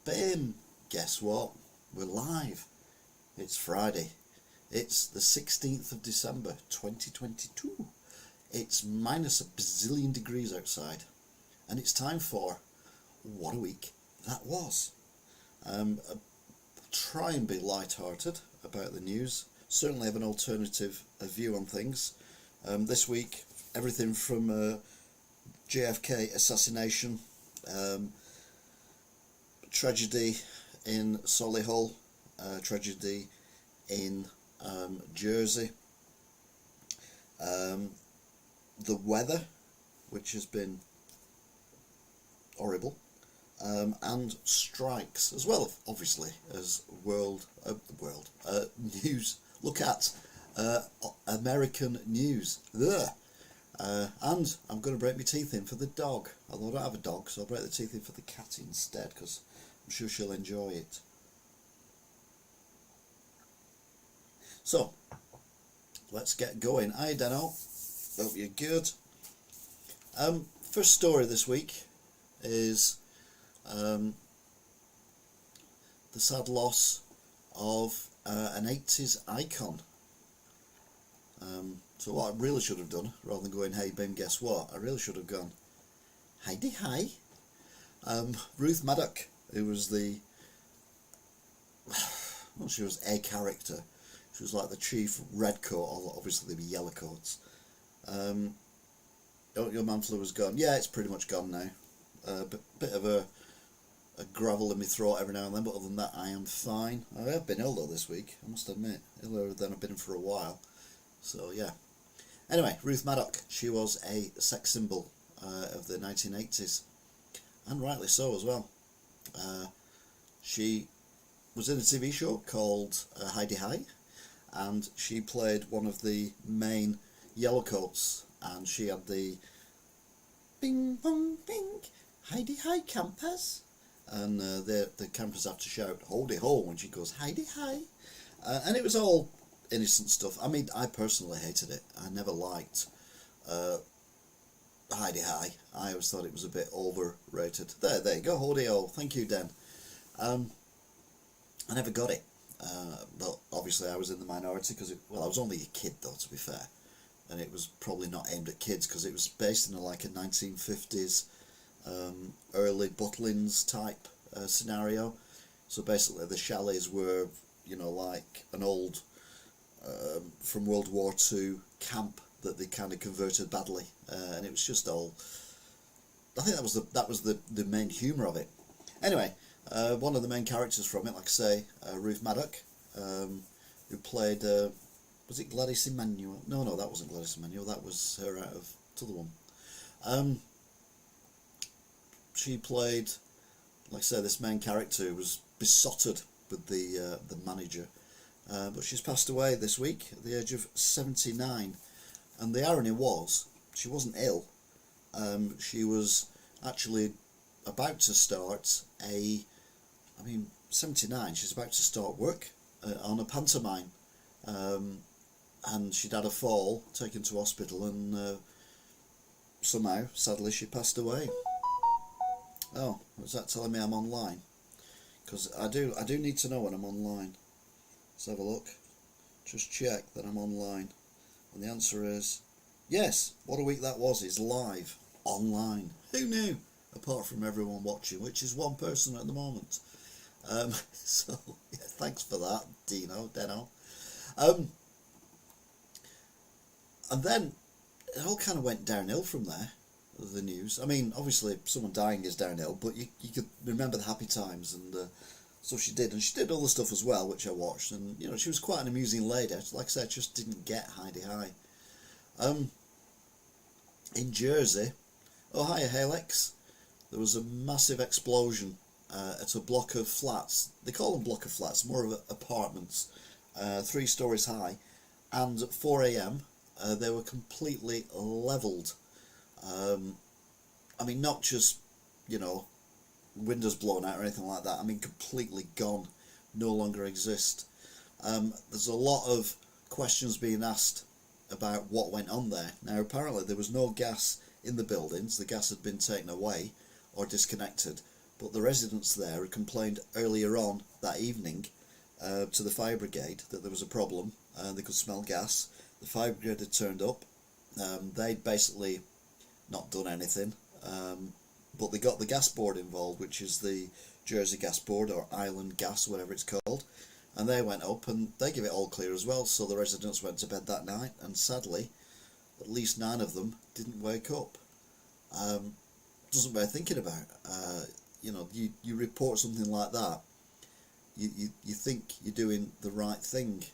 Bim! Guess what? We're live. It's Friday. It's the 16th of December 2022. It's minus a bazillion degrees outside. And it's time for What a Week That Was. Try and be light-hearted about the news. Certainly have an alternative view on things. This week, everything from JFK assassination, tragedy in Solihull, tragedy in Jersey, the weather, which has been horrible, and strikes, as well, obviously, as news. Look at American news. Ugh. And I'm going to break my teeth in for the dog. Although I don't have a dog, so I'll break the teeth in for the cat instead, because I'm sure she'll enjoy it. So, let's get going. Hi, Dano. Hope you're good. First story this week is the sad loss of an 80s icon. So what I really should have done, rather than going, hey Bim, guess what? I really should have gone, Heidi hi. Ruth Maddock, who was she was a character. She was like the chief redcoat, although obviously they were yellow coats. Your man flu was gone. Yeah, it's pretty much gone now. Bit of a gravel in my throat every now and then, but other than that I am fine. I have been ill though this week, I must admit. Iller than I've been for a while. So yeah. Anyway, Ruth Maddock, she was a sex symbol of the 1980s, and rightly so as well. She was in a TV show called Heidi Hi, and she played one of the main yellowcoats, and she had the bing bong bing Heidi Hi campers, and the campers have to shout "Holy ho" when she goes Heidi Hi, and it was all innocent stuff. I mean, I personally hated it. I never liked Heidi Hi. I always thought it was a bit overrated. There you go, Holy ho. Thank you, Den. I never got it. But obviously I was in the minority because, I was only a kid though, to be fair. And it was probably not aimed at kids because it was based in a 1950s early Butlins type scenario. So basically the chalets were, like an old from World War II camp that they kind of converted badly, and it was just all. I think that was the main humour of it. Anyway, one of the main characters from it, like I say, Ruth Maddock, who played. Was it Gladys Emmanuel? No, that wasn't Gladys Emmanuel. That was her out of the other one. She played, like I say, this main character who was besotted with the manager. But she's passed away this week at the age of 79, and the irony was she wasn't ill. She was actually about to start 79. She's about to start work on a pantomime, and she'd had a fall, taken to hospital, and somehow, sadly, she passed away. Oh, was that telling me I'm online? Because I do need to know when I'm online. Let's have a look. Just check that I'm online. And the answer is yes. What a Week That Was is live online. Who knew? Apart from everyone watching, which is one person at the moment. So yeah, thanks for that, Deno. And then it all kind of went downhill from there. The news. I mean, obviously, someone dying is downhill, but you could remember the happy times and. So she did, and she did other stuff as well, which I watched, and she was quite an amusing lady. Like I said, I just didn't get Heidi Hi. In Jersey, oh hi Alex, there was a massive explosion at a block of flats. They call them block of flats, more of apartments, 3 stories high, and at 4 a.m. They were completely levelled. I mean, not just windows blown out or anything like that. I mean, completely gone, no longer exist. There's a lot of questions being asked about what went on there. Now, apparently there was no gas in the buildings. The gas had been taken away or disconnected, but the residents there had complained earlier on that evening to the fire brigade that there was a problem and they could smell gas. The fire brigade had turned up. They'd basically not done anything, but they got the gas board involved, which is the Jersey Gas Board or Island Gas, whatever it's called, and they went up and they give it all clear as well. So the residents went to bed that night, and sadly at least 9 of them didn't wake up. Doesn't bear thinking about. You know, you report something like that, you think you're doing the right thing,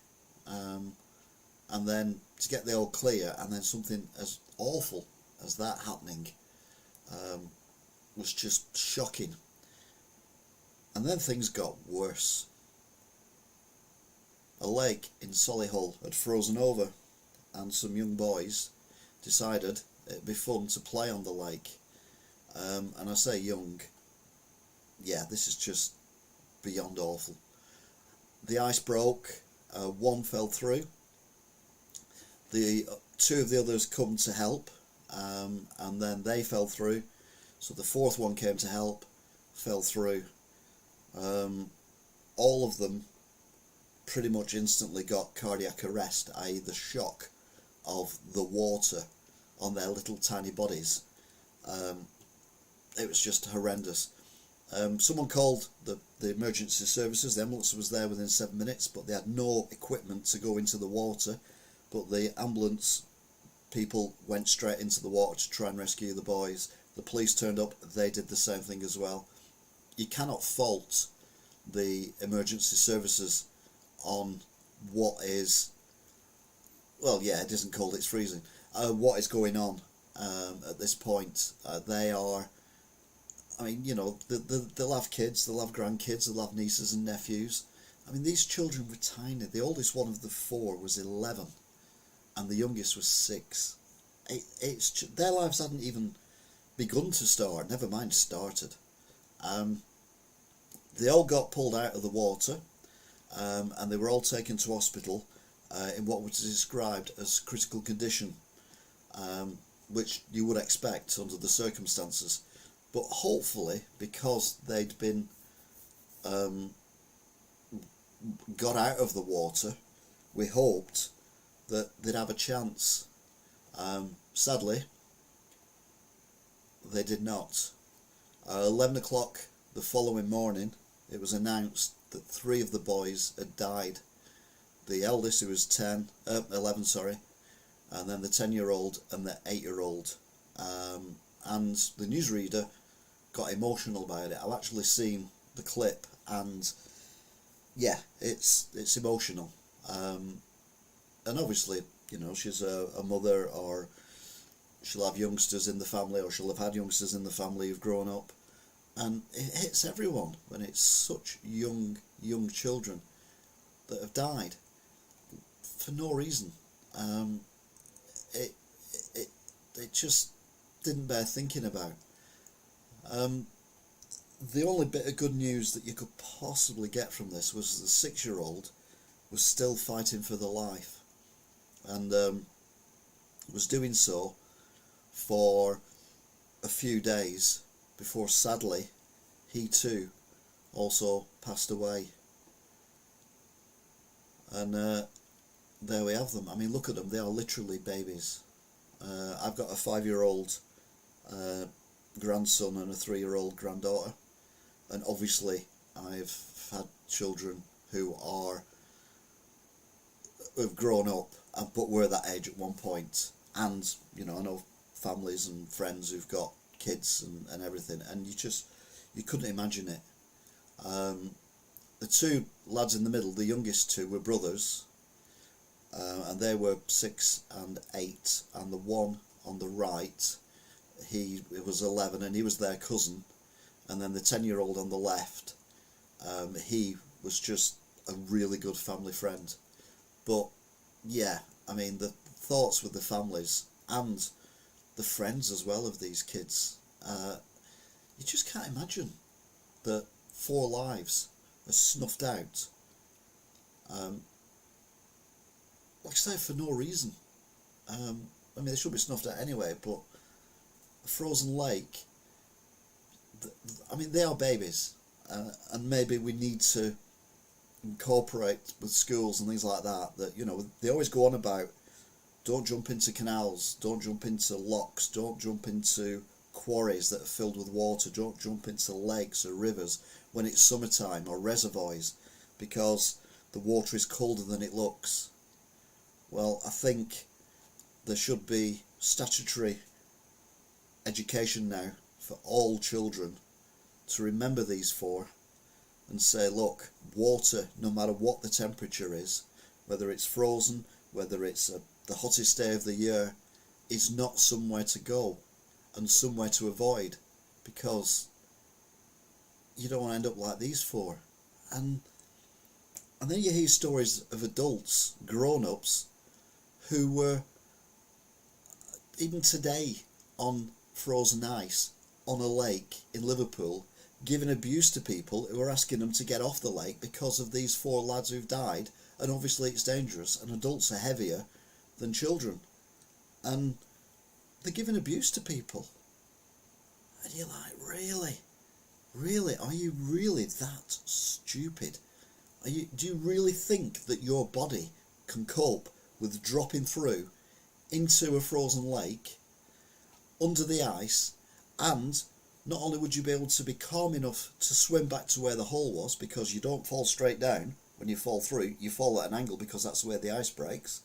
and then to get the all clear and then something as awful as that happening was just shocking. And then things got worse. A lake in Solihull had frozen over, and some young boys decided it'd be fun to play on the lake. And I say young, yeah, this is just beyond awful. The ice broke, one fell through. The 2 of the others come to help, and then they fell through. So the 4th one came to help, fell through. All of them pretty much instantly got cardiac arrest, i.e. the shock of the water on their little tiny bodies. It was just horrendous. Someone called the emergency services. The ambulance was there within 7 minutes, but they had no equipment to go into the water. But the ambulance people went straight into the water to try and rescue the boys. The police turned up, they did the same thing as well. You cannot fault the emergency services on what is, well, yeah, it isn't cold, it's freezing, what is going on at this point. They are, I mean, you know, they'll have kids, they'll have grandkids, they'll have nieces and nephews. I mean, these children were tiny. The oldest one of the 4 was 11, and the youngest was 6. Their lives hadn't even begun to start, never mind started. They all got pulled out of the water, and they were all taken to hospital in what was described as critical condition, which you would expect under the circumstances. But hopefully, because they'd been got out of the water, we hoped that they'd have a chance. Sadly, they did not. 11 o'clock the following morning, it was announced that 3 of the boys had died. The eldest, who was 11, sorry, and then the 10-year-old and the 8-year-old. And the newsreader got emotional about it. I've actually seen the clip, and yeah, it's emotional. And obviously, you know, she's a mother, or she'll have youngsters in the family, or she'll have had youngsters in the family who've grown up, and it hits everyone when it's such young children that have died for no reason. It just didn't bear thinking about. The only bit of good news that you could possibly get from this was the 6-year-old was still fighting for their life, and was doing so for a few days before, sadly, he too also passed away. And there we have them. I mean, look at them, they are literally babies. I've got a 5-year-old grandson and a 3-year-old granddaughter, and obviously I've had children who have grown up but were that age at one point, and you know, I know families and friends who've got kids and everything, and you couldn't imagine it. The 2 lads in the middle, the youngest 2, were brothers, and they were 6 and 8, and the one on the right, he was 11 and he was their cousin, and then the 10-year-old on the left, he was just a really good family friend. But yeah, I mean, the thoughts with the families and the friends as well of these kids, you just can't imagine that 4 lives are snuffed out, like I say, for no reason. I mean, they should be snuffed out anyway, but a frozen lake, I mean, they are babies, and maybe we need to incorporate with schools and things like that, that, you know, they always go on about, don't jump into canals, don't jump into locks, don't jump into quarries that are filled with water, don't jump into lakes or rivers when it's summertime, or reservoirs, because the water is colder than it looks. Well, I think there should be statutory education now for all children to remember these four, and say, look, water, no matter what the temperature is, whether it's frozen, whether it's the hottest day of the year, is not somewhere to go and somewhere to avoid, because you don't want to end up like these four. And then you hear stories of adults, grown-ups, who were, even today, on frozen ice, on a lake in Liverpool, giving abuse to people who are asking them to get off the lake because of these four lads who've died, and obviously it's dangerous, and adults are heavier than children. And they're giving abuse to people. And you're like, really? Really? Are you really that stupid? Do you really think that your body can cope with dropping through into a frozen lake, under the ice, and not only would you be able to be calm enough to swim back to where the hole was, because you don't fall straight down when you fall through, you fall at an angle because that's where the ice breaks,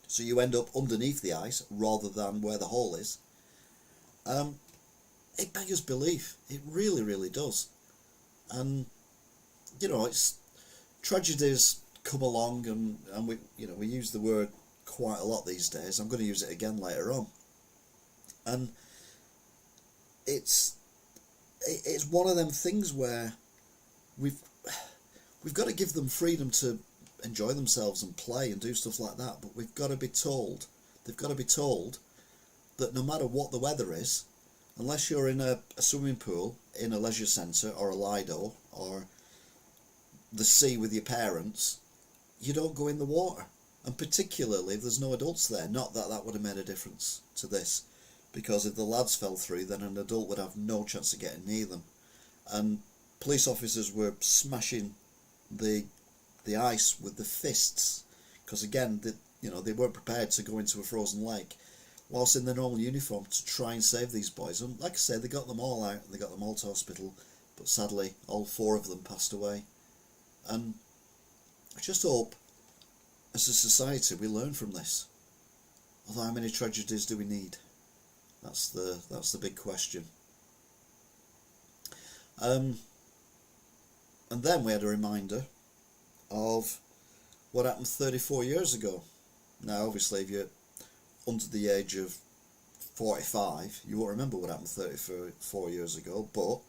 so you end up underneath the ice rather than where the hole is. It beggars belief. It really, really does. And, you know, it's tragedies come along, and we use the word quite a lot these days. I'm going to use it again later on. And it's one of them things where we've got to give them freedom to enjoy themselves and play and do stuff like that, but they've got to be told that no matter what the weather is, unless you're in a swimming pool, in a leisure centre, or a Lido, or the sea with your parents, you don't go in the water. And particularly if there's no adults there. Not that that would have made a difference to this, because if the lads fell through, then an adult would have no chance of getting near them. And police officers were smashing the ice with the fists, because again, they weren't prepared to go into a frozen lake whilst in their normal uniform to try and save these boys. And like I say, they got them all out, they got them all to hospital, but sadly all four of them passed away. And I just hope as a society we learn from this. Although, how many tragedies do we need? That's the big question. And then we had a reminder of what happened 34 years ago. Now, obviously, if you're under the age of 45, you won't remember what happened 34 years ago, but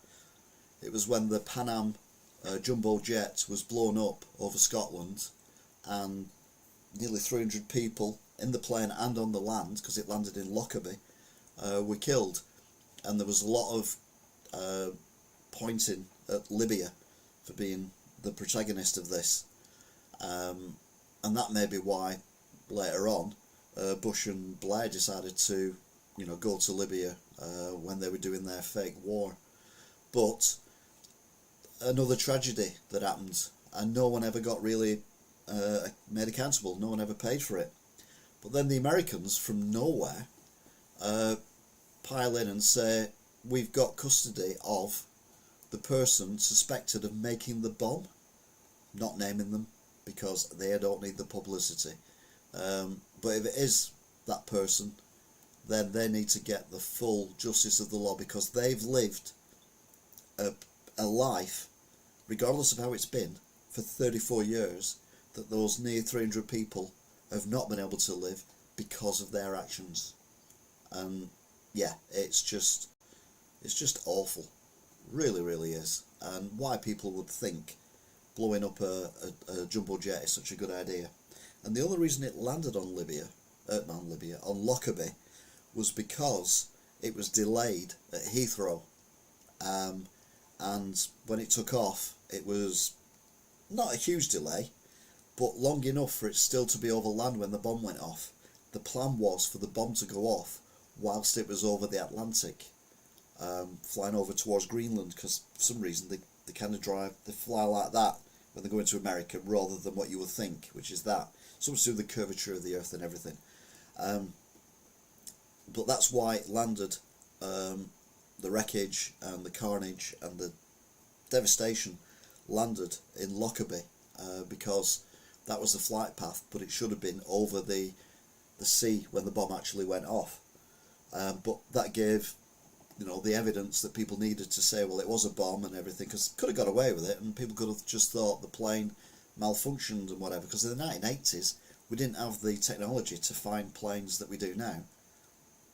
it was when the Pan Am jumbo jet was blown up over Scotland, and nearly 300 people in the plane and on the land, because it landed in Lockerbie, were killed. And there was a lot of pointing at Libya for being the protagonist of this, and that may be why later on Bush and Blair decided to go to Libya when they were doing their fake war. But another tragedy that happened, and no one ever got really made accountable, no one ever paid for it. But then the Americans from nowhere pile in and say, we've got custody of the person suspected of making the bomb, not naming them because they don't need the publicity. But if it is that person, then they need to get the full justice of the law, because they've lived a life, regardless of how it's been, for 34 years, that those near 300 people have not been able to live because of their actions. And yeah, it's just awful. Really, really is. And why people would think blowing up a jumbo jet is such a good idea. And the only reason it landed on on Lockerbie, was because it was delayed at Heathrow. And when it took off, it was not a huge delay, but long enough for it still to be over land when the bomb went off. The plan was for the bomb to go off whilst it was over the Atlantic. flying over towards Greenland, because for some reason they kind of they fly like that when they go into America, rather than what you would think, which is that. Something to do with the curvature of the Earth and everything. But that's why it landed. The wreckage and the carnage and the devastation landed in Lockerbie, because that was the flight path, but it should have been over the sea when the bomb actually went off. But that gave, the evidence that people needed to say, well, it was a bomb and everything, because could have got away with it, and people could have just thought the plane malfunctioned and whatever, because in the 1980s we didn't have the technology to find planes that we do now.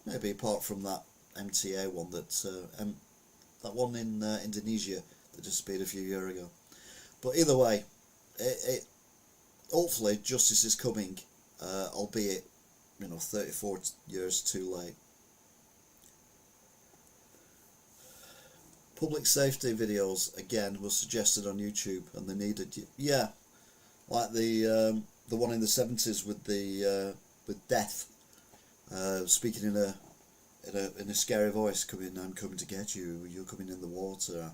Maybe apart from that MTA one, that one in Indonesia that disappeared a few years ago. But either way, it hopefully justice is coming, albeit 34 years too late. Public safety videos again were suggested on YouTube, and they needed, like the one in the 70s with Death, speaking in a scary voice, I'm coming to get you, you're coming in the water,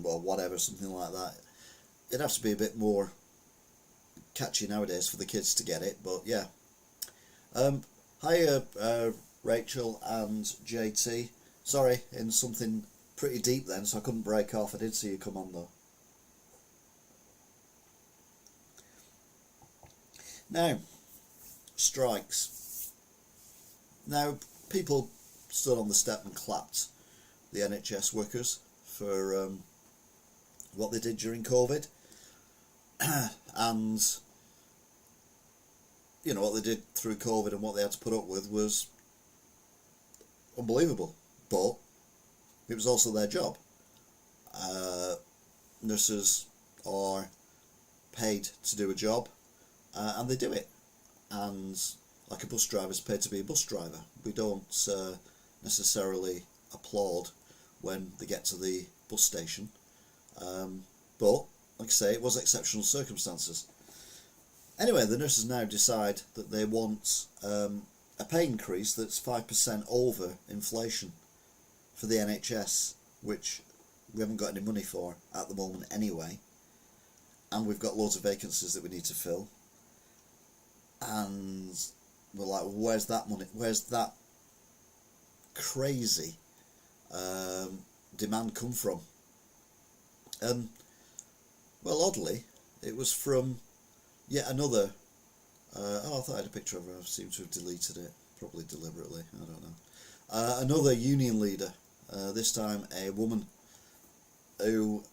or whatever, something like that. It'd have to be a bit more catchy nowadays for the kids to get it, but yeah. Hi Rachel and JT. Sorry, in something pretty deep then, so I couldn't break off. I did see you come on though. Now, strikes. Now, people stood on the step and clapped the NHS workers for what they did during COVID, and what they did through COVID and what they had to put up with was unbelievable, but it was also their job. Nurses are paid to do a job, and they do it, and like a bus driver is paid to be a bus driver. We don't necessarily applaud when they get to the bus station, but like I say, it was exceptional circumstances. Anyway, the nurses now decide that they want a pay increase that's 5% over inflation for the NHS, which we haven't got any money for at the moment anyway, and we've got loads of vacancies that we need to fill, and we're like, where's that money? Where's that crazy demand come from? Well, oddly, it was from yet another. I thought I had a picture of her. I seem to have deleted it, probably deliberately. I don't know. Another union leader. This time a woman who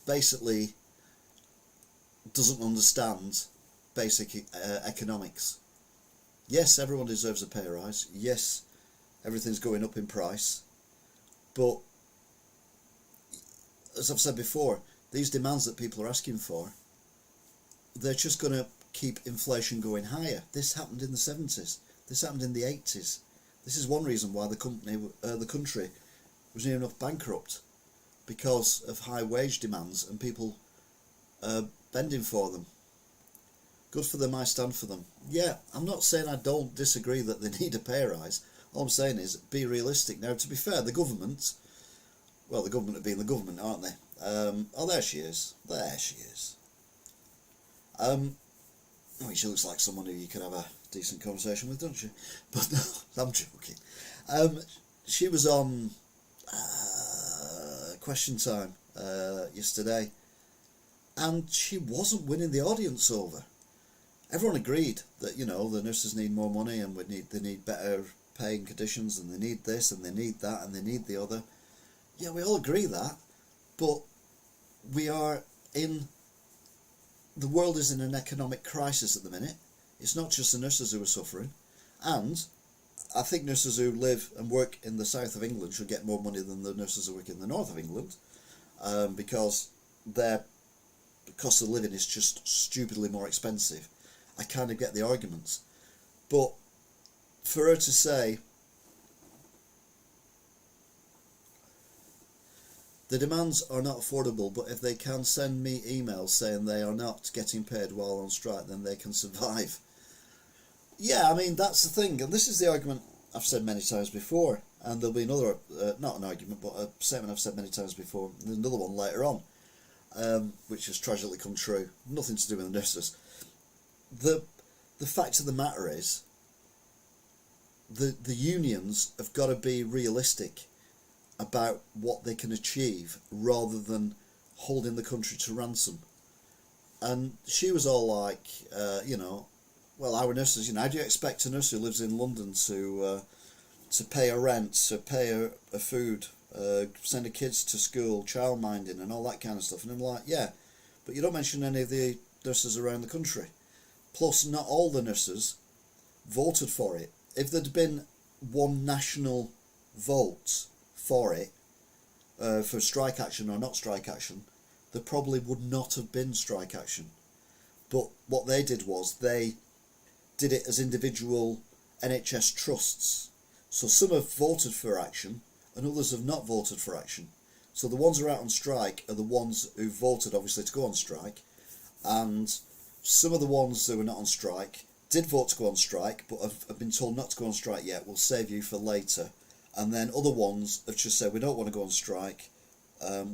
basically doesn't understand basic economics. Yes, everyone deserves a pay rise. Yes, everything's going up in price. But, as I've said before, these demands that people are asking for, they're just going to keep inflation going higher. This happened in the 70s. This happened in the 80s. This is one reason why the country was near enough bankrupt, because of high wage demands and people bending for them. Good for them, I stand for them. Yeah, I'm not saying I don't disagree that they need a pay rise. All I'm saying is be realistic. Now, to be fair, the government have been the government, aren't they? Oh, there she is. There she is. She looks like someone who you could have a decent conversation with, don't she? But no, I'm joking. She was on Question Time yesterday, and she wasn't winning the audience over. Everyone agreed that the nurses need more money, and they need better paying conditions, and they need this and they need that and they need the other. Yeah, we all agree that, but the world is in an economic crisis at the minute. It's not just the nurses who are suffering, and I think nurses who live and work in the south of England should get more money than the nurses who work in the north of England, because their cost of living is just stupidly more expensive. I kind of get the arguments, but for her to say the demands are not affordable, but if they can send me emails saying they are not getting paid while on strike, then they can survive. Yeah, I mean, that's the thing, and this is the argument I've said many times before. And there'll be another, not an argument, but a statement I've said many times before, there's another one later on, which has tragically come true. Nothing to do with the nurses. The fact of the matter is, the unions have got to be realistic about what they can achieve rather than holding the country to ransom. And she was all like, well, our nurses, how do you expect a nurse who lives in London to pay her rent, to pay her food, send her kids to school, childminding and all that kind of stuff? And I'm like, yeah, but you don't mention any of the nurses around the country. Plus, not all the nurses voted for it. If there'd been one national vote for it, for strike action or not strike action, there probably would not have been strike action. But what they did was they did it as individual NHS trusts. So some have voted for action and others have not voted for action. So the ones who are out on strike are the ones who voted, obviously, to go on strike. And some of the ones who are not on strike did vote to go on strike, but have been told not to go on strike yet. We'll save you for later. And then other ones have just said, we don't want to go on strike.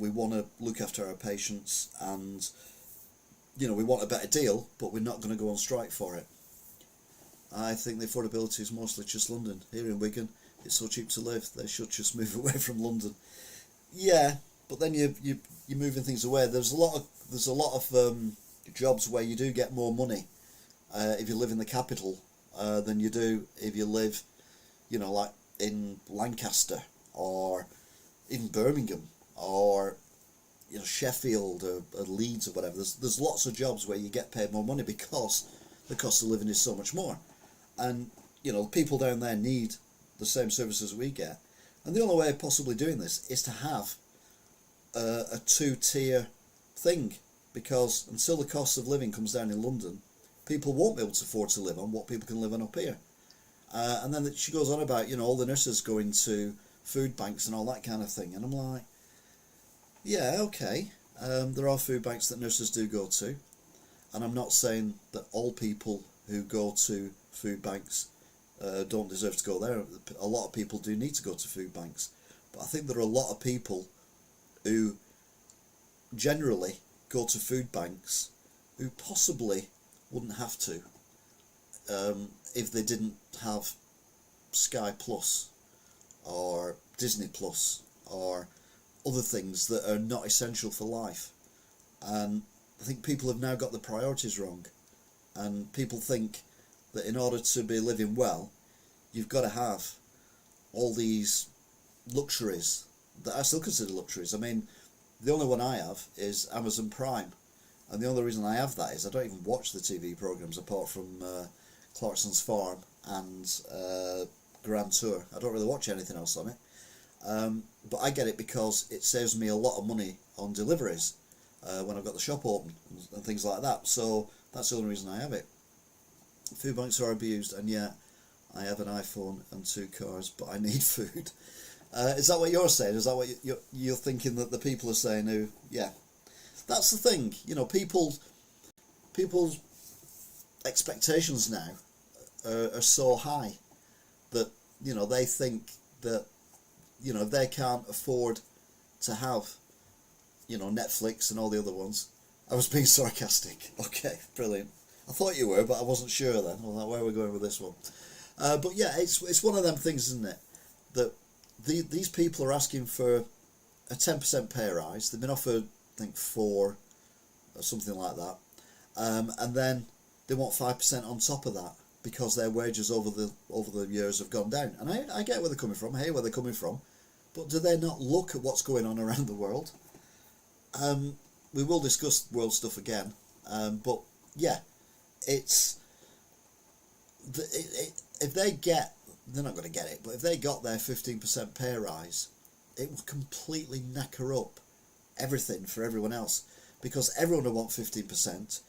We want to look after our patients, and we want a better deal, but we're not going to go on strike for it. I think the affordability is mostly just London. Here in Wigan, it's so cheap to live. They should just move away from London. Yeah, but then you're moving things away. There's a lot of jobs where you do get more money if you live in the capital than you do if you live, like in Lancaster or in Birmingham or Sheffield or Leeds or whatever. There's lots of jobs where you get paid more money because the cost of living is so much more, and people down there need the same services we get. And the only way of possibly doing this is to have a two-tier thing, because until the cost of living comes down in London, people won't be able to afford to live on what people can live on up here. And then she goes on about all the nurses going to food banks and all that kind of thing, and I'm like, yeah, okay, there are food banks that nurses do go to, and I'm not saying that all people who go to food banks don't deserve to go there. A lot of people do need to go to food banks, but I think there are a lot of people who generally go to food banks who possibly wouldn't have to if they didn't have Sky Plus or Disney Plus or other things that are not essential for life. And I think people have now got the priorities wrong, and people think that in order to be living well, you've got to have all these luxuries that I still consider luxuries. I mean, the only one I have is Amazon Prime, and the only reason I have that is I don't even watch the TV programmes apart from Clarkson's Farm and Grand Tour. I don't really watch anything else on it, but I get it because it saves me a lot of money on deliveries when I've got the shop open and things like that. So that's the only reason I have it. Food banks are abused, and yet I have an iPhone and 2 cars, but I need food. Is that what you're saying? Is that what you're thinking that the people are saying? Who, yeah, that's the thing. People's expectations now are so high that they think that if they can't afford to have Netflix and all the other ones. I was being sarcastic. Okay, brilliant. I thought you were, but I wasn't sure then. I was like, where are we going with this one? But yeah, it's one of them things, isn't it? That these people are asking for a 10% pay rise. They've been offered, I think, 4 or something like that. And then they want 5% on top of that because their wages over the years have gone down. And I get where they're coming from. I hear where they're coming from. But do they not look at what's going on around the world? We will discuss world stuff again. But yeah, if they get, they're not going to get it, but if they got their 15% pay rise, it would completely knacker up everything for everyone else, because everyone will want 15%,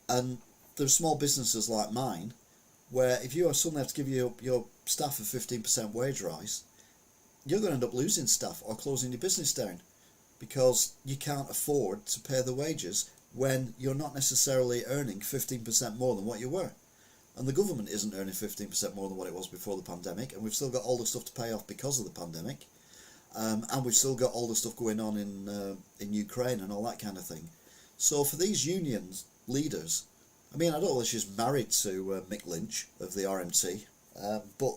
and there's small businesses like mine where if you suddenly have to give your staff a 15% wage rise, you're going to end up losing staff or closing your business down because you can't afford to pay the wages when you're not necessarily earning 15% more than what you were. and the government isn't earning 15% more than what it was before the pandemic, and we've still got all the stuff to pay off because of the pandemic, and we've still got all the stuff going on in Ukraine and all that kind of thing. So for these union leaders, I mean, I don't know if she's married to Mick Lynch of the RMT, but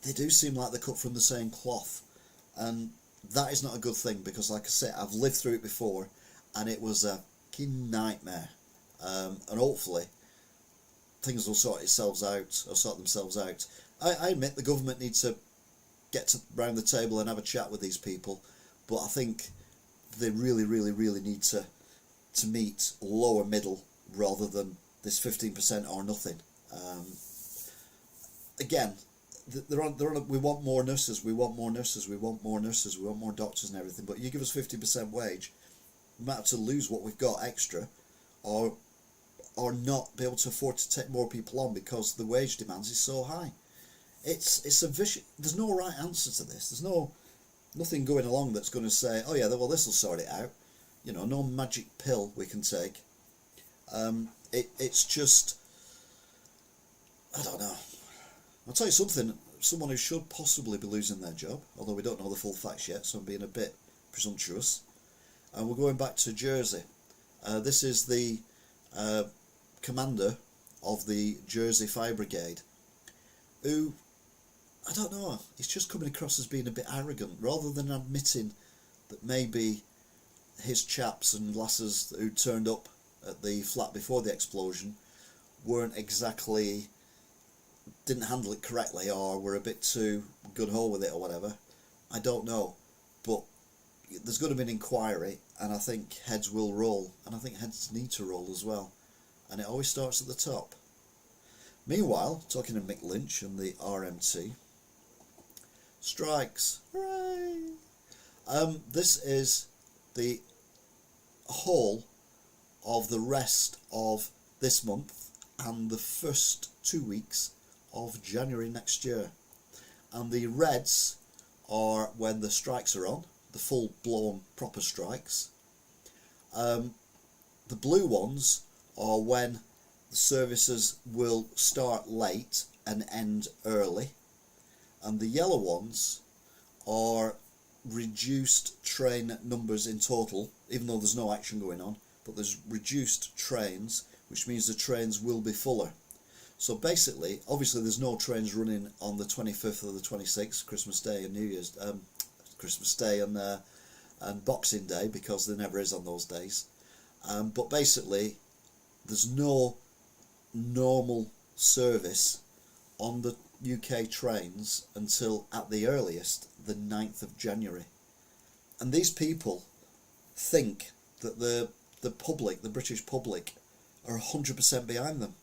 they do seem like they're cut from the same cloth, and that is not a good thing, because like I said, I've lived through it before and it was a fucking nightmare, and hopefully things will sort themselves out. I admit the government needs to get round the table and have a chat with these people, but I think they really need to meet lower middle rather than this 15% or nothing. Again, they're on, we want more nurses, we want more nurses, we want more nurses, we want more doctors and everything, but you give us 50% wage, we might have to lose what we've got extra, or not be able to afford to take more people on because the wage demands is so high. It's a vicious. There's no right answer to this. There's nothing going along that's going to say, oh yeah, well, this will sort it out. You know, no magic pill we can take. It's just, I don't know. I'll tell you something, someone who should possibly be losing their job, although we don't know the full facts yet, so I'm being a bit presumptuous. And we're going back to Jersey. This is the commander of the Jersey Fire Brigade, who, I don't know, he's just coming across as being a bit arrogant, rather than admitting that maybe his chaps and lasses who turned up at the flat before the explosion didn't handle it correctly, or were a bit too gung-ho with it or whatever. I don't know, but there's going to be an inquiry, and I think heads will roll, and I think heads need to roll as well, and it always starts at the top. Meanwhile, talking to Mick Lynch and the RMT, strikes, hooray! This is the whole of the rest of this month and the first 2 weeks of January next year. And the reds are when the strikes are on, the full-blown proper strikes. The blue ones are when the services will start late and end early. And the yellow ones are reduced train numbers in total, even though there's no action going on, but there's reduced trains, which means the trains will be fuller. So basically, obviously there's no trains running on the 25th or the 26th, Christmas Day and New Year's, Christmas Day and Boxing Day, because there never is on those days. But basically, there's no normal service on the UK trains until, at the earliest, the 9th of January. And these people think that the public, the British public, are 100% behind them.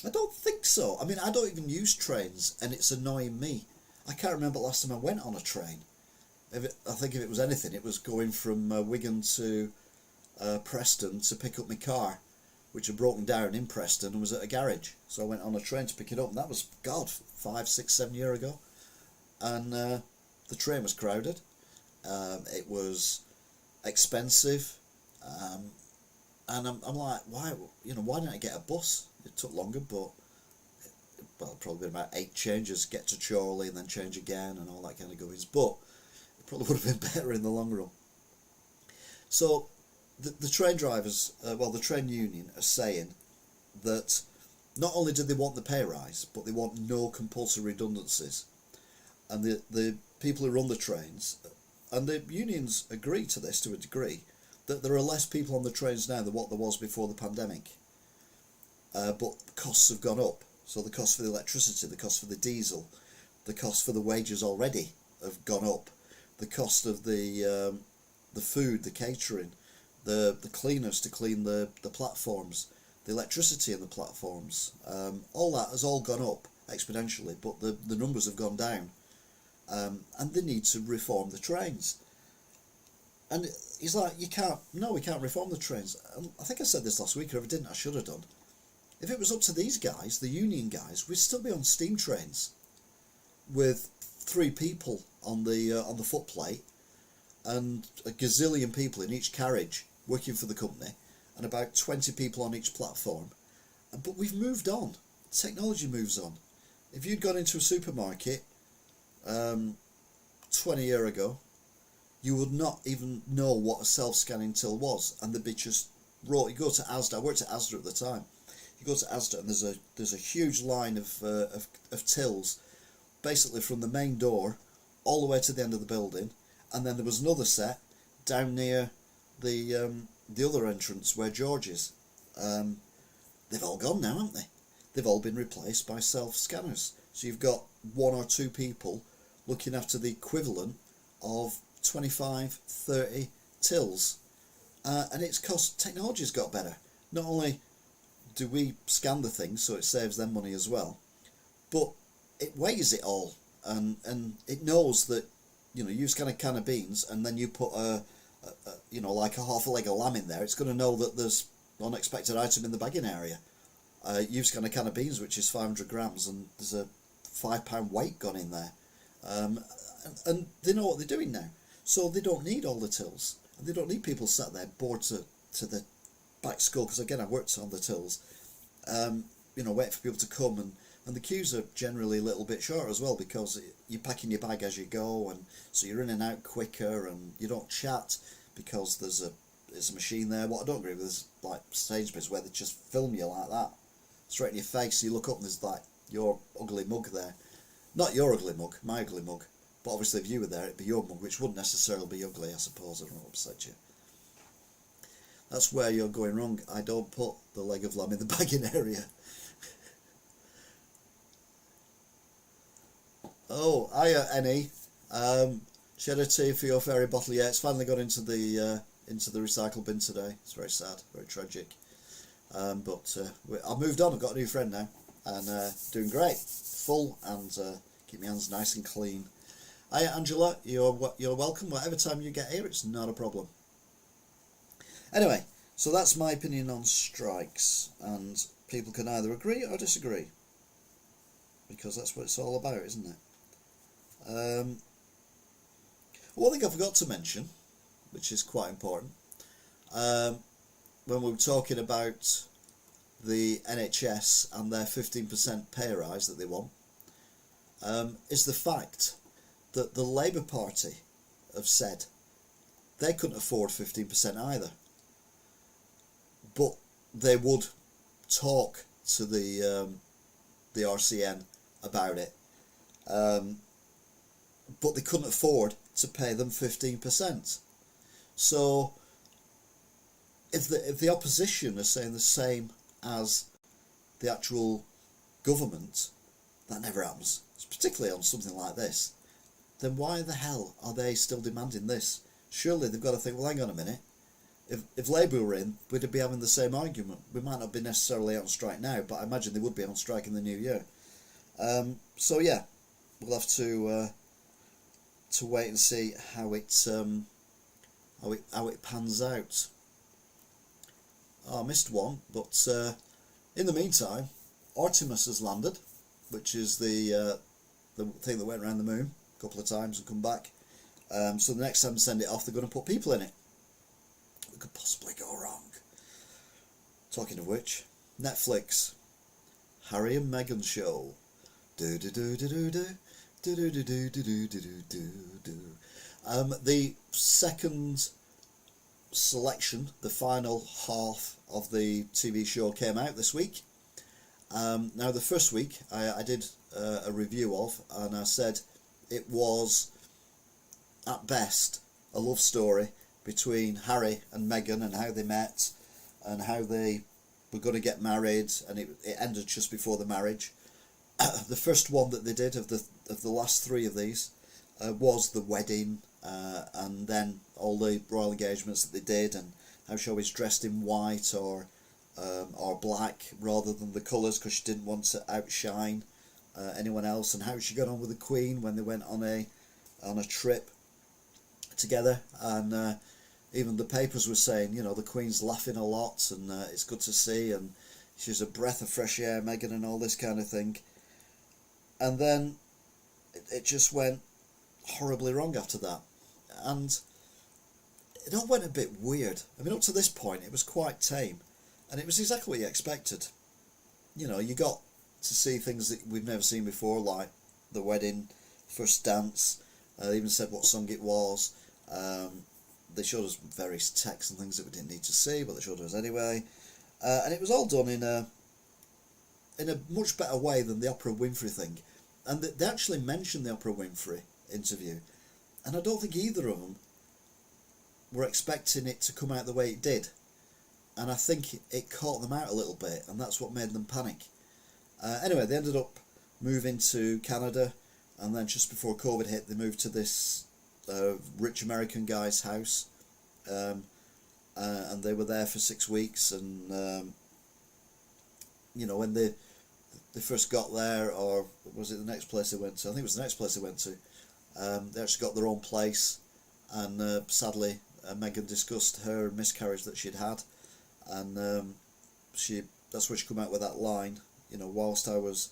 I don't think so. I mean, I don't even use trains, and it's annoying me. I can't remember the last time I went on a train. I think if it was anything, it was going from Wigan to Preston to pick up my car, which had broken down in Preston and was at a garage. So I went on a train to pick it up, and that was, God, 5, 6, 7 years ago. And the train was crowded. It was expensive. And I'm like, why didn't I get a bus? It took longer, but probably been about 8 changes, get to Chorley and then change again and all that kind of goings. But it probably would have been better in the long run. So the train drivers, the train union, are saying that not only do they want the pay rise, but they want no compulsory redundancies. And the people who run the trains, and the unions agree to this to a degree, that there are less people on the trains now than what there was before the pandemic. But costs have gone up. So the cost for the electricity, the cost for the diesel, the cost for the wages already have gone up. The cost of the food, the catering, the cleaners to clean the platforms, the electricity in the platforms, all that has all gone up exponentially, but the numbers have gone down. And they need to reform the trains. And he's like, we can't reform the trains. And I think I said this last week, or if I didn't, I should have done. If it was up to these guys, the union guys, we'd still be on steam trains with 3 people on the footplate and a gazillion people in each carriage working for the company, and about 20 people on each platform, But we've moved on. Technology moves on. If you'd gone into a supermarket 20 years ago, you would not even know what a self-scanning till was, and they'd be just raw. You go to Asda. I worked at Asda at the time. You go to Asda, and there's a huge line of tills, basically from the main door all the way to the end of the building, and then there was another set down near the other entrance where George is. They've all gone now, haven't they? They've all been replaced by self-scanners. So you've got one or two people looking after the equivalent of 25, 30 tills. And it's cost, technology's got better. Not only do we scan the thing so it saves them money as well, but it weighs it all, and it knows that, you know, you scan a can of beans and then you put you know, like a half a leg of lamb in there, it's going to know that there's an unexpected item in the bagging area. You scan a can of beans which is 500 grams and there's a £5 weight gone in there, and they know what they're doing now, so they don't need all the tills, and they don't need people sat there bored to the back skull, because again, I've worked on the tills, you know, waiting for people to come, and the queues are generally a little bit shorter as well, because you're packing your bag as you go, and so you're in and out quicker, and you don't chat because there's a machine there. What I don't agree with is like Sainsbury's, where they just film you like that, straight in your face. You look up and there's like your ugly mug there. Not your ugly mug, my ugly mug. But obviously if you were there, it'd be your mug, which wouldn't necessarily be ugly, I suppose. I don't know what upset you. That's where you're going wrong. I don't put the leg of lamb in the bagging area. Oh, hiya, Annie. Shed a tea for your fairy bottle. Yeah, it's finally got into the recycle bin today. It's very sad, very tragic. But I've moved on. I've got a new friend now, and doing great. Full and keep my hands nice and clean. Hiya, Angela. You're welcome. Whatever time you get here, it's not a problem. Anyway, so that's my opinion on strikes, and people can either agree or disagree, because that's what it's all about, isn't it? One thing I forgot to mention, which is quite important, when we were talking about the NHS and their 15% pay rise that they want, is the fact that the Labour Party have said they couldn't afford 15% either, but they would talk to the RCN about it, but they couldn't afford to pay them 15%. So if the opposition are saying the same as the actual government, that never happens, particularly on something like this, then why the hell are they still demanding this? Surely they've got to think, well, hang on a minute, if Labour were in, we'd be having the same argument. We might not be necessarily on strike now, but I imagine they would be on strike in the new year. So yeah, we'll have to wait and see how it pans out. Oh, I missed one, but in the meantime, Artemis has landed, which is the thing that went around the moon a couple of times and come back. So the next time they send it off, they're going to put people in it. What could possibly go wrong? Talking of which, Netflix, Harry and Meghan show. Do do do do do do. The second selection, the final half of the TV show, came out this week. Now the first week I did a review of, and I said it was at best a love story between Harry and Meghan, and how they met and how they were going to get married, and it ended just before the marriage. The first one that they did of the last three of these was the wedding, and then all the royal engagements that they did, and how she always dressed in white or black rather than the colours, because she didn't want to outshine anyone else, and how she got on with the Queen when they went on a trip together. And even the papers were saying, you know, the Queen's laughing a lot, and it's good to see, and she's a breath of fresh air, Meghan, and all this kind of thing. And then it just went horribly wrong after that, and it all went a bit weird. I mean, up to this point it was quite tame, and it was exactly what you expected. you know, you got to see things that we've never seen before, like the wedding, first dance. They even said what song it was. They showed us various texts and things that we didn't need to see, but they showed us anyway. And it was all done in a much better way than the Oprah Winfrey thing. And they actually mentioned the Oprah Winfrey interview, and I don't think either of them were expecting it to come out the way it did. And I think it caught them out a little bit, and that's what made them panic. Anyway, they ended up moving to Canada, and then just before COVID hit, they moved to this rich American guy's house, and they were there for 6 weeks. And you know, when they first got there, or was it the next place they went to? I think it was the next place they went to. They actually got their own place, and sadly, Meghan discussed her miscarriage that she'd had, and that's where she come out with that line. You know, whilst I was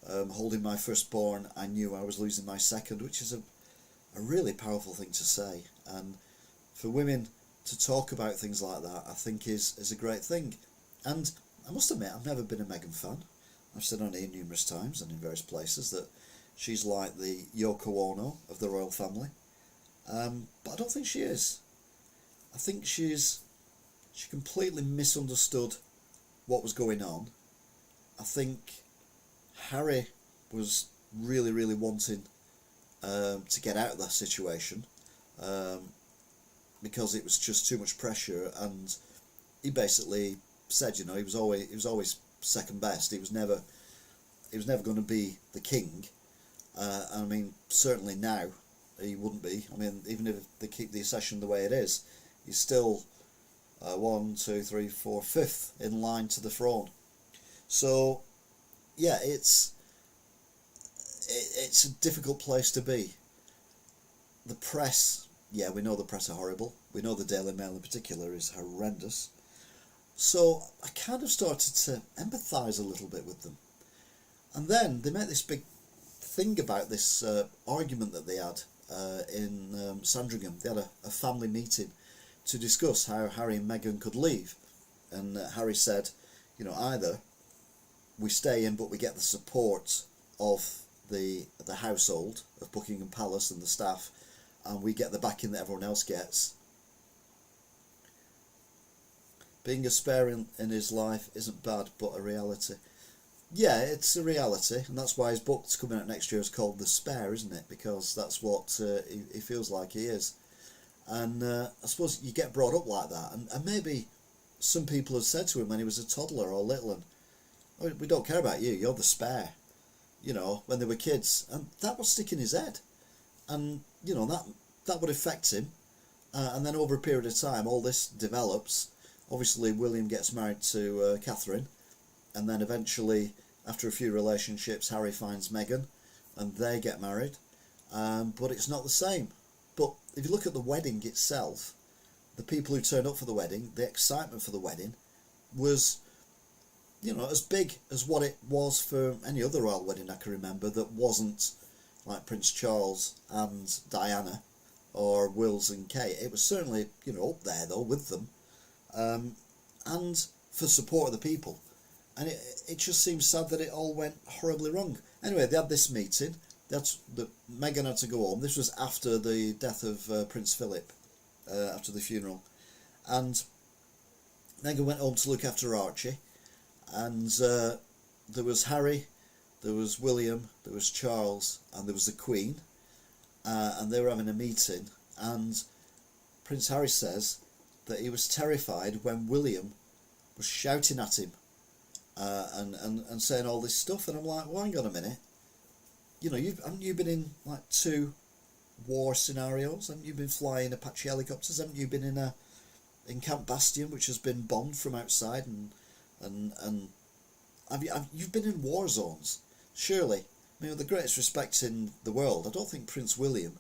holding my firstborn, I knew I was losing my second, which is a really powerful thing to say. And for women to talk about things like that, I think is a great thing. And I must admit, I've never been a Meghan fan. I've said on here numerous times and in various places that she's like the Yoko Ono of the royal family. But I don't think she is. I think she completely misunderstood what was going on. I think Harry was really, really wanting to get out of that situation, because it was just too much pressure, and he basically said, you know, he was always second best. He was never going to be the king. I mean, certainly now he wouldn't be. I mean, even if they keep the accession the way it is, he's still 1, 2, 3, 4, 5th in line to the throne. So yeah, it's a difficult place to be. The press, yeah, we know the press are horrible. We know the Daily Mail in particular is horrendous. So I kind of started to empathise a little bit with them. And then they made this big thing about this argument that they had in Sandringham. They had a family meeting to discuss how Harry and Meghan could leave. And Harry said, you know, either we stay in but we get the support of the household of Buckingham Palace and the staff, and we get the backing that everyone else gets. Being a spare in his life isn't bad, but a reality. Yeah, it's a reality, and that's why his book's coming out next year is called The Spare, isn't it? Because that's what he feels like he is. And I suppose you get brought up like that, and maybe some people have said to him when he was a toddler or little, and oh, we don't care about you, you're the spare, you know, when they were kids. And that was sticking his head. And, you know, that would affect him. And then over a period of time, all this develops. Obviously, William gets married to Catherine, and then eventually, after a few relationships, Harry finds Meghan, and they get married. But it's not the same. But if you look at the wedding itself, the people who turned up for the wedding, the excitement for the wedding was, you know, as big as what it was for any other royal wedding I can remember that wasn't like Prince Charles and Diana or Wills and Kate. It was certainly, you know, up there though with them. And for support of the people. And it just seems sad that it all went horribly wrong. Anyway, they had this meeting. Meghan had to go home. This was after the death of Prince Philip, after the funeral. And Meghan went home to look after Archie. And there was Harry, there was William, there was Charles, and there was the Queen. And they were having a meeting. And Prince Harry says that he was terrified when William was shouting at him and saying all this stuff. And I'm like, well, hang on a minute. You know, haven't you been in like 2 war scenarios? Haven't you been flying Apache helicopters? Haven't you been in Camp Bastion, which has been bombed from outside? And you've been in war zones, surely. I mean, with the greatest respect in the world, I don't think Prince William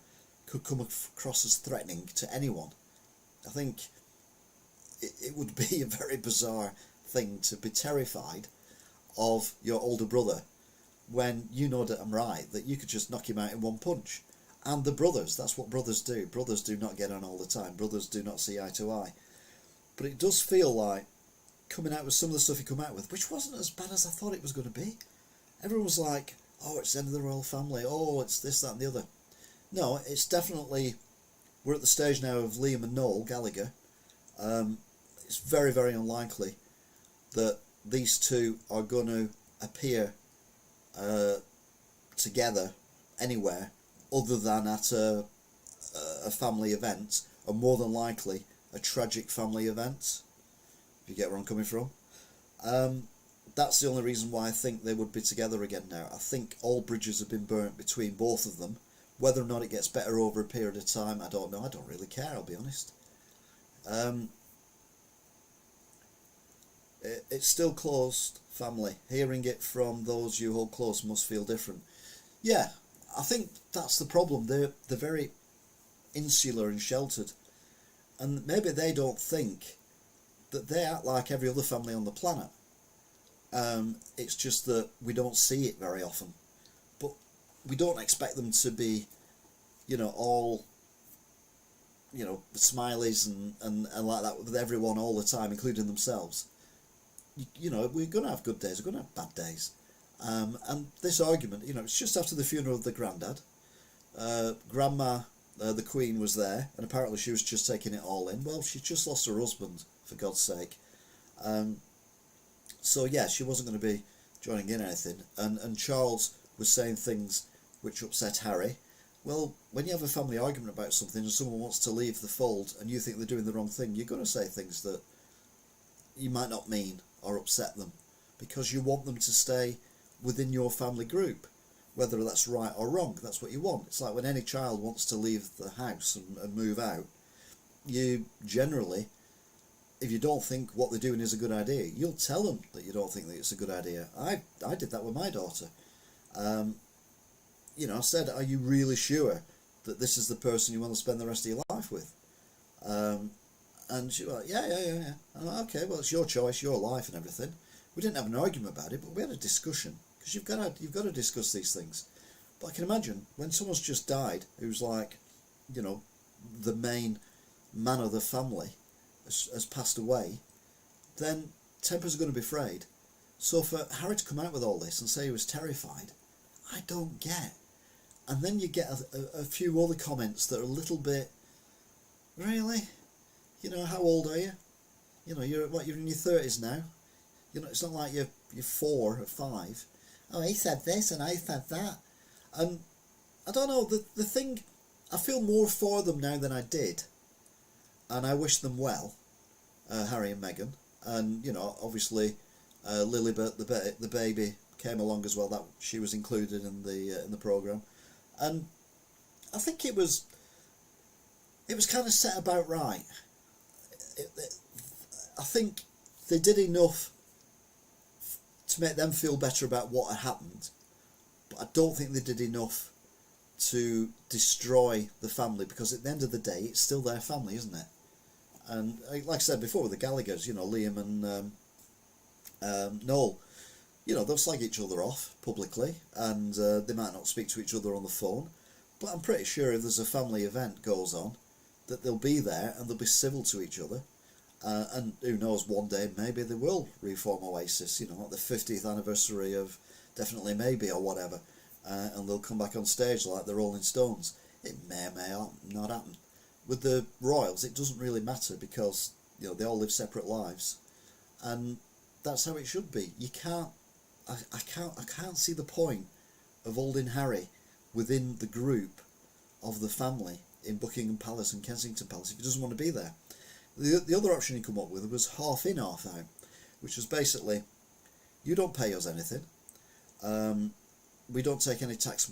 could come across as threatening to anyone. I think it would be a very bizarre thing to be terrified of your older brother when you know that I'm right, that you could just knock him out in one punch. And the brothers, that's what brothers do. Brothers do not get on all the time. Brothers do not see eye to eye. But it does feel like coming out with some of the stuff he come out with, which wasn't as bad as I thought it was going to be. Everyone was like, oh, it's the end of the royal family, oh, it's this, that and the other. No, it's definitely, we're at the stage now of Liam and Noel Gallagher. It's very, very unlikely that these two are going to appear together anywhere other than at a family event, or more than likely a tragic family event, if you get where I'm coming from. That's the only reason why I think they would be together again now. I think all bridges have been burnt between both of them. Whether or not it gets better over a period of time, I don't know. I don't really care, I'll be honest. It's still closed family. Hearing it from those you hold close must feel different. Yeah, I think that's the problem. They're very insular and sheltered. And maybe they don't think that they act like every other family on the planet. It's just that we don't see it very often. But we don't expect them to be, all, smileys and like that with everyone all the time, including themselves. We're going to have good days, we're going to have bad days. And this argument, it's just after the funeral of the granddad. Grandma, the Queen, was there, and apparently she was just taking it all in. Well, she just lost her husband, for God's sake. So yeah, she wasn't going to be joining in anything. And Charles was saying things which upset Harry. Well, when you have a family argument about something and someone wants to leave the fold and you think they're doing the wrong thing, you're going to say things that you might not mean or upset them, because you want them to stay within your family group, whether that's right or wrong. That's what you want. It's like when any child wants to leave the house and move out, you generally, if you don't think what they're doing is a good idea, you'll tell them that you don't think that it's a good idea. I did that with my daughter. I said, are you really sure that this is the person you want to spend the rest of your life with? And she was like, yeah. I'm like, okay, well, it's your choice, your life and everything. We didn't have an argument about it, but we had a discussion, because you've got to discuss these things. But I can imagine when someone's just died, who's like, the main man of the family has passed away, then tempers are going to be frayed. So for Harry to come out with all this and say he was terrified, I don't get. And then you get a few other comments that are a little bit, really? How old are you? You're in your 30s now. It's not like you're 4 or 5. Oh, he said this and I said that. And I don't know, the thing, I feel more for them now than I did. And I wish them well, Harry and Meghan. And, obviously, Lilibet, the baby, came along as well. That she was included in the programme. And I think it was kind of set about right. I think they did enough to make them feel better about what had happened, but I don't think they did enough to destroy the family, because at the end of the day it's still their family, isn't it? And like I said before with the Gallaghers, Liam and Noel, they'll slag each other off publicly, and they might not speak to each other on the phone, but I'm pretty sure if there's a family event goes on, that they'll be there and they'll be civil to each other. And who knows, one day maybe they will reform Oasis, like the 50th anniversary of Definitely Maybe or whatever, and they'll come back on stage like the Rolling Stones. It may or may not happen. With the royals, it doesn't really matter, because they all live separate lives, and that's how it should be. I can't see the point of holding Harry within the group of the family in Buckingham Palace and Kensington Palace if he doesn't want to be there. The other option he come up with was half in, half out, which was basically, you don't pay us anything, we don't take any tax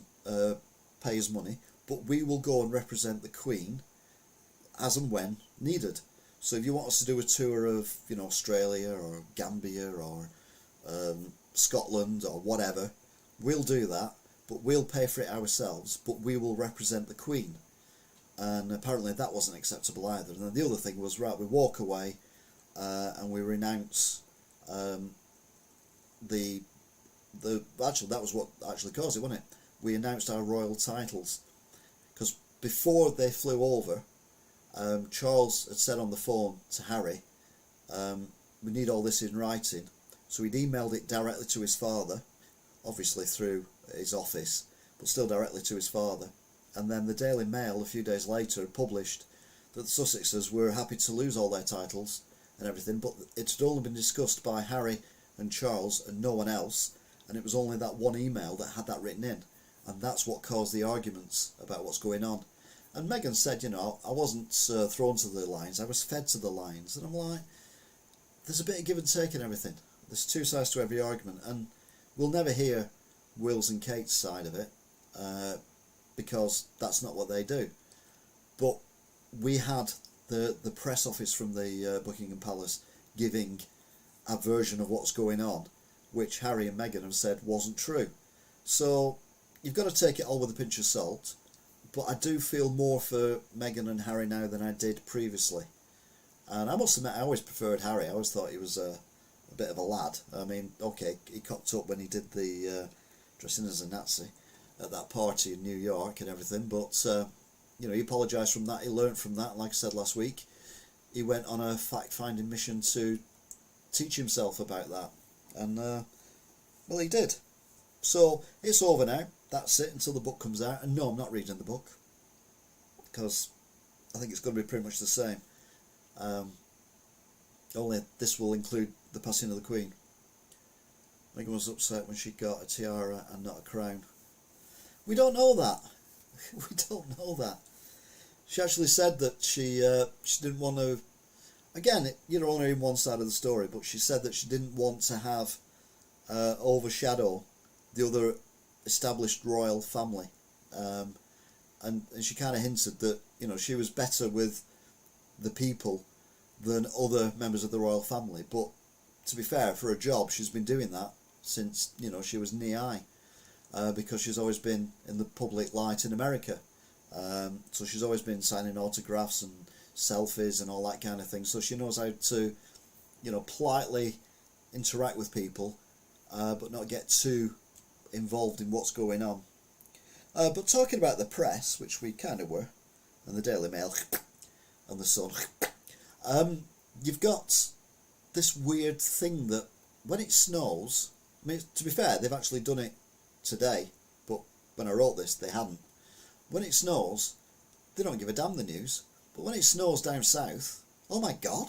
payers' money, but we will go and represent the Queen as and when needed. So if you want us to do a tour of Australia or Gambia or Scotland or whatever, we'll do that, but we'll pay for it ourselves, but we will represent the Queen. And apparently that wasn't acceptable either. And then the other thing was, right, we walk away and we renounce actually that was what actually caused it, wasn't it? We announced our royal titles, because before they flew over, Charles had said on the phone to Harry, we need all this in writing. So he'd emailed it directly to his father, obviously through his office, but still directly to his father. And then the Daily Mail a few days later published that the Sussexes were happy to lose all their titles and everything, but it had only been discussed by Harry and Charles and no one else, and it was only that one email that had that written in, and that's what caused the arguments about what's going on. And Meghan said, you know, I wasn't thrown to the lions, I was fed to the lions. And I'm like, there's a bit of give and take in everything. There's two sides to every argument, and we'll never hear Will's and Kate's side of it, because that's not what they do. But we had the press office from the Buckingham Palace giving a version of what's going on, which Harry and Meghan have said wasn't true. So you've got to take it all with a pinch of salt. But I do feel more for Meghan and Harry now than I did previously. And I must admit, I always preferred Harry. I always thought he was a bit of a lad. I mean, okay, he cocked up when he did the dressing as a Nazi at that party in New York and everything. But, you know, he apologised from that. He learnt from that. Like I said last week, he went on a fact-finding mission to teach himself about that. And, well, he did. So it's over now. That's it until the book comes out. And no, I'm not reading the book, because I think it's going to be pretty much the same. Only this will include the passing of the Queen. Meghan was upset when she got a tiara and not a crown. We don't know that. We don't know that. She actually said that she didn't want to. Again, you're only in one side of the story, but she said that she didn't want to have overshadow the other established royal family, and she kind of hinted that, you know, she was better with the people than other members of the royal family. But to be fair, for a job, she's been doing that since, you know, she was knee-high, because she's always been in the public light in America. So she's always been signing autographs and selfies and all that kind of thing. So she knows how to, you know, politely interact with people, but not get too involved in what's going on. But talking about the press, which we kind of were, and the Daily Mail and the Sun, you've got this weird thing that when it snows, I mean, to be fair, they've actually done it today, but when I wrote this, they hadn't. When it snows, they don't give a damn the news, but when it snows down south, oh my God,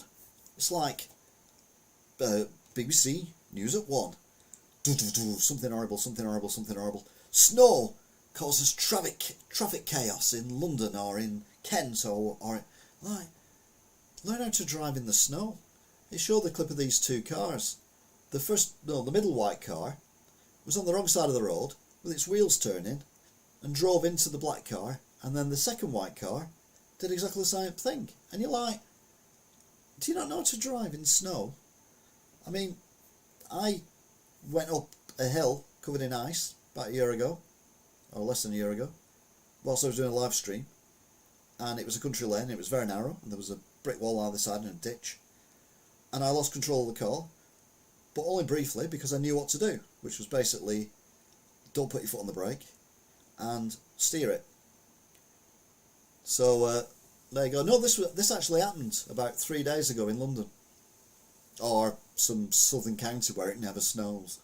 it's like BBC News at 1. Something horrible, something horrible, something horrible. Snow causes traffic chaos in London or in Kent or like, learn how to drive in the snow. They showed the clip of these two cars. The middle white car was on the wrong side of the road with its wheels turning and drove into the black car, and then the second white car did exactly the same thing. And you're like, do you not know how to drive in snow? I mean, I went up a hill covered in ice about a year ago, or less than a year ago, whilst I was doing a live stream, and it was a country lane. It was very narrow, and there was a brick wall on either side and a ditch, and I lost control of the car, but only briefly, because I knew what to do, which was basically don't put your foot on the brake and steer it. So there you go. No, this actually happened about 3 days ago in London, or some southern county where it never snows.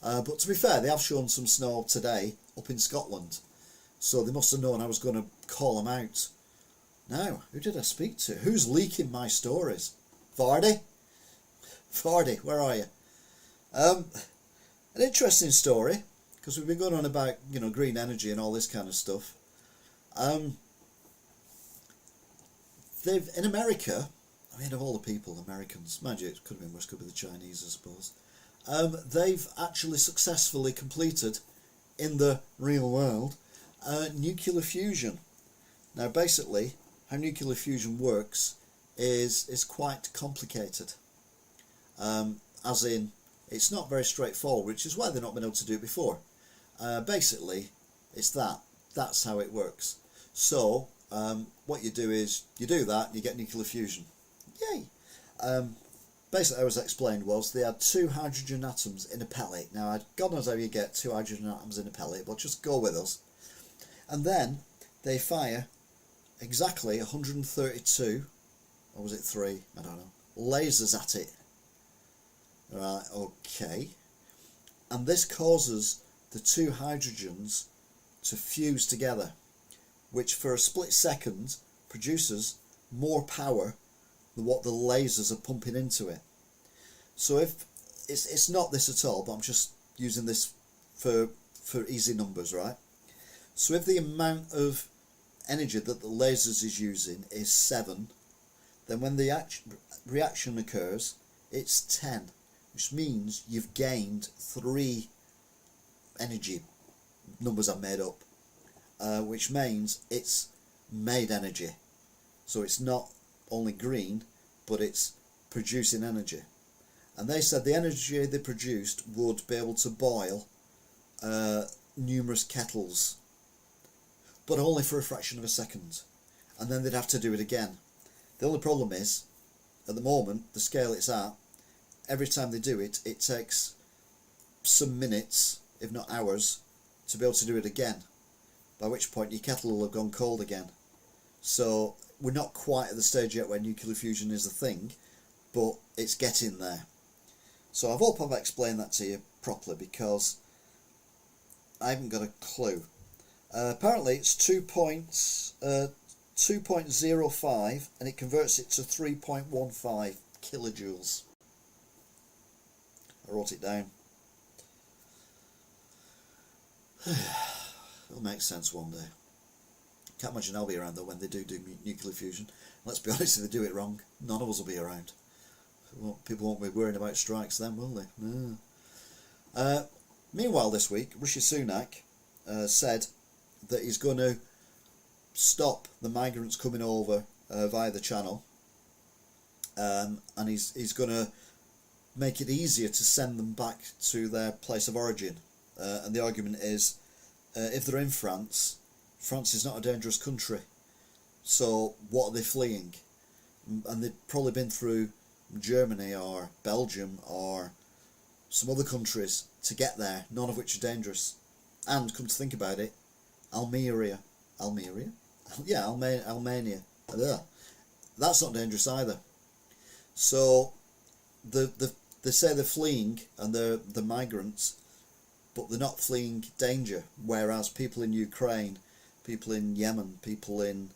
But to be fair, they have shown some snow today up in Scotland, so they must have known I was going to call them out. Now, who did I speak to? Who's leaking my stories? Vardy? Vardy, where are you? An interesting story, because we've been going on about, you know, green energy and all this kind of stuff. They've, in America, I mean, of all the people, Americans, mind you, it could have been worse, could be the Chinese, I suppose. They've actually successfully completed, in the real world, nuclear fusion. Now, basically, how nuclear fusion works is quite complicated. As in, it's not very straightforward, which is why they've not been able to do it before. Basically, it's that's how it works. So, what you do is, you do that and you get nuclear fusion. Yay! Basically, how it was explained was they had 2 hydrogen atoms in a pellet. Now, God knows how you get 2 hydrogen atoms in a pellet, but just go with us. And then they fire exactly 132, or was it 3? I don't know, lasers at it. Right, okay. And this causes the two hydrogens to fuse together, which for a split second produces more power than what the lasers are pumping into it. So if it's not this at all, but I'm just using this for easy numbers, right? So if the amount of energy that the lasers is using is 7, then when the reaction occurs, it's 10, which means you've gained 3 energy numbers I've made up, which means it's made energy. So it's not only green, but it's producing energy. And they said the energy they produced would be able to boil numerous kettles, but only for a fraction of a second, and then they'd have to do it again. The only problem is, at the moment, the scale it's at, every time they do it, it takes some minutes, if not hours, to be able to do it again, by which point your kettle will have gone cold again. So we're not quite at the stage yet where nuclear fusion is a thing, but it's getting there. So I hope I've explained that to you properly, because I haven't got a clue. Apparently it's 2.05, and it converts it to 3.15 kilojoules. I wrote it down. It'll make sense one day. Can't imagine I'll be around though when they do nuclear fusion. Let's be honest, if they do it wrong, none of us will be around. People won't be worrying about strikes then, will they? No. Meanwhile this week, Rishi Sunak said that he's going to stop the migrants coming over via the channel, and he's going to make it easier to send them back to their place of origin. And the argument is, if they're in France, France is not a dangerous country, so what are they fleeing? And they've probably been through Germany or Belgium or some other countries to get there, none of which are dangerous. And come to think about it, Almeria, yeah, Albania, that's not dangerous either. So they say they're fleeing and they're migrants, but they're not fleeing danger, whereas people in Ukraine, people in Yemen, people in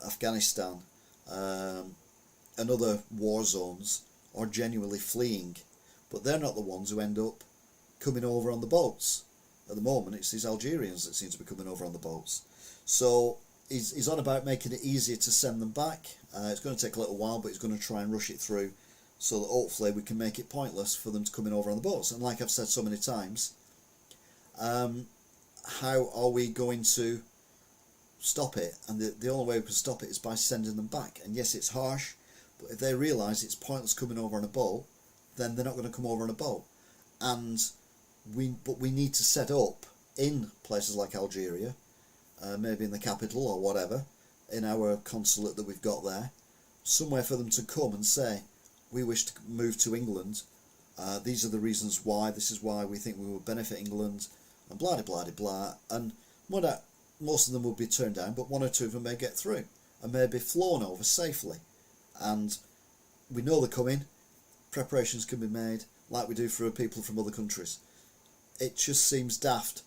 Afghanistan and other war zones are genuinely fleeing, but they're not the ones who end up coming over on the boats. At the moment it's these Algerians that seem to be coming over on the boats. So he's on about making it easier to send them back. It's going to take a little while, but he's going to try and rush it through so that hopefully we can make it pointless for them to come in over on the boats. And like I've said so many times, how are we going to stop it? And the only way we can stop it is by sending them back. And yes, it's harsh, but if they realise it's pointless coming over on a boat, then they're not going to come over on a boat. And we need to set up in places like Algeria, maybe in the capital or whatever, in our consulate that we've got there, somewhere for them to come and say, we wish to move to England, these are the reasons why, this is why we think we will benefit England, and blah blah blah blah. And most of them will be turned down, but 1 or 2 of them may get through and may be flown over safely. And we know they're coming, preparations can be made like we do for people from other countries. It just seems daft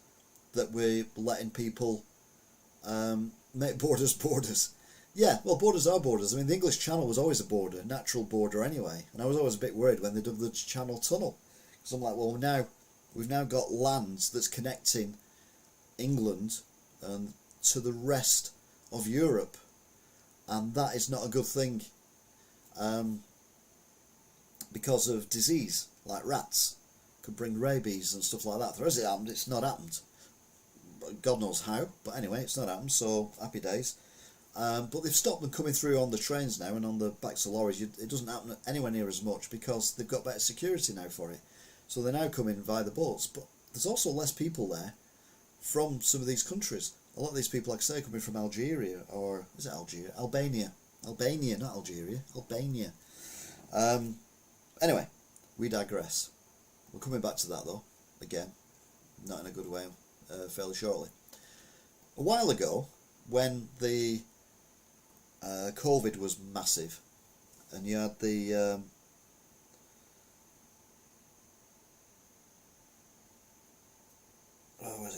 that we're letting people make borders. Yeah, well, borders are borders. I mean, the English Channel was always a border, natural border anyway. And I was always a bit worried when they did the Channel Tunnel, because I'm like, well, we've now got land that's connecting England to the rest of Europe, and that is not a good thing, because of disease like rats could bring rabies and stuff like that. There has it happened? It's not happened. God knows how, but anyway, it's not happened, so happy days. But they've stopped them coming through on the trains now and on the backs of lorries. It doesn't happen anywhere near as much because they've got better security now for it. So they're now coming via the boats, but there's also less people there from some of these countries. A lot of these people, like I say, are coming from Algeria, or is it Algeria? Albania, not Algeria, Albania. Anyway, we digress. We're coming back to that though, again, not in a good way, fairly shortly. A while ago, when the COVID was massive, and you had the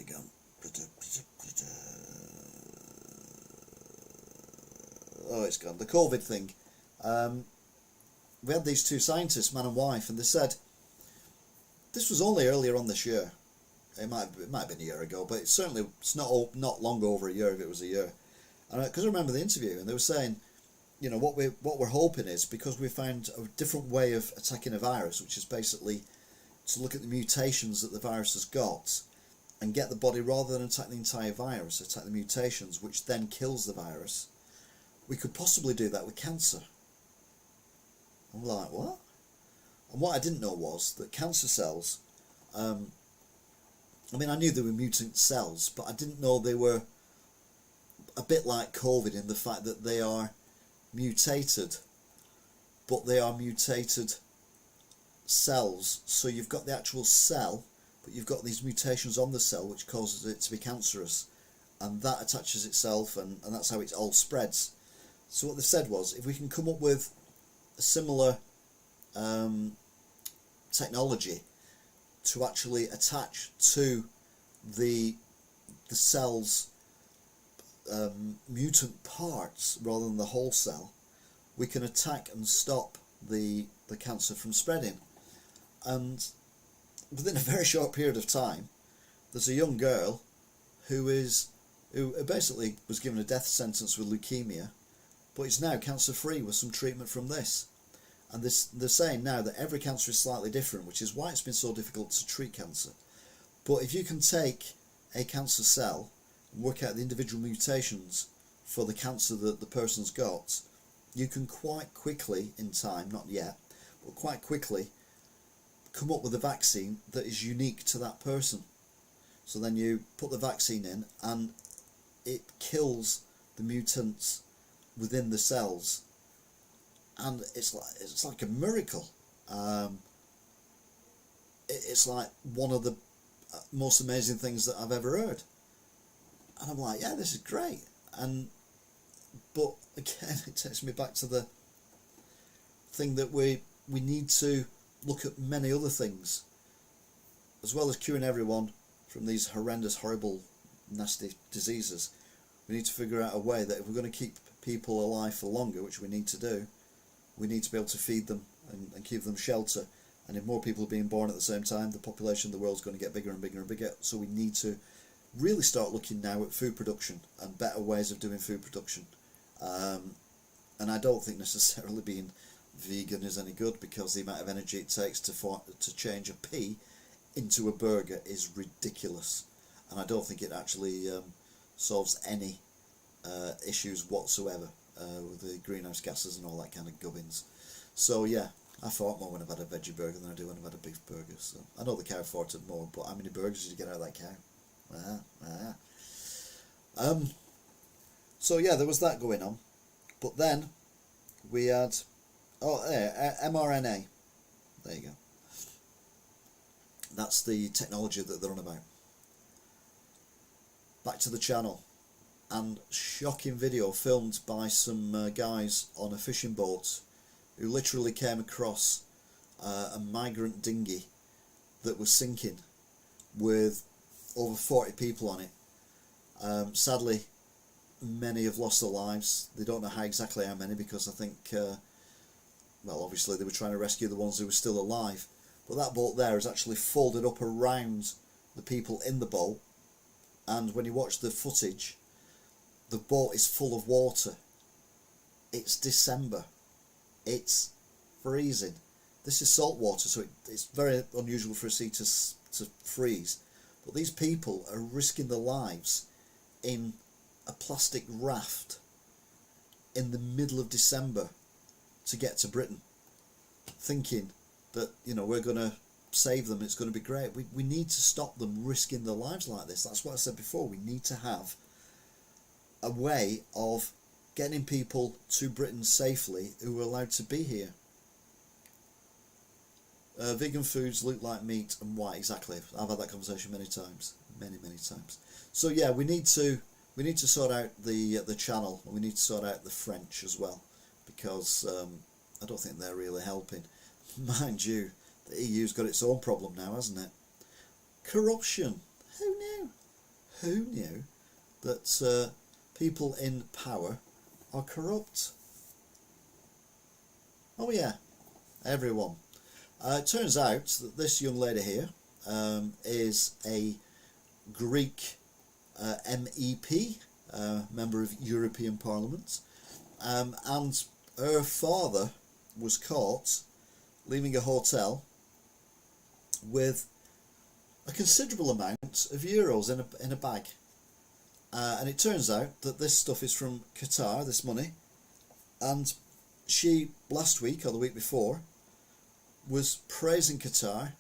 you go. Oh, it's gone. The COVID thing. We had these two scientists, man and wife, and they said this was only earlier on this year. It might have been a year ago, but it's not long over a year if it was a year. Because I remember the interview, and they were saying, you know, what we're hoping is, because we found a different way of attacking a virus, which is basically to look at the mutations that the virus has got and get the body, rather than attack the entire virus, attack the mutations, which then kills the virus. We could possibly do that with cancer. I'm like, what? And what I didn't know was that cancer cells, I mean, I knew they were mutant cells, but I didn't know they were a bit like COVID in the fact that they are mutated, but they are mutated cells. So you've got the actual cell, but you've got these mutations on the cell which causes it to be cancerous, and that attaches itself, and that's how it all spreads. So what they said was, if we can come up with a similar technology to actually attach to the cell's mutant parts rather than the whole cell, we can attack and stop the cancer from spreading. And within a very short period of time, there's a young girl who basically was given a death sentence with leukemia, but is now cancer free with some treatment from this. And they're saying now that every cancer is slightly different, which is why it's been so difficult to treat cancer. But if you can take a cancer cell and work out the individual mutations for the cancer that the person's got, you can quite quickly, in time, not yet, but quite quickly, come up with a vaccine that is unique to that person. So then you put the vaccine in and it kills the mutants within the cells, and it's like a miracle. It's like one of the most amazing things that I've ever heard, and I'm like, yeah, this is great. But again, it takes me back to the thing that we need to look at many other things, as well as curing everyone from these horrendous, horrible, nasty diseases. We need to figure out a way that if we're going to keep people alive for longer, which we need to do, we need to be able to feed them and give them shelter. And if more people are being born at the same time, the population of the world is going to get bigger and bigger and bigger. So we need to really start looking now at food production and better ways of doing food production. And I don't think necessarily being vegan is any good, because the amount of energy it takes to change a pea into a burger is ridiculous, and I don't think it actually solves any issues whatsoever with the greenhouse gases and all that kind of gubbins. So yeah, I fart more when I've had a veggie burger than I do when I've had a beef burger. So I know the cow farted more, but how many burgers did you get out of that cow? So yeah, there was that going on, but then we had mRNA. There you go. That's the technology that they're on about. Back to the channel, and shocking video filmed by some guys on a fishing boat who literally came across a migrant dinghy that was sinking with over 40 people on it. Sadly, many have lost their lives. They don't know exactly how many, because I think, well, obviously they were trying to rescue the ones who were still alive. But that boat there is actually folded up around the people in the boat, and when you watch the footage, the boat is full of water. It's December. It's freezing. This is salt water, so it's very unusual for a sea to freeze. But these people are risking their lives in a plastic raft in the middle of December to get to Britain, thinking that, you know, we're going to save them, it's going to be great. We need to stop them risking their lives like this. That's what I said before. We need to have a way of getting people to Britain safely who are allowed to be here. Vegan foods look like meat and white. Exactly. I've had that conversation many times. Many times. So yeah, we need to sort out the channel, and we need to sort out the French as well, because I don't think they're really helping. Mind you, the EU's got its own problem now, hasn't it? Corruption. Who knew? who knew that people in power are corrupt? Oh yeah, everyone. It turns out that this young lady here is a Greek MEP, member of European Parliament, and her father was caught leaving a hotel with a considerable amount of euros in a bag. And it turns out that this stuff is from Qatar, this money, and she, last week or the week before, was praising Qatar,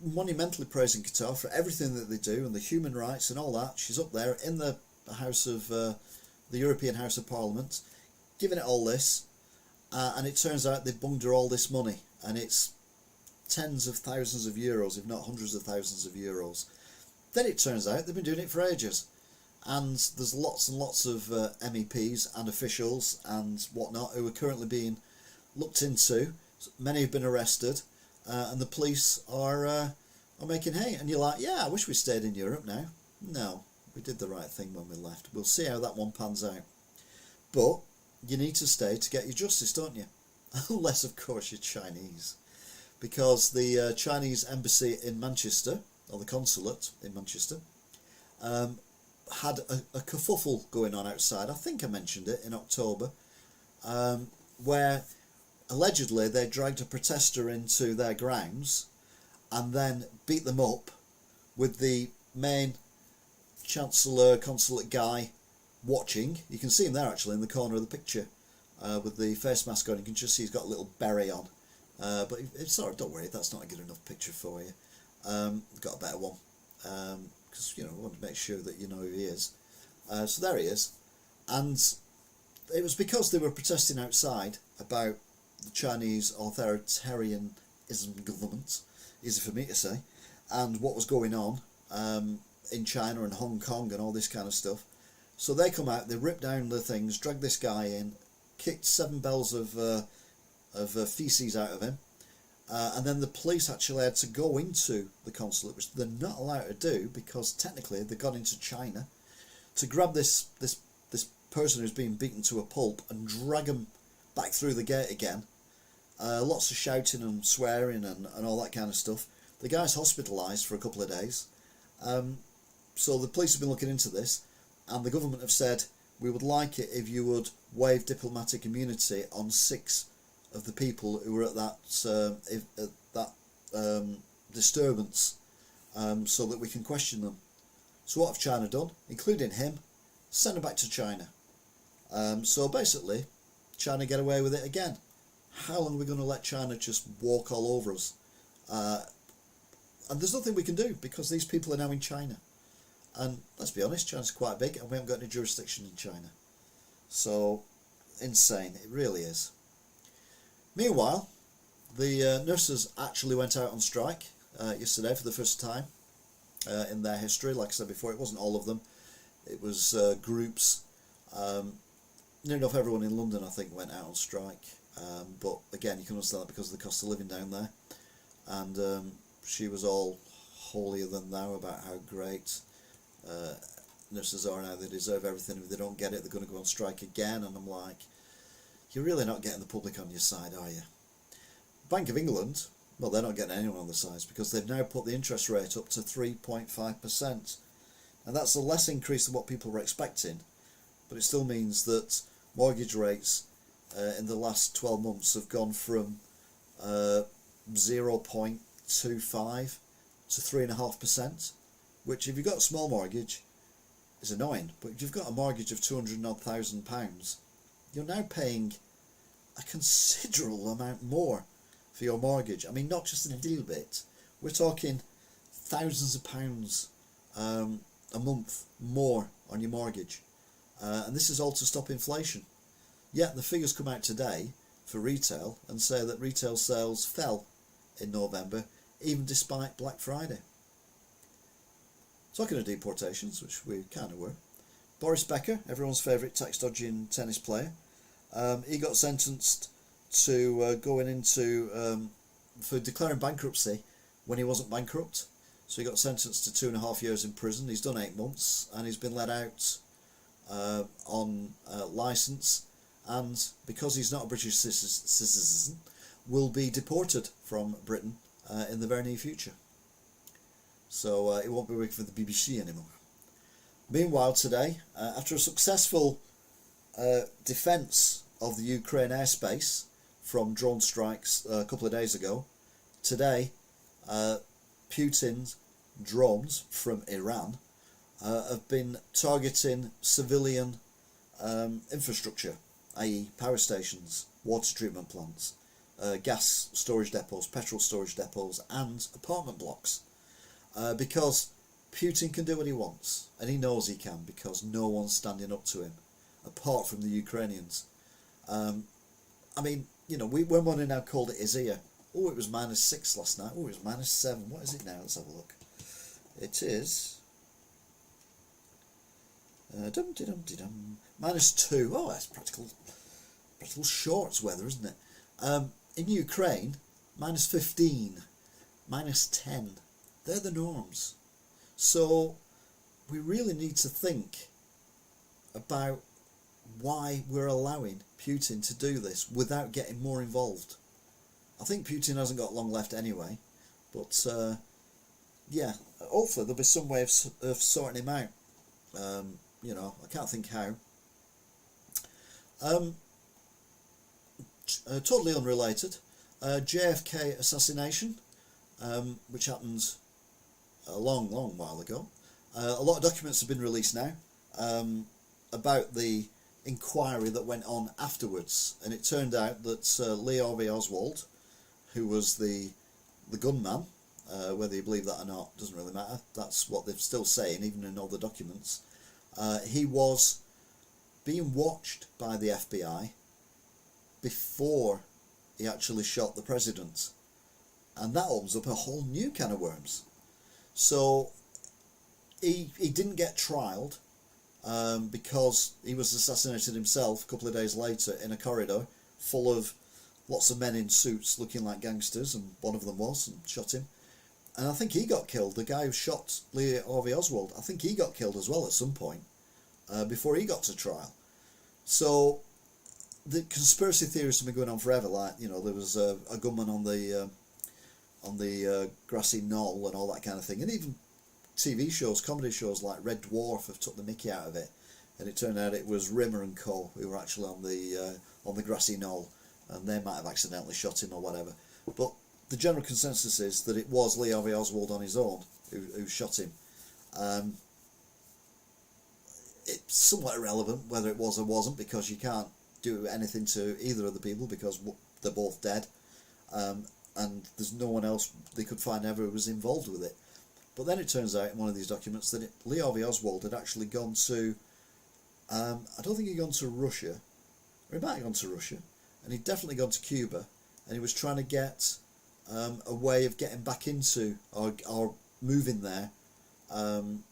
monumentally praising Qatar for everything that they do and the human rights and all that. She's up there in the House of the European House of Parliament, giving it all this, and it turns out they bunged her all this money, and it's tens of thousands of euros, if not hundreds of thousands of euros. Then it turns out they've been doing it for ages, and there's lots and lots of MEPs and officials and whatnot who are currently being looked into. Many have been arrested, and the police are making hay. And you're like, yeah, I wish we stayed in Europe now. No, we did the right thing when we left. We'll see how that one pans out. But you need to stay to get your justice, don't you? Unless, of course, you're Chinese. Because the Chinese embassy in Manchester, or the consulate in Manchester, had a kerfuffle going on outside. I think I mentioned it in October, where allegedly they dragged a protester into their grounds and then beat them up with the main chancellor consulate guy watching. You can see him there actually in the corner of the picture with the face mask on. You can just see he's got a little beret on. But it's alright, don't worry, that's not a good enough picture for you. Got a better one, because I want to make sure that you know who he is. So there he is, and it was because they were protesting outside about the Chinese authoritarianism government, easy for me to say, and what was going on in China and Hong Kong and all this kind of stuff. So they come out, they rip down the things, drag this guy in, kicked 7 bells of feces out of him, and then the police actually had to go into the consulate, which they're not allowed to do because technically they got into China, to grab this person who's being beaten to a pulp and drag him back through the gate again. Lots of shouting and swearing and all that kind of stuff. The guy's hospitalised for a couple of days. So the police have been looking into this, and the government have said, we would like it if you would waive diplomatic immunity on 6 of the people who were at that disturbance, so that we can question them. So what have China done? Including him, send him back to China. So basically, China get away with it again. How long are we going to let China just walk all over us? And there's nothing we can do because these people are now in China. And let's be honest, China's quite big and we haven't got any jurisdiction in China. So, insane, it really is. Meanwhile, the nurses actually went out on strike yesterday for the first time in their history. Like I said before, it wasn't all of them. It was groups. Near enough everyone in London, I think, went out on strike. But again, you can understand that because of the cost of living down there. And she was all holier than thou about how great nurses are now. They deserve everything. If they don't get it, they're going to go on strike again. And I'm like, you're really not getting the public on your side, are you? Bank of England, well, they're not getting anyone on the sides because they've now put the interest rate up to 3.5%. And that's a less increase than what people were expecting. But it still means that mortgage rates in the last 12 months have gone from 0.25 to 3.5%, which if you've got a small mortgage is annoying. But if you've got a mortgage of £200,000, you're now paying a considerable amount more for your mortgage. I mean, not just a little bit. We're talking thousands of pounds a month more on your mortgage. And this is all to stop inflation. Yet the figures come out today for retail and say that retail sales fell in November, even despite Black Friday. Talking of deportations, which we kind of were, Boris Becker, everyone's favourite tax-dodging tennis player, he got sentenced to going into for declaring bankruptcy when he wasn't bankrupt. So he got sentenced to 2.5 years in prison. He's done 8 months, and he's been let out on licence, and because he's not a British citizen, will be deported from Britain in the very near future. So he won't be working for the BBC anymore. Meanwhile, today, after a successful defence of the Ukraine airspace from drone strikes a couple of days ago, today Putin's drones from Iran have been targeting civilian infrastructure, i.e. power stations, water treatment plants, gas storage depots, petrol storage depots and apartment blocks, because Putin can do what he wants, and he knows he can, because no one's standing up to him apart from the Ukrainians. I mean, you know, we're running now called it is here. Oh, it was -6 last night. Oh, it was -7. What is it now? Let's have a look. It is -2. Oh, that's practical shorts weather, isn't it? In Ukraine, -15, -10. They're the norms. So we really need to think about why we're allowing Putin to do this without getting more involved. I think Putin hasn't got long left anyway, but yeah, hopefully there'll be some way of sorting him out. You know, I can't think how. Totally unrelated, JFK assassination, which happened a long while ago. A lot of documents have been released now about the inquiry that went on afterwards, and it turned out that Lee Harvey Oswald, who was the gunman, whether you believe that or not doesn't really matter, that's what they're still saying even in all the documents, he was being watched by the FBI before he actually shot the president, and that opens up a whole new can of worms. So he didn't get trialed because he was assassinated himself a couple of days later in a corridor full of lots of men in suits looking like gangsters, and one of them was, and shot him. And I think he got killed. The guy who shot Lee Harvey Oswald, I think he got killed as well at some point before he got to trial. So the conspiracy theories have been going on forever. Like, you know, there was a gunman on the grassy knoll and all that kind of thing, and even TV shows, comedy shows like Red Dwarf have took the mickey out of it, and it turned out it was Rimmer and Co. who were actually on the grassy knoll, and they might have accidentally shot him or whatever. But the general consensus is that it was Lee Harvey Oswald on his own who shot him. It's somewhat irrelevant whether it was or wasn't, because you can't do anything to either of the people because they're both dead, and there's no one else they could find ever who was involved with it. But then it turns out in one of these documents that Lee Harvey Oswald had actually gone to, I don't think he'd gone to Russia, or he might have gone to Russia, and he'd definitely gone to Cuba, and he was trying to get a way of getting back into or moving there, and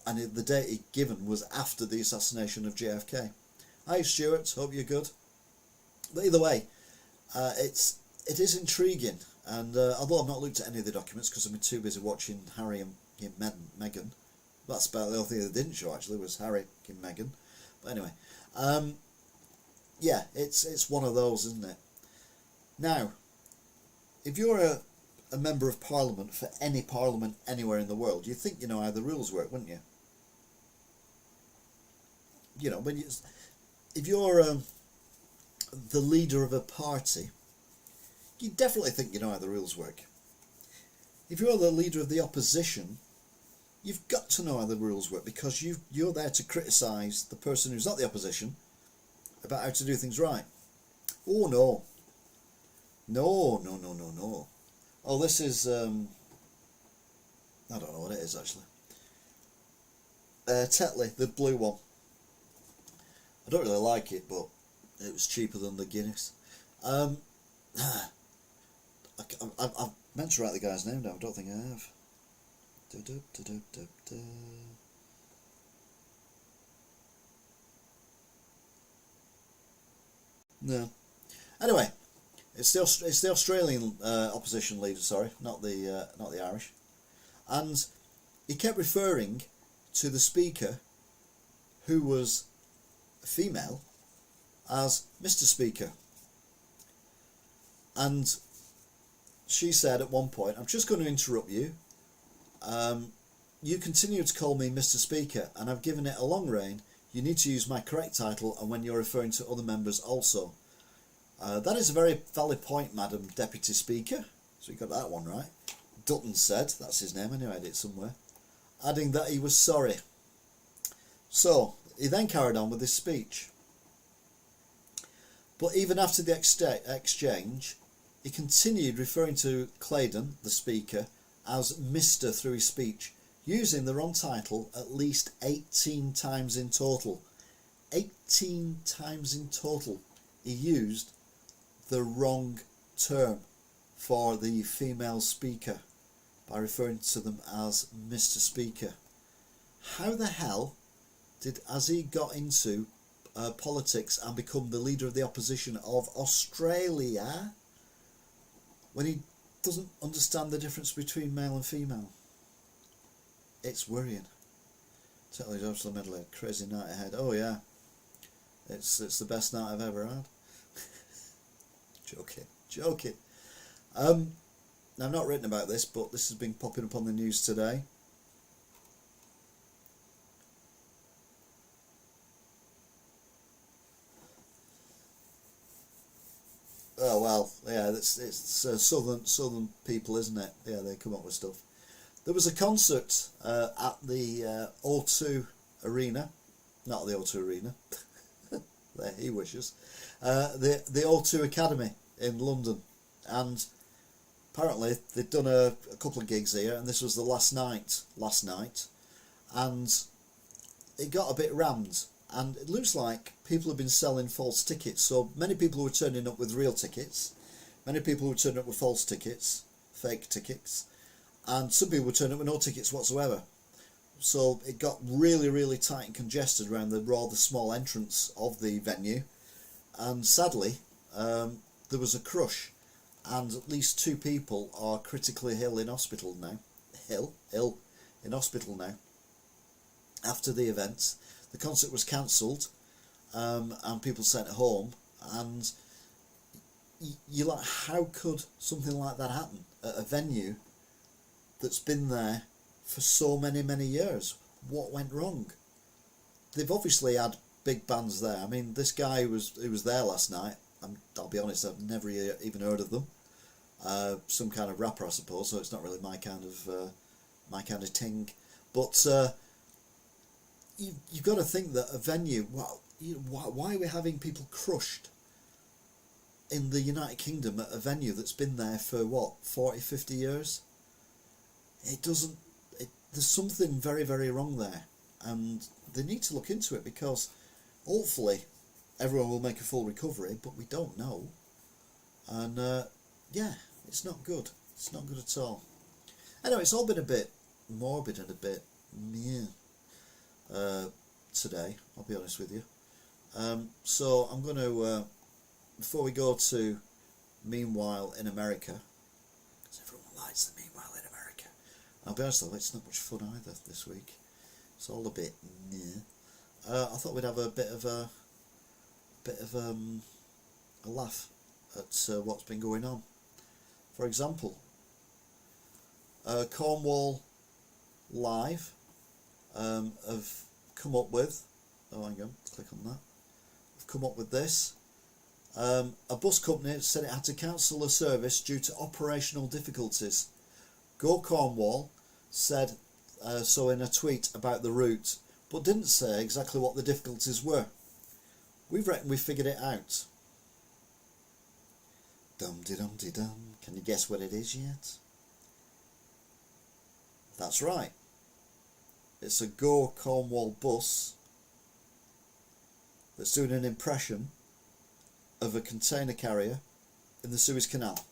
the date he'd given was after the assassination of JFK. Hi Stuart, hope you're good. But either way, it is intriguing, and although I've not looked at any of the documents because I've been too busy watching Harry and Meghan, that's about the only thing they didn't show actually, was Harry and Meghan. But anyway, yeah, it's one of those, isn't it? Now, if you're a member of Parliament for any Parliament anywhere in the world, you'd think you know how the rules work, wouldn't you? You know, if you're the leader of a party, you definitely think you know how the rules work. If you're the leader of the opposition, you've got to know how the rules work, because you're there to criticise the person who's not the opposition about how to do things right. Oh no. No. Oh, this is, I don't know what it is actually. Tetley, the blue one. I don't really like it, but it was cheaper than the Guinness. I've meant to write the guy's name down, I don't think I have. No. Anyway, it's the Australian opposition leader. Sorry, not the Irish. and he kept referring to the speaker, who was female, as Mr. Speaker. And she said at one point, "I'm just going to interrupt you. You continue to call me Mr. Speaker, and I've given it a long reign. You need to use my correct title, and when you're referring to other members also." That is a very valid point, Madam Deputy Speaker. So you got that one right. Dutton said, that's his name anyway, I had it somewhere, adding that he was sorry. So he then carried on with his speech. But even after the exchange, he continued referring to Claydon, the Speaker, as Mr. through his speech, using the wrong title at least 18 times in total. 18 times in total he used the wrong term for the female speaker by referring to them as Mr. Speaker. How the hell has he got into politics and become the leader of the opposition of Australia when he doesn't understand the difference between male and female? It's worrying. Totally Joshua Medley, crazy night ahead. Oh yeah, it's the best night I've ever had. Joking. Now, I've not written about this, but this has been popping up on the news today. Oh well, yeah, it's southern people, isn't it? Yeah, they come up with stuff. There was a concert at the O2 Arena, not the O2 Arena. There, he wishes. The O2 Academy in London, and apparently they'd done a couple of gigs here, and this was the last night, and it got a bit rammed. And it looks like people have been selling false tickets. So many people were turning up with real tickets. Many people were turning up with false tickets, fake tickets. And some people were turning up with no tickets whatsoever. So it got really, really tight and congested around the rather small entrance of the venue. And sadly, there was a crush. And at least 2 people are critically ill in hospital now. Ill in hospital now. After the event. The concert was cancelled, and people sent home, and you're like, how could something like that happen at a venue that's been there for so many years? What went wrong? They've obviously had big bands there. I mean, this guy who was there last night, I'll be honest, I've never even heard of them. Some kind of rapper, I suppose, so it's not really my kind of thing. But you've got to think that a venue, why are we having people crushed in the United Kingdom at a venue that's been there for 40-50 years? There's something very, very wrong there, and they need to look into it, because hopefully everyone will make a full recovery, but we don't know. And yeah, it's not good. It's not good at all. Anyway, it's all been a bit morbid and a bit meh today, I'll be honest with you. So I'm going to, before we go to Meanwhile in America, because everyone likes the Meanwhile in America, I'll be honest though, it's not much fun either this week. It's all a bit meh. I thought we'd have a bit of a laugh at what's been going on. For example, Cornwall Live have come up with, oh hang on, click on that, have come up with this. A bus company said it had to cancel a service due to operational difficulties. Go Cornwall said so in a tweet about the route, but didn't say exactly what the difficulties were. We reckon we figured it out. Dum-de-dum-de-dum. Can you guess what it is yet? That's right. It's a Go Cornwall bus that's doing an impression of a container carrier in the Suez Canal.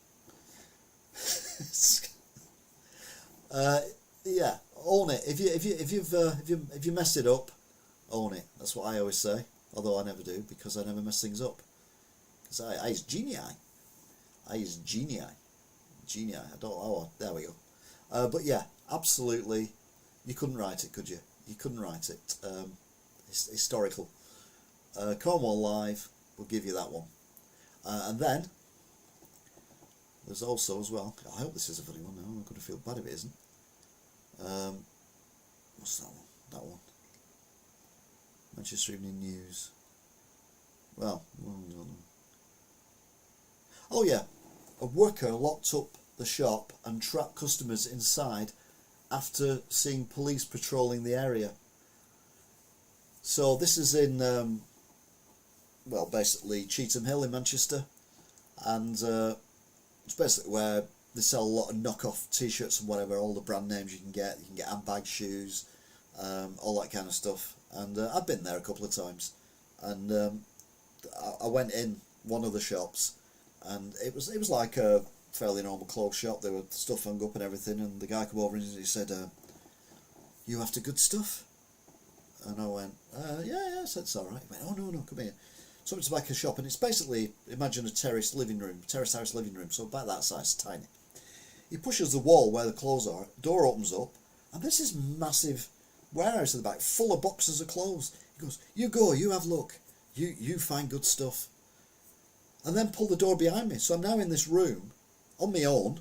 Yeah, own it. If you messed it up, own it. That's what I always say. Although I never do, because I never mess things up. Because I is genii. I is genii. Genii. I don't. Oh, there we go. But yeah, absolutely, you couldn't write it, could you? You couldn't write it. Historical. Cornwall Live will give you that one. And then there's also as well. I hope this is a funny one now. I'm going to feel bad if it isn't. What's that one? That one. Manchester Evening News. Well, oh yeah, a worker locked up the shop and trapped customers inside after seeing police patrolling the area. So this is in, well, basically Cheetham Hill in Manchester, and it's basically where they sell a lot of knockoff t-shirts and whatever, all the brand names you can get. You can get handbag, shoes, all that kind of stuff. And I've been there a couple of times, and I went in one of the shops, and it was like a fairly normal clothes shop. There were stuff hung up and everything, and the guy came over and he said, "You after good stuff?" And I went, yeah, I said, "It's alright." He went, "Oh, no, come here." So it's like a shop, and it's basically, imagine a terrace house living room, so about that size, tiny. He pushes the wall where the clothes are, door opens up, and this is massive warehouse at the back, full of boxes of clothes. He goes, "You go, you have a look, you find good stuff." And then pull the door behind me, so I'm now in this room, on my own,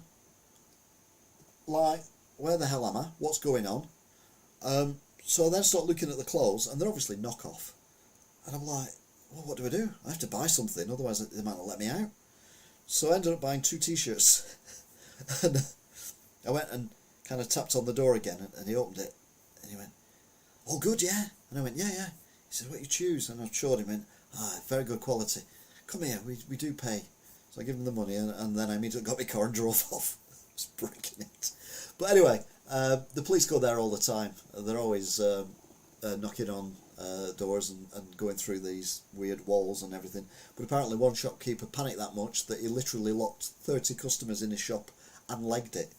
like, where the hell am I? What's going on? So I then start looking at the clothes, and they're obviously knockoff. And I'm like, well, what do? I have to buy something, otherwise they might not let me out. So I ended up buying 2 t-shirts. And I went and kind of tapped on the door again, and he opened it. And he went, "All good, yeah?" And I went, yeah. He said, "What you choose?" And I showed him, and very good quality. "Come here, we do pay." So I gave him the money, and then I immediately got my car and drove off. I was breaking it. But anyway, the police go there all the time. They're always knocking on doors and going through these weird walls and everything. But apparently one shopkeeper panicked that much that he literally locked 30 customers in his shop and legged it.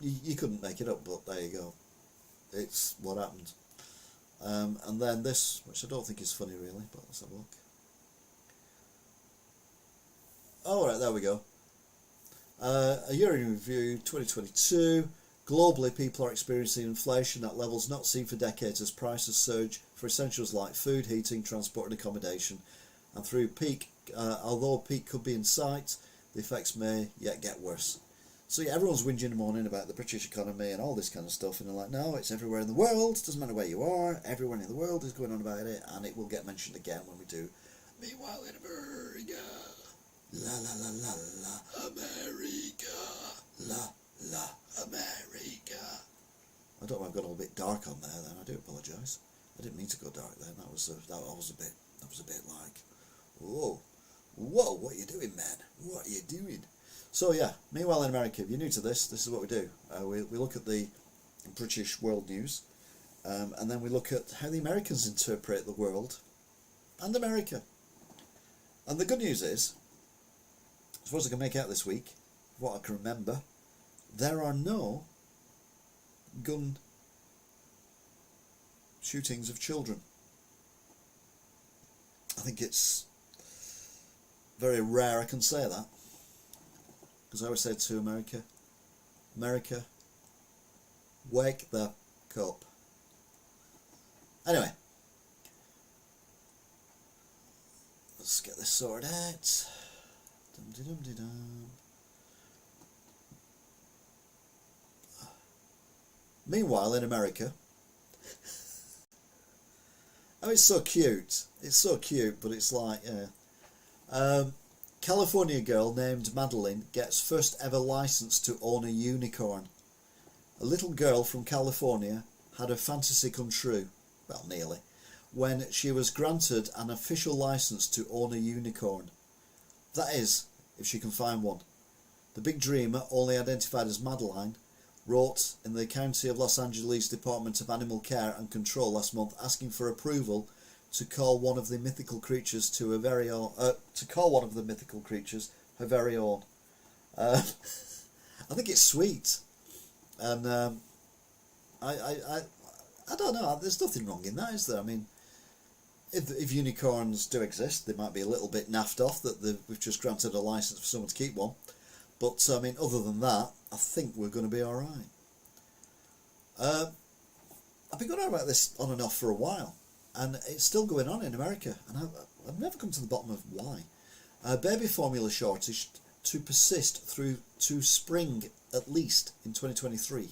You couldn't make it up, but there you go. It's what happened. And then this, which I don't think is funny really, but let's have a look. Oh, right, there we go. A year in review 2022. Globally, people are experiencing inflation at levels not seen for decades as prices surge for essentials like food, heating, transport and accommodation. And through peak, although peak could be in sight, the effects may yet get worse. So yeah, everyone's whinging and moaning about the British economy and all this kind of stuff, and they're like, no, it's everywhere in the world, doesn't matter where you are, everyone in the world is going on about it, and it will get mentioned again when we do Meanwhile in America. La la la la la America. La la America. I don't know if I've got a little bit dark on there then, I do apologise. I didn't mean to go dark then, that was a bit like, whoa, what are you doing, man? What are you doing? So yeah, Meanwhile in America, if you're new to this is what we do. We look at the British world news, and then we look at how the Americans interpret the world and America. And the good news is, as far as I can make out this week, what I can remember, there are no gun shootings of children. I think it's very rare I can say that, because I always say to America, wake the up. Anyway, let's get this sorted out. Dum-de-dum-de-dum. Meanwhile in America, oh, it's so cute. It's so cute, but it's like, yeah. California girl named Madeline gets first ever license to own a unicorn. A little girl from California had her fantasy come true, well, nearly, when she was granted an official license to own a unicorn. That is, if she can find one. The big dreamer, only identified as Madeline, wrote in the County of Los Angeles Department of Animal Care and Control last month, asking for approval to call one of the mythical creatures her very own. I think it's sweet, and I don't know. There's nothing wrong in that, is there? I mean, if unicorns do exist, they might be a little bit naffed off that we've just granted a license for someone to keep one. But I mean, other than that, I think we're going to be all right. I've been going on about this on and off for a while, and it's still going on in America, and I've never come to the bottom of why. Baby formula shortage to persist through to spring at least in 2023.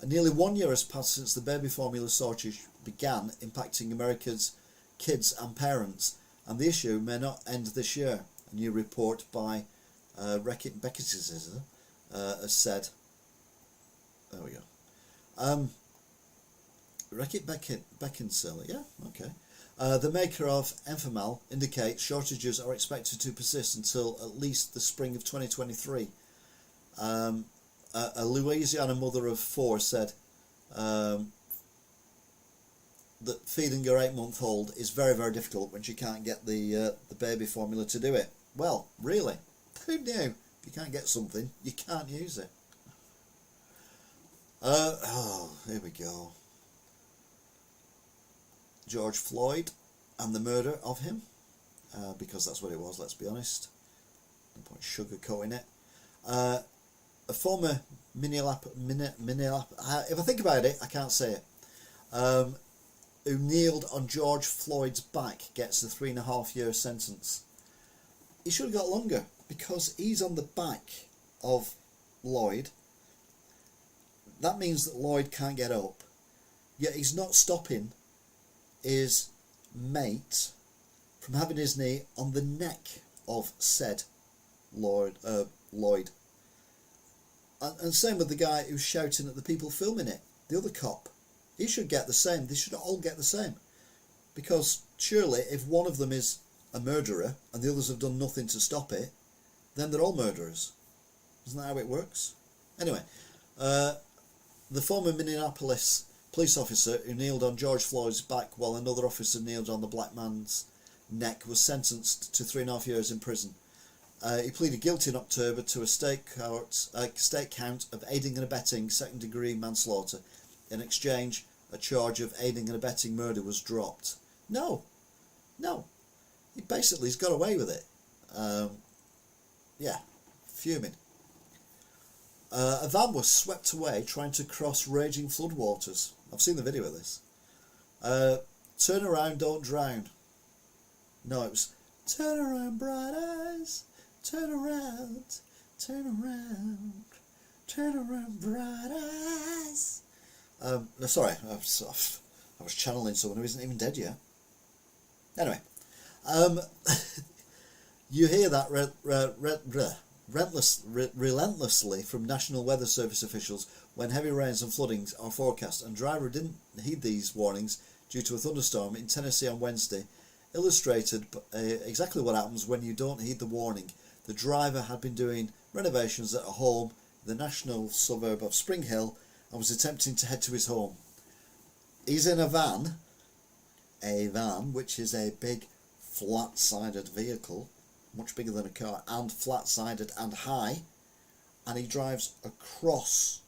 Nearly 1 year has passed since the baby formula shortage began impacting America's kids and parents, and the issue may not end this year. A new report by Reckitt Beckett has said. There we go. Reckitt Beckinsale, yeah, okay. The maker of Enfamil indicates shortages are expected to persist until at least the spring of 2023. A Louisiana mother of 4 said that feeding your 8-month-old is very, very difficult when she can't get the baby formula to do it. Well, really? Who knew? If you can't get something, you can't use it. Here we go. George Floyd and the murder of him, because that's what it was, let's be honest. No point sugarcoating it. A former if I think about it, I can't say it, who kneeled on George Floyd's back gets a 3.5-year sentence. He should have got longer, because he's on the back of Lloyd. That means that Lloyd can't get up, yet he's not stopping his mate from having his knee on the neck of said Lloyd. And same with the guy who's shouting at the people filming it, the other cop. He should get the same. They should all get the same. Because surely if one of them is a murderer and the others have done nothing to stop it, then they're all murderers. Isn't that how it works? Anyway, the former Minneapolis police officer who kneeled on George Floyd's back while another officer kneeled on the black man's neck was sentenced to 3.5 years in prison. He pleaded guilty in October to a state count of aiding and abetting second-degree manslaughter. In exchange, a charge of aiding and abetting murder was dropped. No. He basically has got away with it. Yeah, fuming. A van was swept away trying to cross raging floodwaters. I've seen the video of this. Turn around, don't drown. No, it was turn around, bright eyes. Turn around, turn around, turn around, bright eyes. No, sorry, I was channeling someone who isn't even dead yet. Anyway, you hear that relentlessly from National Weather Service officials when heavy rains and floodings are forecast, and driver didn't heed these warnings due to a thunderstorm in Tennessee on Wednesday, illustrated exactly what happens when you don't heed the warning. The driver had been doing renovations at a home in the national suburb of Spring Hill and was attempting to head to his home. He's in a van, which is a big flat-sided vehicle, much bigger than a car, and flat-sided and high, and he drives across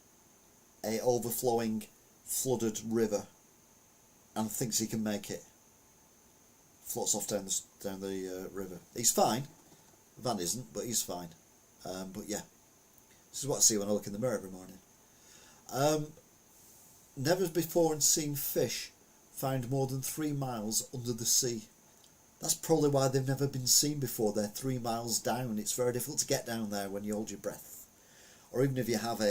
a overflowing flooded river and thinks he can make it. Floats off down the river. He's fine. The van isn't, but he's fine. But yeah, this is what I see when I look in the mirror every morning. Never before seen fish found more than 3 miles under the sea. That's probably why they've never been seen before. They're 3 miles down. It's very difficult to get down there when you hold your breath. Or even if you have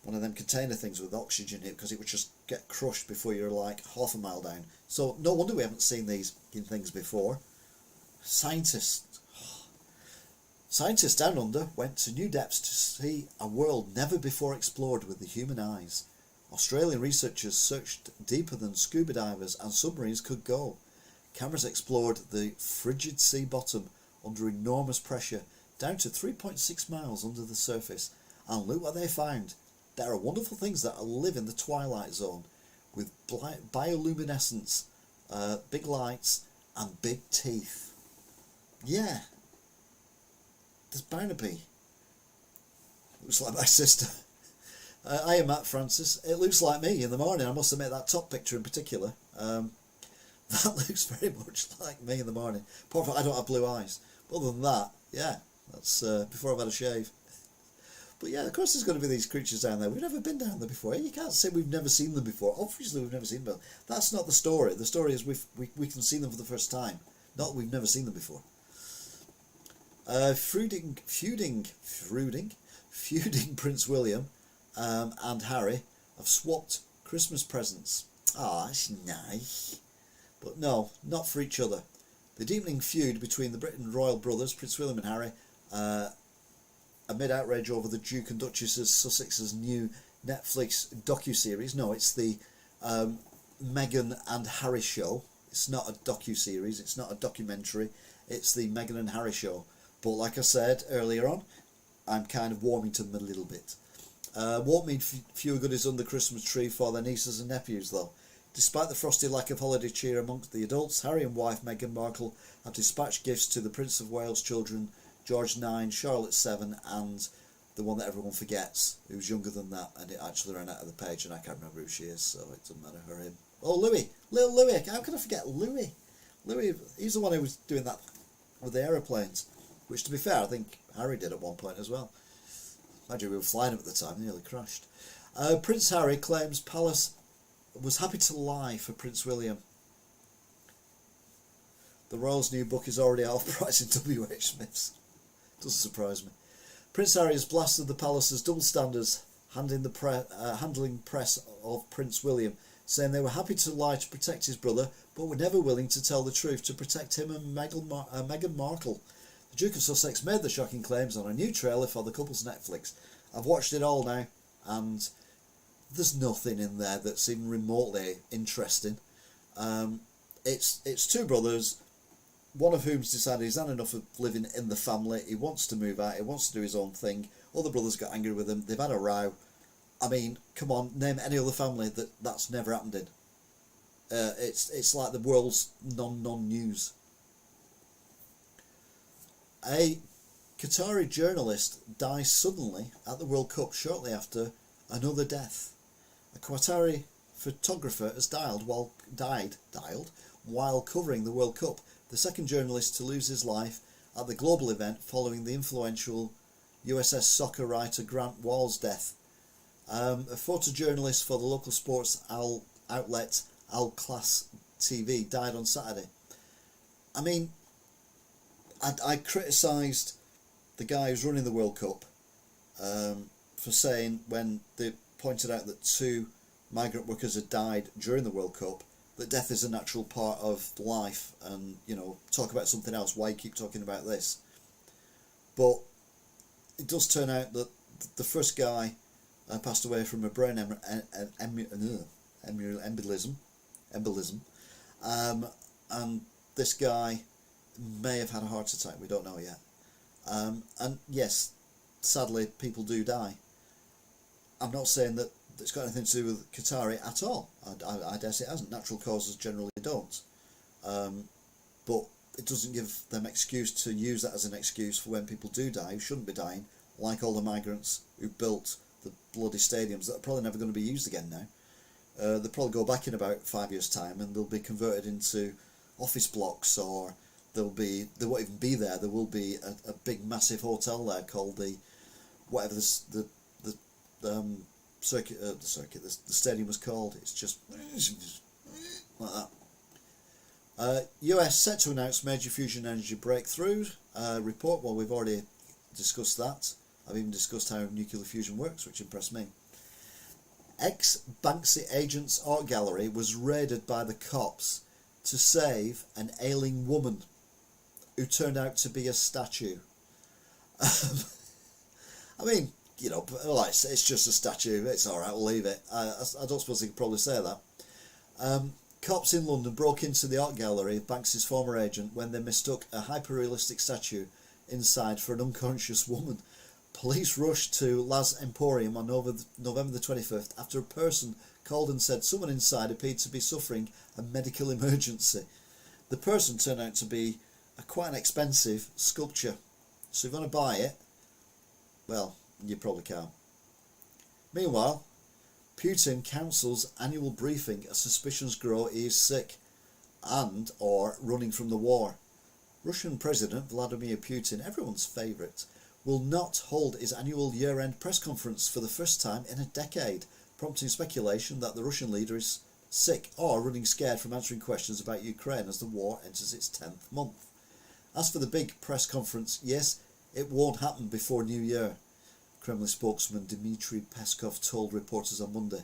one of them container things with oxygen in it, because it would just get crushed before you're like half a mile down. So no wonder we haven't seen these things before. Scientists down under went to new depths to see a world never before explored with the human eyes. Australian researchers searched deeper than scuba divers and submarines could go. Cameras explored the frigid sea bottom under enormous pressure, down to 3.6 miles under the surface. And look what they found. There are wonderful things that live in the twilight zone, with bioluminescence, big lights, and big teeth. Yeah. There's bound to be. Looks like my sister. I am Matt Francis. It looks like me in the morning. I must admit that top picture in particular. That looks very much like me in the morning. Apart from I don't have blue eyes. But other than that, yeah, that's before I've had a shave. But yeah, of course there's going to be these creatures down there. We've never been down there before. You can't say we've never seen them before. Obviously we've never seen them. That's not the story. The story is we can see them for the first time. Not we've never seen them before. Feuding Prince William and Harry have swapped Christmas presents. Ah, that's nice. But no, not for each other. The deepening feud between the Britain royal brothers, Prince William and Harry, amid outrage over the Duke and Duchess of Sussex's new Netflix docu-series. No, it's the Meghan and Harry show. It's not a docu-series, it's not a documentary, it's the Meghan and Harry show. But like I said earlier on, I'm kind of warming to them a little bit. Won't mean fewer goodies under the Christmas tree for their nieces and nephews though. Despite the frosty lack of holiday cheer amongst the adults, Harry and wife Meghan Markle have dispatched gifts to the Prince of Wales children, George 9, Charlotte 7, and the one that everyone forgets, who's younger than that, and it actually ran out of the page, and I can't remember who she is, so it doesn't matter, her or him. Oh, Louis! Little Louis! How can I forget Louis? Louis, he's the one who was doing that with the aeroplanes, which, to be fair, I think Harry did at one point as well. Imagine we were flying them at the time, nearly crashed. Prince Harry claims Palace was happy to lie for Prince William. The Royals' new book is already half price in W.H. Smith's. Doesn't surprise me. Prince Harry has blasted the Palace's double standards handling press of Prince William, saying they were happy to lie to protect his brother, but were never willing to tell the truth to protect him and Meghan Markle. The Duke of Sussex made the shocking claims on a new trailer for the couple's Netflix. I've watched it all now, and there's nothing in there that's even remotely interesting. It's two brothers, one of whom's decided he's had enough of living in the family. He wants to move out. He wants to do his own thing. Other brothers got angry with him. They've had a row. I mean, come on, name any other family that's never happened in. It's like the world's non-news. A Qatari journalist dies suddenly at the World Cup shortly after another death. A Qatari photographer has died while covering the World Cup, the second journalist to lose his life at the global event following the influential USS soccer writer Grant Wall's death. A photojournalist for the local sports outlet Al Class TV died on Saturday. I mean, I criticised the guy who's running the World Cup for saying, when they pointed out that 2 migrant workers had died during the World Cup, that death is a natural part of life, and, you know, talk about something else. Why keep talking about this? But it does turn out that the first guy passed away from a brain embolism, and this guy may have had a heart attack. We don't know yet. And yes, sadly, people do die. I'm not saying that it's got anything to do with Qatari at all. I dare say it hasn't. Natural causes generally don't. But it doesn't give them excuse to use that as an excuse for when people do die, who shouldn't be dying, like all the migrants who built the bloody stadiums that are probably never going to be used again now. They'll probably go back in about 5 years' time, and they'll be converted into office blocks, or they won't even be there. There will be a big massive hotel there called the stadium was called. It's just like that. US set to announce major fusion energy breakthrough report. Well, we've already discussed that. I've even discussed how nuclear fusion works, which impressed me. Ex-Banksy agent's art gallery was raided by the cops to save an ailing woman who turned out to be a statue. I mean, you know, well, it's just a statue. It's all right, we'll leave it. I don't suppose they could probably say that. Cops in London broke into the art gallery of Banksy's former agent when they mistook a hyper-realistic statue inside for an unconscious woman. Police rushed to Laz Emporium on November the 25th after a person called and said someone inside appeared to be suffering a medical emergency. The person turned out to be quite an expensive sculpture. So if you want to buy it, well, you probably can. Meanwhile, Putin cancels annual briefing as suspicions grow he is sick and or running from the war. Russian President Vladimir Putin, everyone's favourite, will not hold its annual year-end press conference for the first time in a decade, prompting speculation that the Russian leader is sick or running scared from answering questions about Ukraine as the war enters its 10th month. As for the big press conference, yes, it won't happen before New Year, Kremlin spokesman Dmitry Peskov told reporters on Monday.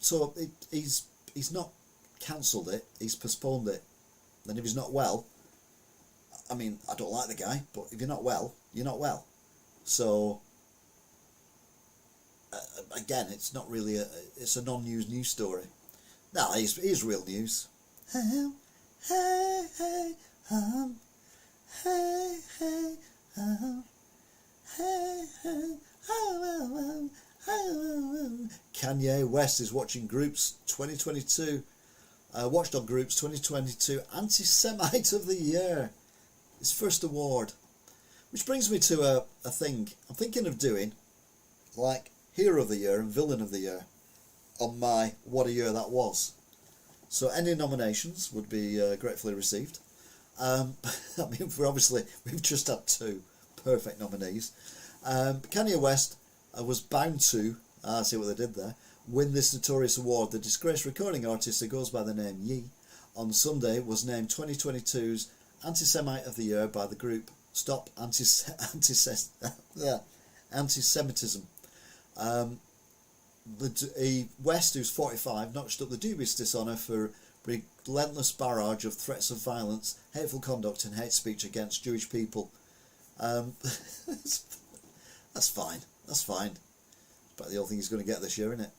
So he's not cancelled it, he's postponed it. And if he's not well, I mean, I don't like the guy, but if you're not well, you're not well. So, again, it's not really it's a non-news news story. No, it's real news. Kanye West is watching Group's 2022 Watchdog Group's 2022 Anti-Semite of the Year, his first award. Which brings me to a thing I'm thinking of doing, like Hero of the Year and Villain of the Year, on my What a Year That Was. So any nominations would be gratefully received. I mean, we've just had 2 perfect nominees. Kanye West was bound to, I see what they did there, win this notorious award. The disgraced recording artist who goes by the name Ye on Sunday was named 2022's Anti-Semite of the Year by the group Stop Anti-Semitism. West, who's 45, notched up the dubious dishonour for relentless barrage of threats of violence, hateful conduct and hate speech against Jewish people. That's fine. That's fine. But the only thing he's going to get this year, isn't it?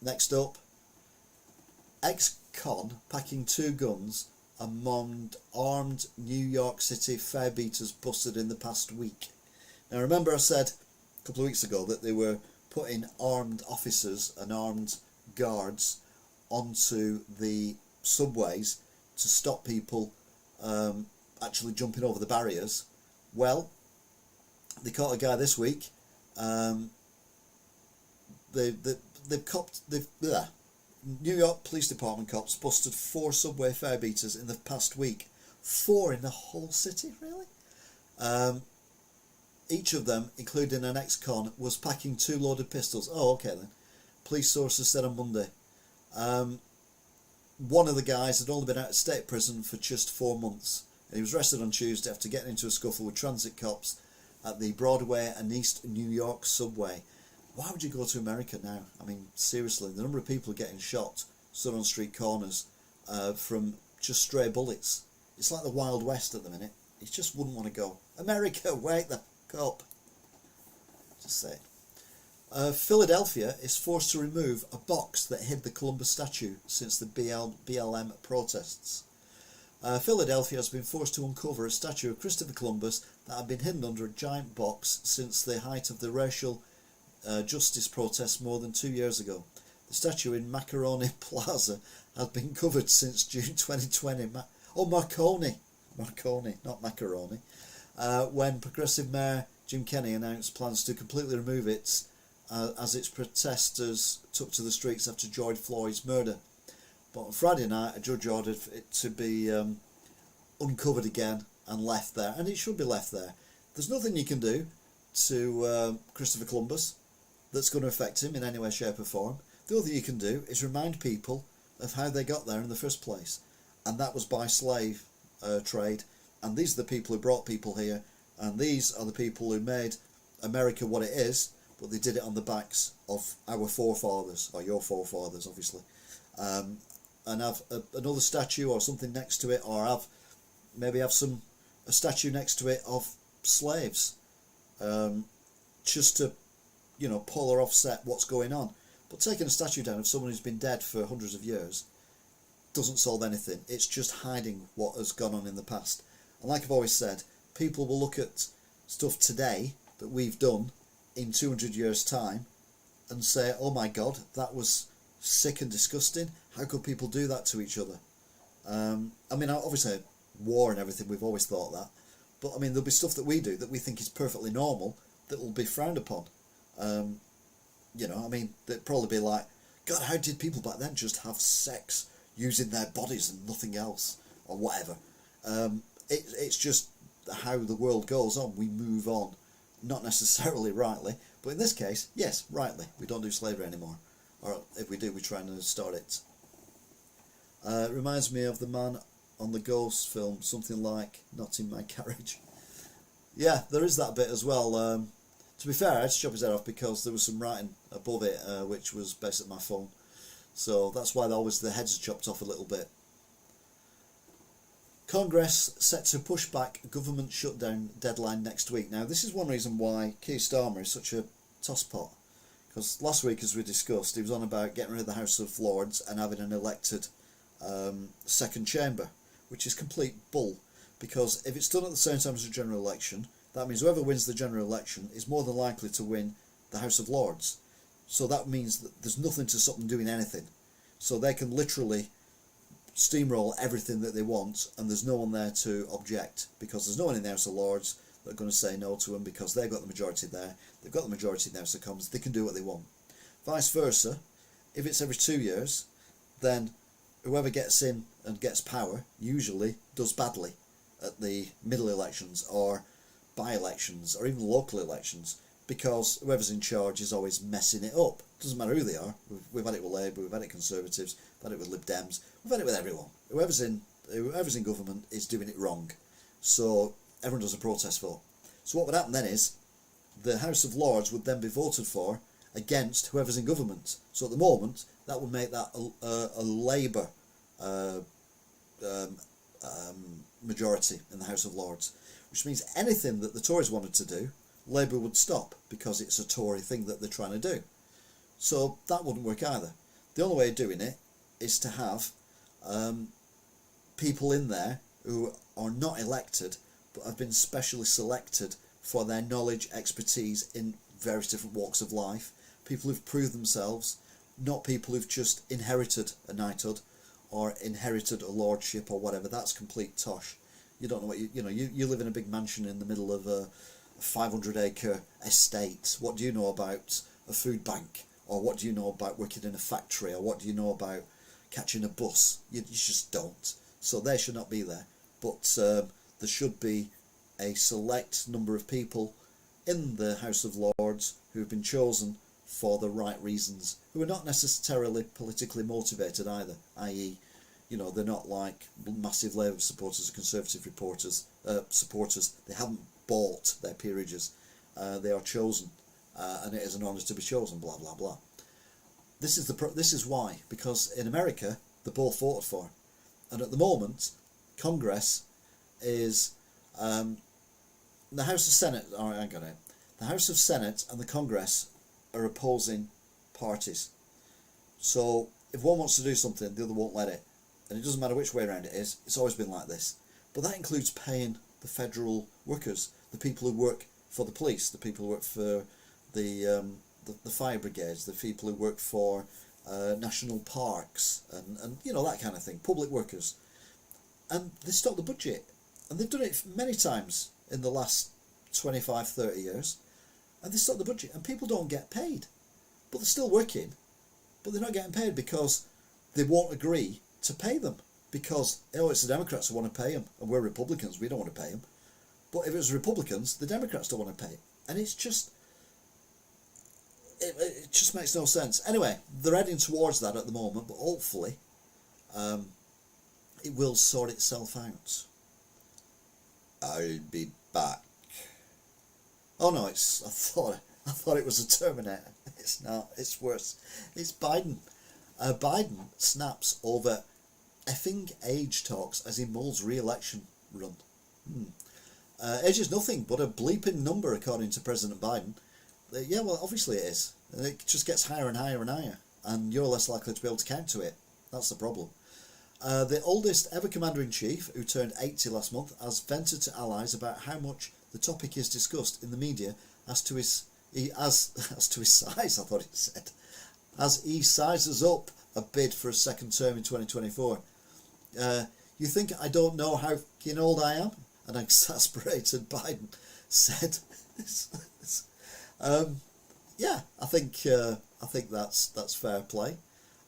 Next up, ex-con packing 2 guns among armed New York City fare beaters busted in the past week. Now remember I said a couple of weeks ago that they were putting armed officers and armed guards onto the subways to stop people actually jumping over the barriers. Well, they caught a guy this week. New York Police Department cops busted 4 subway fare beaters in the past week. 4 in the whole city, really? Each of them, including an ex-con, was packing 2 loaded pistols. Oh, okay then. Police sources said on Monday. One of the guys had only been out of state prison for just 4 months. And he was arrested on Tuesday after getting into a scuffle with transit cops at the Broadway and East New York subway. Why would you go to America now? I mean, seriously, the number of people getting shot, stood on street corners, from just stray bullets. It's like the Wild West at the minute. You just wouldn't want to go. America, wake the fuck up. Just say. Philadelphia is forced to remove a box that hid the Columbus statue since the BLM protests. Philadelphia has been forced to uncover a statue of Christopher Columbus that had been hidden under a giant box since the height of the racial justice protests more than 2 years ago. The statue in Macaroni Plaza has been covered since June 2020. Marconi, not macaroni. When Progressive Mayor Jim Kenney announced plans to completely remove it as its protesters took to the streets after George Floyd's murder. But on Friday night, a judge ordered it to be uncovered again and left there, and it should be left there. There's nothing you can do to Christopher Columbus that's going to affect him in any way, shape or form. The only thing you can do is remind people of how they got there in the first place, and that was by slave trade, and these are the people who brought people here, and these are the people who made America what it is, but they did it on the backs of our forefathers, or your forefathers obviously. And have another statue or something next to it, or have a statue next to it of slaves, just to, polar offset what's going on. But taking a statue down of someone who's been dead for hundreds of years doesn't solve anything. It's just hiding what has gone on in the past. And like I've always said, people will look at stuff today that we've done in 200 years' time and say, oh my God, that was sick and disgusting. How could people do that to each other? I mean, obviously, war and everything, we've always thought that. But, I mean, there'll be stuff that we do that we think is perfectly normal that will be frowned upon. They'd probably be like, God, how did people back then just have sex using their bodies and nothing else? Or whatever. It's just how the world goes on, we move on. Not necessarily rightly, but in this case, yes, rightly. We don't do slavery anymore. Or if we do, we try and start it. It reminds me of the man on the Ghost film, something like "Not in My Carriage." Yeah, there is that bit as well. To be fair, I had to chop his head off because there was some writing above it, which was basically my phone. So that's why always the heads are chopped off a little bit. Congress set to push back government shutdown deadline next week. Now, this is one reason why Keir Starmer is such a tosspot. Because last week, as we discussed, he was on about getting rid of the House of Lords and having an elected second chamber, which is complete bull. Because if it's done at the same time as a general election, that means whoever wins the general election is more than likely to win the House of Lords. So that means that there's nothing to stop them doing anything. So they can literally steamroll everything that they want, and there's no one there to object, because there's no one in the House of Lords that are going to say no to them, because they've got the majority there. They've got the majority in the House of Commons. They can do what they want. Vice versa, if it's every 2 years, then whoever gets in and gets power usually does badly at the middle elections or by-elections or even local elections, because whoever's in charge is always messing it up. Doesn't matter who they are. We've had it with Labour, we've had it with Conservatives, we've had it with Lib Dems, we've had it with everyone. Whoever's in government is doing it wrong. So everyone does a protest vote. So what would happen then is the House of Lords would then be voted for against whoever's in government. So at the moment, that would make that a Labour majority in the House of Lords, which means anything that the Tories wanted to do, Labour would stop, because it's a Tory thing that they're trying to do. So that wouldn't work either. The only way of doing it is to have people in there who are not elected but have been specially selected for their knowledge, expertise in various different walks of life, people who've proved themselves, not people who've just inherited a knighthood or inherited a lordship or whatever. That's complete tosh. You don't know what you live in a big mansion in the middle of a 500-acre estate. What do you know about a food bank? Or what do you know about working in a factory? Or what do you know about catching a bus? You just don't. So they should not be there. But there should be a select number of people in the House of Lords who have been chosen for the right reasons, who are not necessarily politically motivated either, i.e., they're not like massive Labour supporters or Conservative supporters. They haven't bought their peerages. They are chosen, and it is an honour to be chosen, blah, blah, blah. This is why, because in America, they're both voted for. And at the moment, Congress is... the House of Senate... Oh, I got it. The House of Senate and the Congress are opposing parties. So if one wants to do something, the other won't let it. And it doesn't matter which way around it is. It's always been like this. But that includes paying the federal workers, the people who work for the police, the people who work for the fire brigades, the people who work for national parks, and that kind of thing, public workers. And they stopped the budget. And they've done it many times in the last 25, 30 years. And they stopped the budget, and people don't get paid. But they're still working, but they're not getting paid because they won't agree to pay them. Because, it's the Democrats who want to pay them, and we're Republicans, we don't want to pay them. But if it was Republicans, the Democrats don't want to pay it. And it's just... It just makes no sense. Anyway, they're heading towards that at the moment, but hopefully it will sort itself out. I'll be back. Oh no, I thought it was a Terminator. It's not. It's worse. It's Biden. Biden snaps over effing age talks as he mulls re-election run. Age is nothing but a bleeping number, according to President Biden. Yeah, well, obviously it is. And it just gets higher and higher and higher. And you're less likely to be able to count to it. That's the problem. The oldest ever Commander-in-Chief, who turned 80 last month, has vented to allies about how much the topic is discussed in the media as to his size, I thought he said. As he sizes up a bid for a second term in 2024. You think I don't know how fucking old I am? An exasperated Biden said. Yeah, I think that's fair play.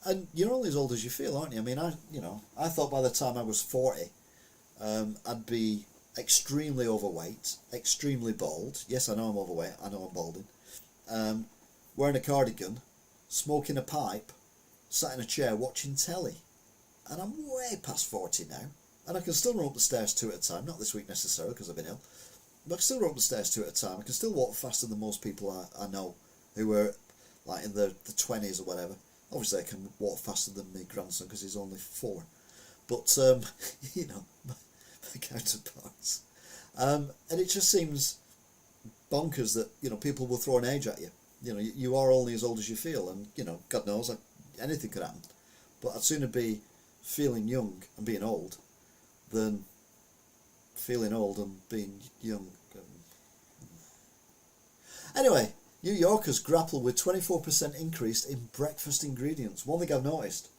And you're only as old as you feel, aren't you? I mean, I thought by the time I was 40, I'd be extremely overweight, extremely bald. Yes, I know I'm overweight, I know I'm balding. Wearing a cardigan, smoking a pipe, sat in a chair watching telly. And I'm way past 40 now. And I can still run up the stairs two at a time. Not this week necessarily because I've been ill. But I can still run up the stairs two at a time. I can still walk faster than most people I know who are like in the 20s or whatever. Obviously I can walk faster than my grandson because he's only 4. But, you know, my counterparts. And it just seems bonkers that, you know, people will throw an age at you. You know, you are only as old as you feel, and, you know, God knows, like, anything could happen. But I'd sooner be feeling young and being old than feeling old and being young. Anyway, New Yorkers grapple with 24% increase in breakfast ingredients. One thing I've noticed.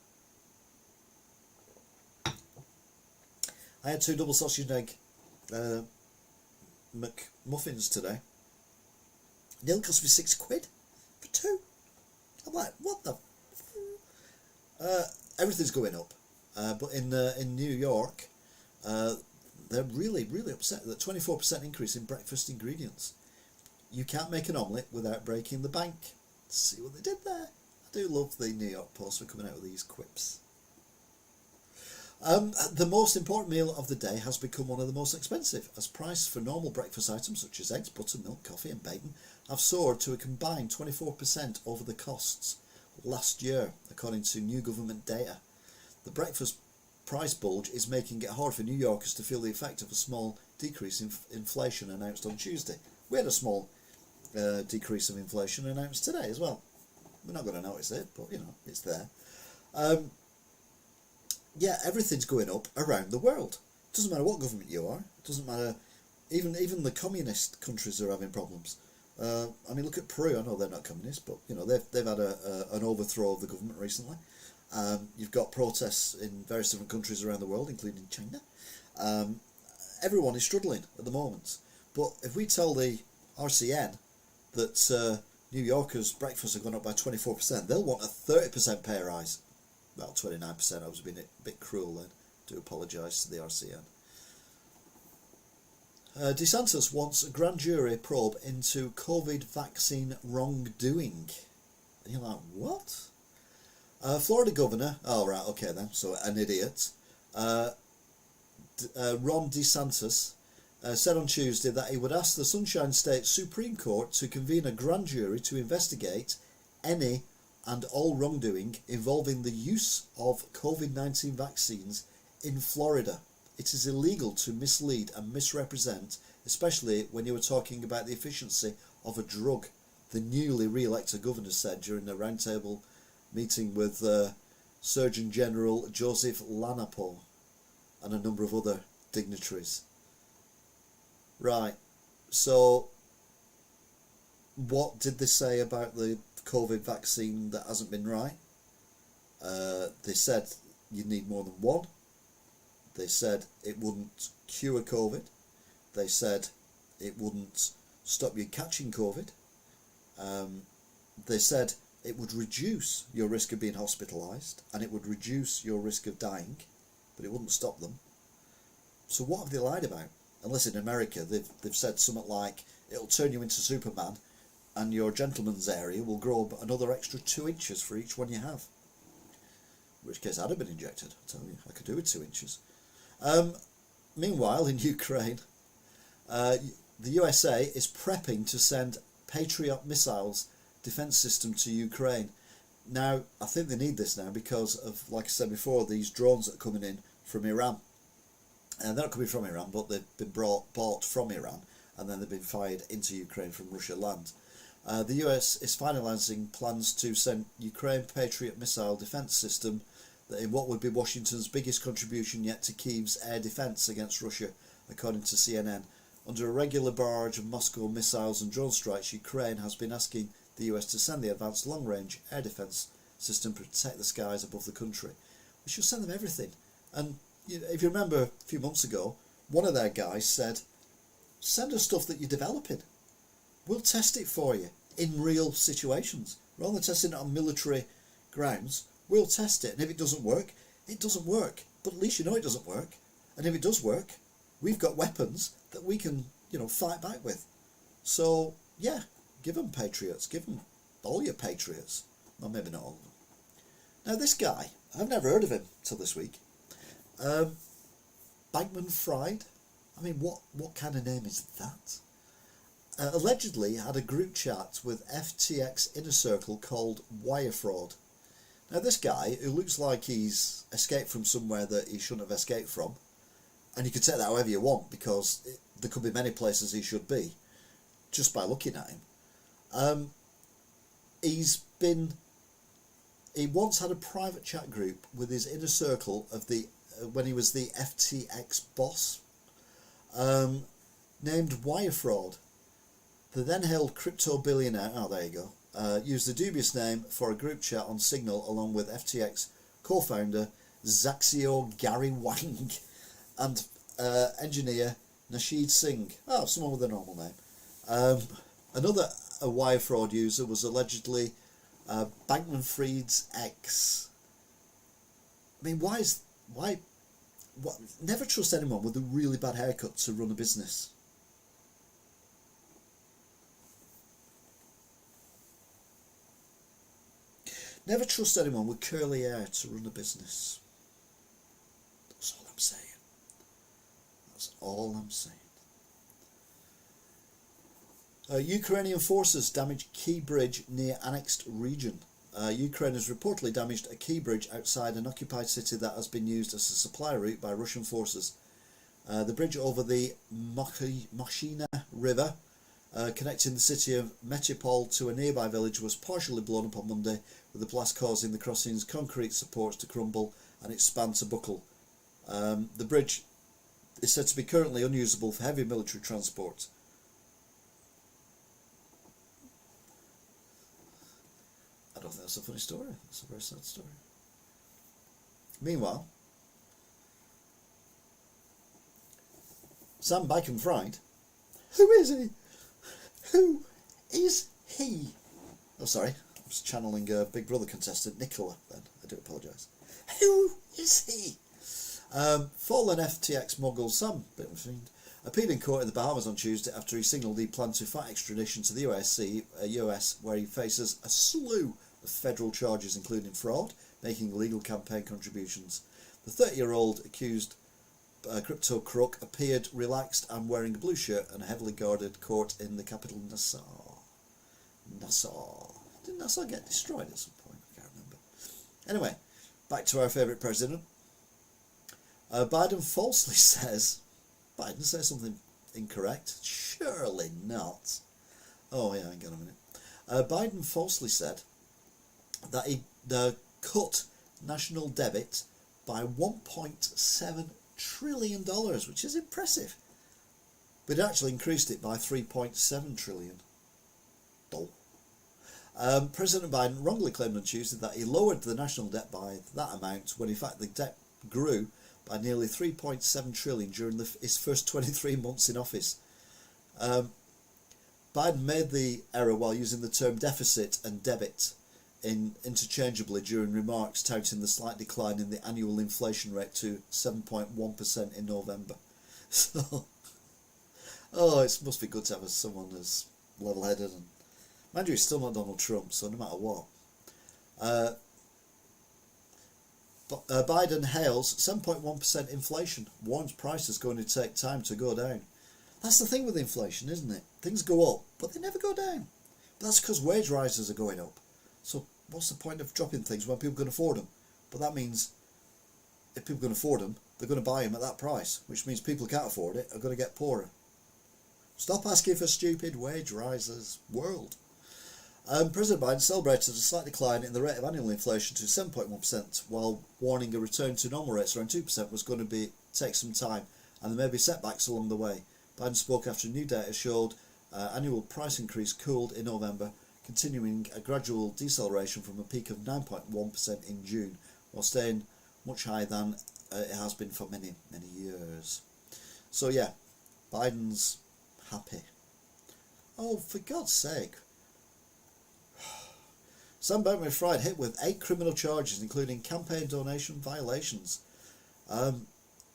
I had 2 double sausage and egg McMuffins today. Nearly cost me £6 for 2. I'm like, what the? Everything's going up, but in New York, they're really upset that 24% increase in breakfast ingredients. You can't make an omelette without breaking the bank. See what they did there. I do love the New York Post for coming out with these quips. The most important meal of the day has become one of the most expensive, as prices for normal breakfast items such as eggs, butter, milk, coffee and bacon have soared to a combined 24% over the costs last year, according to new government data. The breakfast price bulge is making it hard for New Yorkers to feel the effect of a small decrease in inflation announced on Tuesday. We had a small decrease of inflation announced today as well. We're not going to notice it, but, you know, it's there. Yeah, everything's going up around the world. It doesn't matter what government you are. It doesn't matter. Even the communist countries are having problems. I mean, look at Peru. I know they're not communist, but you know they've had an overthrow of the government recently. You've got protests in various different countries around the world, including China. Everyone is struggling at the moment. But if we tell the RCN that New Yorkers' breakfasts have gone up by 24%, they'll want a 30% pay rise. Well, 29%. I was being a bit cruel then. Do apologise to the RCN. DeSantis wants a grand jury probe into COVID vaccine wrongdoing. And you're like, what? Florida governor, oh right, okay then, so an idiot, Ron DeSantis said on Tuesday that he would ask the Sunshine State Supreme Court to convene a grand jury to investigate any and all wrongdoing involving the use of COVID-19 vaccines in Florida. It is illegal to mislead and misrepresent, especially when you were talking about the efficiency of a drug, the newly re-elected governor said during a roundtable meeting with Surgeon General Joseph Lanapo and a number of other dignitaries. Right, so what did they say about the COVID vaccine that hasn't been right? They said you need more than one. They said it wouldn't cure COVID. They said it wouldn't stop you catching COVID. They said it would reduce your risk of being hospitalised and it would reduce your risk of dying, but it wouldn't stop them. So what have they lied about? Unless in America they've said something like it'll turn you into Superman and your gentleman's area will grow another extra 2 inches for each one you have. In which case I'd have been injected, I tell you. I could do with 2 inches. Meanwhile, in Ukraine, the USA is prepping to send Patriot missiles defence system to Ukraine. Now, I think they need this now because of, like I said before, these drones that are coming in from Iran. And they're not coming from Iran, but they've been bought from Iran, and then they've been fired into Ukraine from Russia land. The US is finalising plans to send Ukraine Patriot missile defence system in what would be Washington's biggest contribution yet to Kyiv's air defence against Russia, according to CNN. Under a regular barrage of Moscow missiles and drone strikes, Ukraine has been asking the US to send the advanced long-range air defence system to protect the skies above the country. We should send them everything. And if you remember a few months ago, one of their guys said, send us stuff that you're developing. We'll test it for you in real situations. Rather than testing it on military grounds, we'll test it. And if it doesn't work, it doesn't work. But at least you know it doesn't work. And if it does work, we've got weapons that we can, fight back with. So, yeah, give them patriots. Give them all your patriots. Well, maybe not all of them. Now, this guy, I've never heard of him till this week. Bankman Fried. I mean, what kind of name is that? Allegedly had a group chat with FTX Inner Circle called Wire Fraud. Now, this guy, who looks like he's escaped from somewhere that he shouldn't have escaped from, and you can take that however you want, because there could be many places he should be, just by looking at him. He once had a private chat group with his inner circle of when he was the FTX boss, named Wire Fraud. The then held crypto billionaire, there you go, used the dubious name for a group chat on Signal along with FTX co-founder Zaxio Gary Wang and engineer Nasheed Singh. Someone with a normal name. Another Wire Fraud user was allegedly Bankman Fried's ex. I mean, why? Never trust anyone with a really bad haircut to run a business. Never trust anyone with curly hair to run a business. That's all I'm saying. That's all I'm saying. Ukrainian forces damaged key bridge near annexed region. Ukraine has reportedly damaged a key bridge outside an occupied city that has been used as a supply route by Russian forces. The bridge over the Moshina River, connecting the city of Metropole to a nearby village, was partially blown up on Monday, with the blast causing the crossing's concrete supports to crumble and its span to buckle. The bridge is said to be currently unusable for heavy military transport. I don't think that's a funny story. It's a very sad story. Meanwhile, Sam Bankman-Fried, who is he? Who is he? Oh, sorry, I was channeling Big Brother contestant Nicola then. I do apologise. Who is he? Fallen FTX mogul Sam Bankman-Fried appeared in court in the Bahamas on Tuesday after he signalled he planned to fight extradition to the US, where he faces a slew of federal charges, including fraud, making illegal campaign contributions. The 30-year-old accused crypto crook appeared relaxed and wearing a blue shirt and a heavily guarded court in the capital Nassau. Didn't Nassau get destroyed at some point? I can't remember. Anyway, back to our favourite president. Biden falsely says... Biden says something incorrect? Surely not. Oh yeah, hang on a minute. Biden falsely said that he cut national debt by $1.7 trillion, which is impressive. But it actually increased it by $3.7 trillion. President Biden wrongly claimed on Tuesday that he lowered the national debt by that amount, when in fact the debt grew by nearly $3.7 trillion during his first 23 months in office. Biden made the error while using the term deficit and debit interchangeably during remarks touting the slight decline in the annual inflation rate to 7.1% in November. So, it must be good to have someone as level-headed. And mind you, he's still not Donald Trump, so no matter what. Biden hails 7.1% inflation, warns prices going to take time to go down. That's the thing with inflation, isn't it? Things go up, but they never go down. But that's because wage rises are going up. So what's the point of dropping things when people can afford them? But that means if people can afford them, they're going to buy them at that price, which means people who can't afford it are going to get poorer. Stop asking for stupid wage rises, world. President Biden celebrated a slight decline in the rate of annual inflation to 7.1%, while warning a return to normal rates around 2% was going to take some time, and there may be setbacks along the way. Biden spoke after new data showed annual price increase cooled in November, continuing a gradual deceleration from a peak of 9.1% in June, while staying much higher than it has been for many, many years. So yeah, Biden's happy. Oh, for God's sake. Sam Bankman-Fried hit with 8 criminal charges, including campaign donation violations.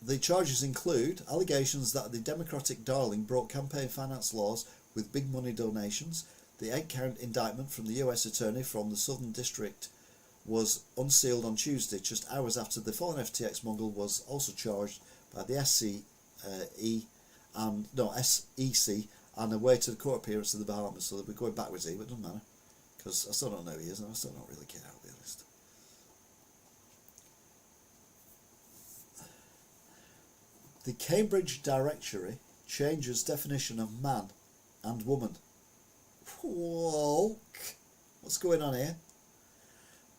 The charges include allegations that the Democratic darling broke campaign finance laws with big money donations. The 8-count indictment from the US attorney from the Southern District was unsealed on Tuesday, just hours after the fallen FTX mogul was also charged by the SEC and awaited a court appearance in the Bahamas. So they'll be going backwards here, but it doesn't matter, because I still don't know who he is, and I still don't really care, I'll be honest. The Cambridge Directory changes definition of man and woman. Whoa, what's going on here?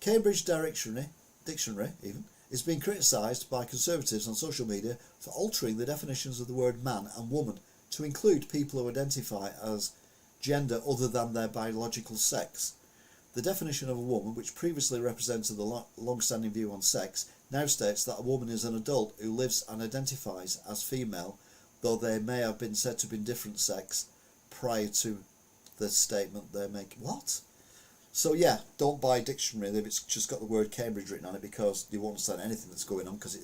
Cambridge Dictionary even, is being criticised by conservatives on social media for altering the definitions of the word man and woman to include people who identify as gender other than their biological sex. The definition of a woman, which previously represented the long-standing view on sex, now states that a woman is an adult who lives and identifies as female, though they may have been said to be different sex prior to the statement they make. What? So yeah, don't buy a dictionary if it's just got the word Cambridge written on it, because you won't understand anything that's going on, because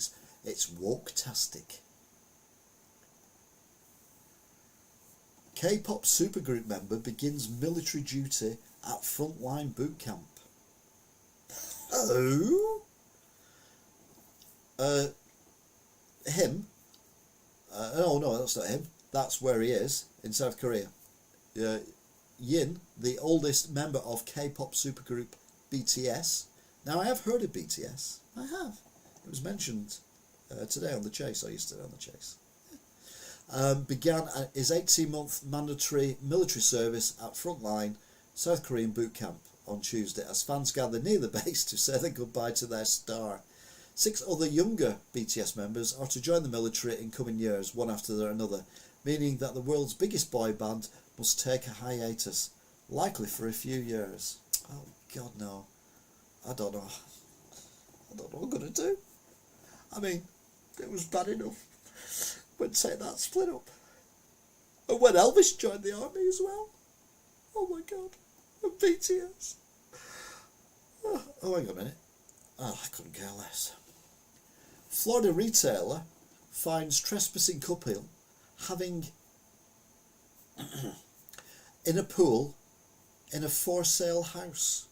it's woke-tastic. K-pop supergroup member begins military duty at frontline boot camp. Oh? Him? No, that's not him. That's where he is, in South Korea. Yin, the oldest member of K-pop supergroup BTS. Now, I have heard of BTS. I have. It was mentioned today on The Chase, or yesterday on The Chase. Began his 18-month mandatory military service at frontline South Korean boot camp on Tuesday, as fans gathered near the base to say their goodbye to their star. 6 other younger BTS members are to join the military in coming years, one after another, meaning that the world's biggest boy band must take a hiatus, likely for a few years. Oh God, no. I don't know what I'm going to do. I mean, it was bad enough when Say That split up. And when Elvis joined the army as well. Oh my God. And BTS. Oh, hang on a minute. Oh, I couldn't care less. Florida retailer finds trespassing couple having in a pool in a for sale house.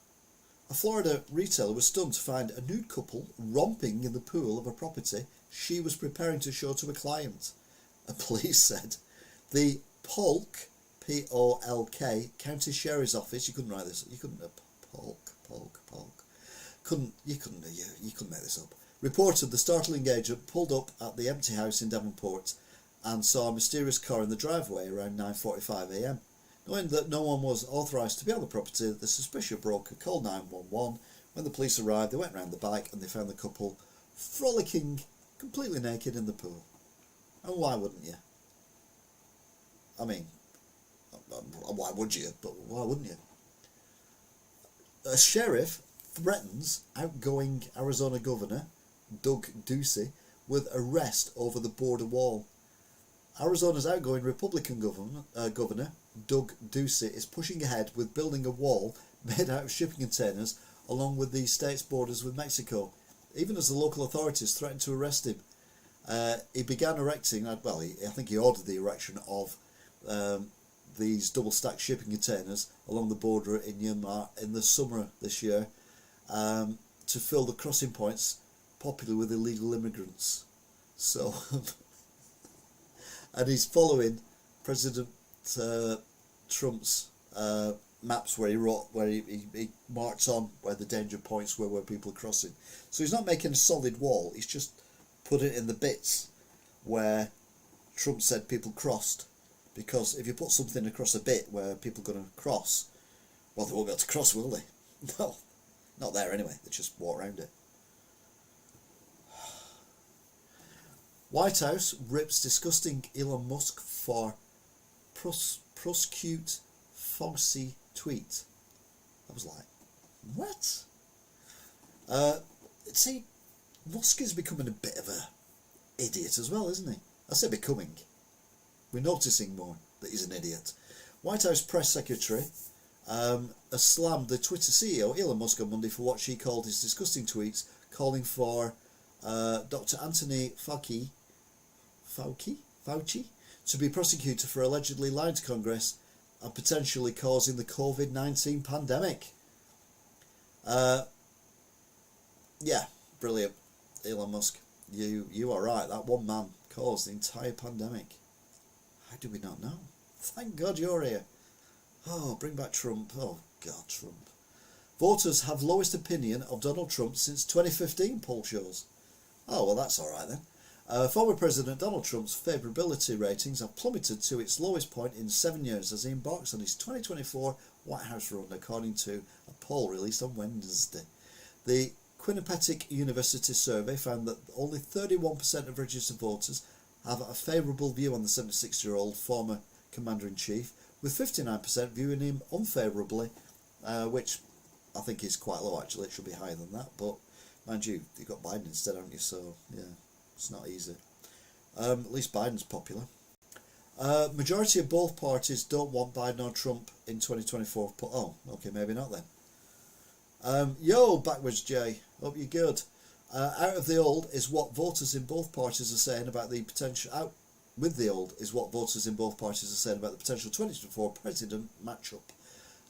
A Florida retailer was stunned to find a nude couple romping in the pool of a property she was preparing to show to a client. A police said the Polk, P-O-L-K, County Sheriff's Office. You couldn't write this. You couldn't Polk. You couldn't make this up. Reported the startling agent pulled up at the empty house in Devonport and saw a mysterious car in the driveway around 9:45 a.m. Knowing that no one was authorised to be on the property, the suspicious broker called 911. When the police arrived, they went round the back and they found the couple frolicking completely naked in the pool. And why wouldn't you? I mean, why would you? But why wouldn't you? A sheriff threatens outgoing Arizona Governor Doug Ducey with arrest over the border wall. Arizona's outgoing Republican governor Doug Ducey is pushing ahead with building a wall made out of shipping containers along with the state's borders with Mexico, even as the local authorities threatened to arrest him. He began erecting, I think he ordered the erection of these double-stacked shipping containers along the border in Myanmar in the summer this year to fill the crossing points popular with illegal immigrants. So, and he's following President Trump's maps where he marks on where the danger points were where people are crossing. So he's not making a solid wall, he's just put it in the bits where Trump said people crossed. Because if you put something across a bit where people are going to cross, well, they won't be able to cross, will they? No, not there anyway, they just walk around it. White House rips disgusting Elon Musk for prosecute Fauci tweet. I was like, what? See, Musk is becoming a bit of a idiot as well, isn't he? I say becoming. We're noticing more that he's an idiot. White House press secretary slammed the Twitter CEO Elon Musk on Monday for what she called his disgusting tweets calling for Dr. Anthony Fauci Fauci, to be prosecuted for allegedly lying to Congress and potentially causing the COVID-19 pandemic. Yeah, brilliant. Elon Musk, you are right. That one man caused the entire pandemic. How do we not know? Thank God you're here. Oh, bring back Trump. Oh, God, Trump. Voters have lowest opinion of Donald Trump since 2015, poll shows. Oh, well, that's all right then. Former President Donald Trump's favourability ratings have plummeted to its lowest point in 7 years as he embarks on his 2024 White House run, according to a poll released on Wednesday. The Quinnipiac University survey found that only 31% of registered voters have a favourable view on the 76-year-old former Commander-in-Chief, with 59% viewing him unfavourably, which I think is quite low actually. It should be higher than that, but mind you, you've got Biden instead, haven't you? So yeah, it's not easy. At least Biden's popular. Majority of both parties don't want Biden or Trump in 2024. Oh, okay, maybe not then. Yo, backwards Jay, hope you're good. Out of the old is what voters in both parties are saying about the potential. Out with the old is what voters in both parties are saying about the potential 2024 president matchup.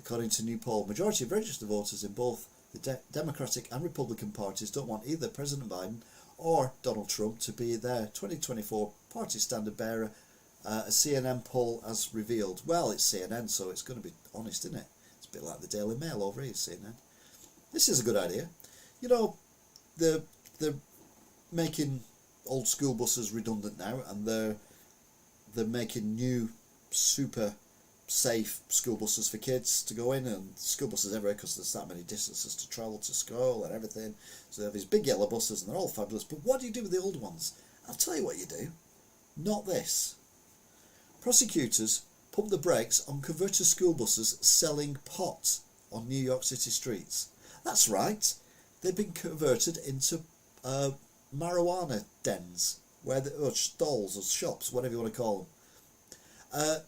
According to new poll, majority of registered voters in both the Democratic and Republican parties don't want either President Biden or Donald Trump to be their 2024 party standard bearer. A CNN poll has revealed. Well, it's CNN, so it's going to be honest, isn't it? It's a bit like the Daily Mail over here, CNN. This is a good idea. You know, they're making old school buses redundant now, and they're making new super safe school buses for kids to go in, and school buses everywhere because there's that many distances to travel to school and everything. So they have these big yellow buses and they're all fabulous. But what do you do with the old ones? I'll tell you what you do. Not this. Prosecutors pump the brakes on converted school buses selling pot on New York City streets. That's right. They've been converted into marijuana dens, or stalls or shops, whatever you want to call them.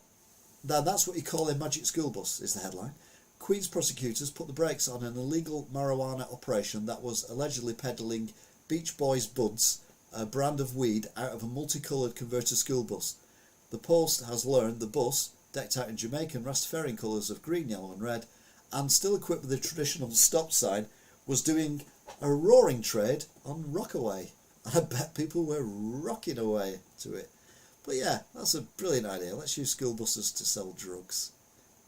Now that's what you call a magic school bus, is the headline. Queens prosecutors put the brakes on an illegal marijuana operation that was allegedly peddling Beach Boys Buds, a brand of weed, out of a multicoloured converted school bus. The Post has learned the bus, decked out in Jamaican Rastafarian colours of green, yellow and red, and still equipped with the traditional stop sign, was doing a roaring trade on Rockaway. I bet people were rocking away to it. But yeah, that's a brilliant idea. Let's use school buses to sell drugs,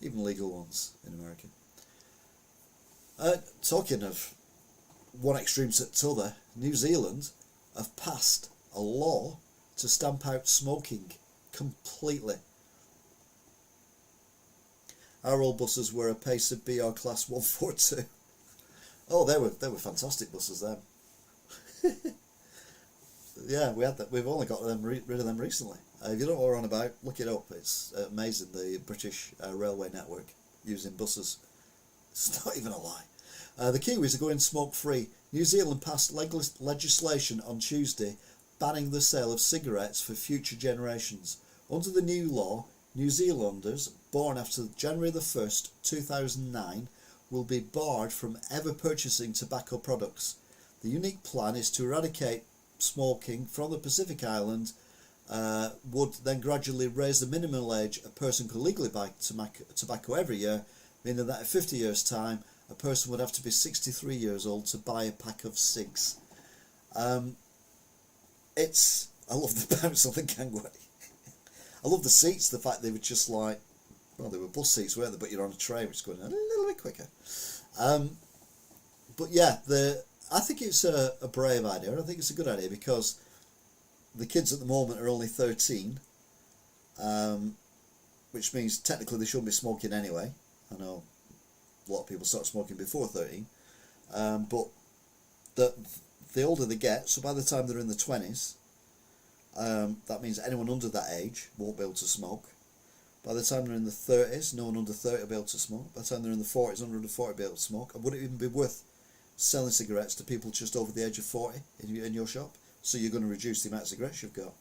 even legal ones in America. Talking of one extreme to the other, New Zealand have passed a law to stamp out smoking completely. Our old buses were a Pacer BR Class 142. Oh, they were fantastic buses then. Yeah, we had that. We've only got rid of them recently. If you don't know what we're on about, look it up. It's amazing, the British railway network using buses. It's not even a lie. The Kiwis are going smoke-free. New Zealand passed legislation on Tuesday banning the sale of cigarettes for future generations. Under the new law, New Zealanders born after January the 1st, 2009 will be barred from ever purchasing tobacco products. The unique plan is to eradicate smoking from the Pacific Island, would then gradually raise the minimum age a person could legally buy tobacco every year, meaning that in 50 years' time a person would have to be 63 years old to buy a pack of cigs. I love the bounce on the gangway. I love the seats, the fact they were just like, well, they were bus seats, weren't they? But you're on a train which is going a little bit quicker. But yeah, I think it's a brave idea. I think it's a good idea because the kids at the moment are only 13, which means technically they shouldn't be smoking anyway. I know a lot of people start smoking before 13, but the older they get, so by the time they're in the 20s, that means anyone under that age won't be able to smoke. By the time they're in the 30s, no one under 30 will be able to smoke. By the time they're in the 40s, under 40 will be able to smoke. And would it even be worth selling cigarettes to people just over the age of 40 in your shop? So you're going to reduce the amount of cigarettes you've got.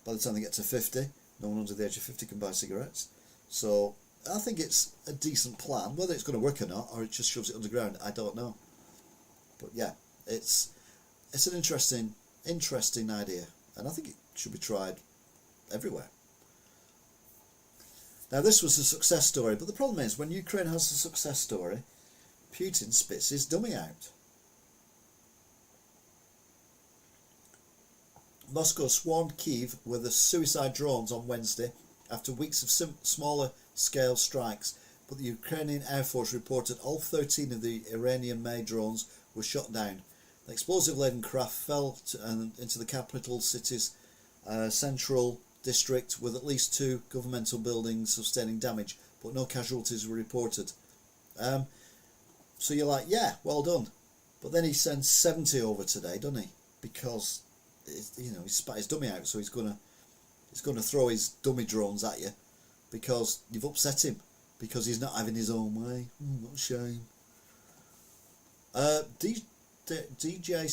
By the time they get to 50, no one under the age of 50 can buy cigarettes. So I think it's a decent plan. Whether it's going to work or not, or it just shoves it underground, I don't know. But yeah, it's an interesting idea, and I think it should be tried everywhere. Now this was a success story, but the problem is when Ukraine has a success story, Putin spits his dummy out. Moscow swarmed Kyiv with the suicide drones on Wednesday after weeks of smaller scale strikes, but the Ukrainian Air Force reported all 13 of the Iranian-made drones were shot down. The explosive-laden craft fell into the capital city's central district, with at least 2 governmental buildings sustaining damage, but no casualties were reported. So you're like, yeah, well done. But then he sends 70 over today, doesn't he? Because he spat his dummy out, so he's gonna throw his dummy drones at you because you've upset him, because he's not having his own way. What a shame. GJ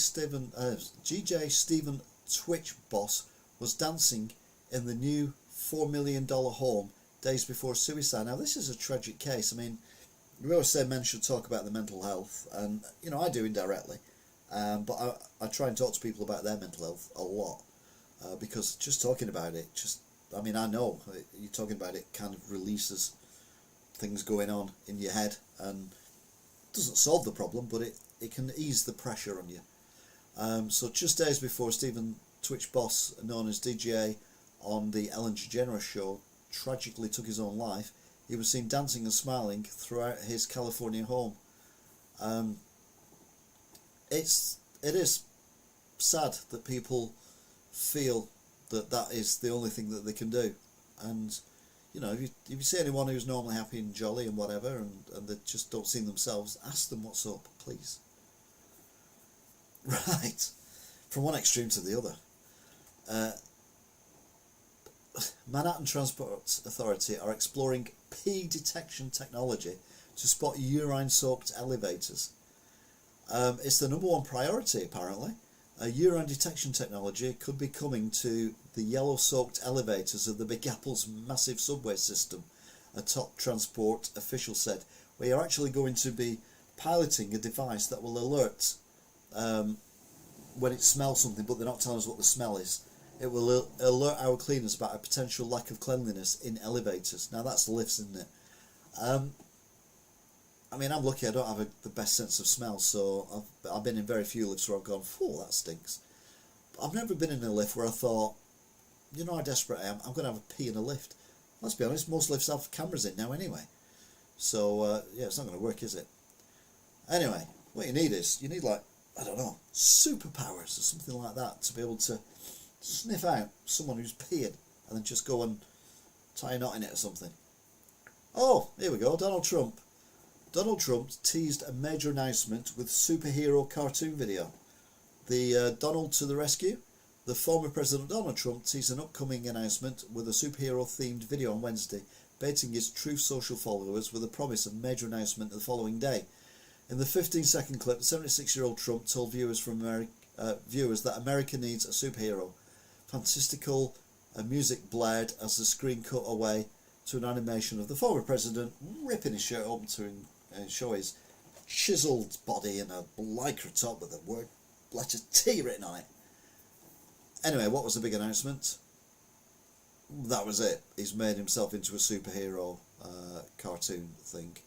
Stephen Twitch boss was dancing in the new $4 million home days before suicide. Now this is a tragic case. I mean, we always say men should talk about their mental health, and I do indirectly, but I try and talk to people about their mental health a lot, because just talking about it, I know you're talking about it kind of releases things going on in your head, and doesn't solve the problem, but it can ease the pressure on you. So just days before Stephen Twitch boss, known as DJ on the Ellen DeGeneres show, tragically took his own life, he was seen dancing and smiling throughout his California home. It is sad that people feel that is the only thing that they can do, and if you see anyone who's normally happy and jolly and whatever, and they just don't see themselves, ask them what's up, please. Right, from one extreme to the other. Manhattan Transport Authority are exploring pee detection technology to spot urine-soaked elevators. It's the #1 priority, apparently. Urine detection technology could be coming to the yellow-soaked elevators of the Big Apple's massive subway system, a top transport official said. We are actually going to be piloting a device that will alert when it smells something, but they're not telling us what the smell is. It will alert our cleaners about a potential lack of cleanliness in elevators. Now that's lifts, isn't it? I'm lucky I don't have the best sense of smell, so I've been in very few lifts where I've gone, "Phew, that stinks." But I've never been in a lift where I thought, how desperate I am, I'm going to have a pee in a lift. Let's be honest, most lifts have cameras in now anyway. So, it's not going to work, is it? Anyway, what you need superpowers or something like that to be able to sniff out someone who's peeing and then just go and tie a knot in it or something. Oh, here we go, Donald Trump. Donald Trump teased a major announcement with superhero cartoon video. The Donald to the rescue. The former President Donald Trump teased an upcoming announcement with a superhero-themed video on Wednesday, baiting his Truth Social followers with a promise of major announcement the following day. In the 15-second clip, the 76-year-old Trump told viewers that America needs a superhero. Fantastical music blared as the screen cut away to an animation of the former president ripping his shirt open to show his chiseled body in a lycra top with the word letter T written on it. Anyway, what was the big announcement? That was it. He's made himself into a superhero cartoon thing.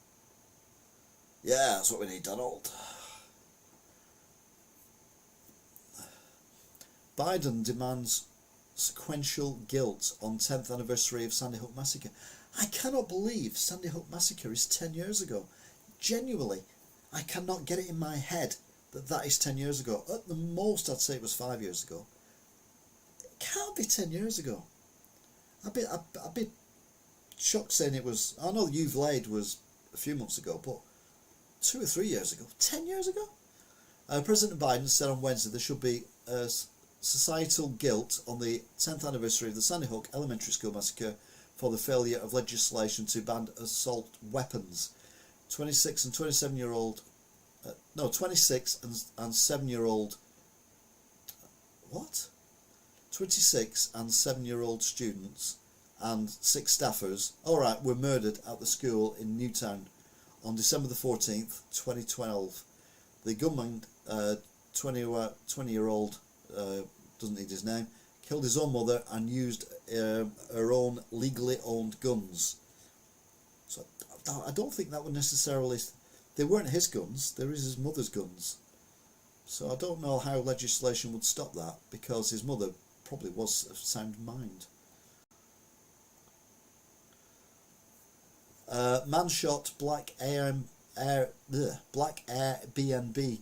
Yeah, that's what we need, Donald. Biden demands sequential guilt on 10th anniversary of Sandy Hook Massacre. I cannot believe Sandy Hook Massacre is 10 years ago. Genuinely, I cannot get it in my head that is 10 years ago. At the most, I'd say it was 5 years ago. It can't be 10 years ago. I'd be shocked saying it was... I know You've Laid was a few months ago, but 2 or 3 years ago. 10 years ago? President Biden said on Wednesday there should be societal guilt on the 10th anniversary of the Sandy Hook Elementary School Massacre for the failure of legislation to ban assault weapons. 26 and 27-year-old... 26 and 7-year-old... What? 26 and 7-year-old students and 6 staffers, were murdered at the school in Newtown on December the 14th, 2012. The gunman, 20-year-old, doesn't need his name, killed his own mother and used her own legally owned guns. So I don't think that would necessarily... They weren't his guns, they were his mother's guns. So I don't know how legislation would stop that, because his mother probably was of sound mind. Man shot black Airbnb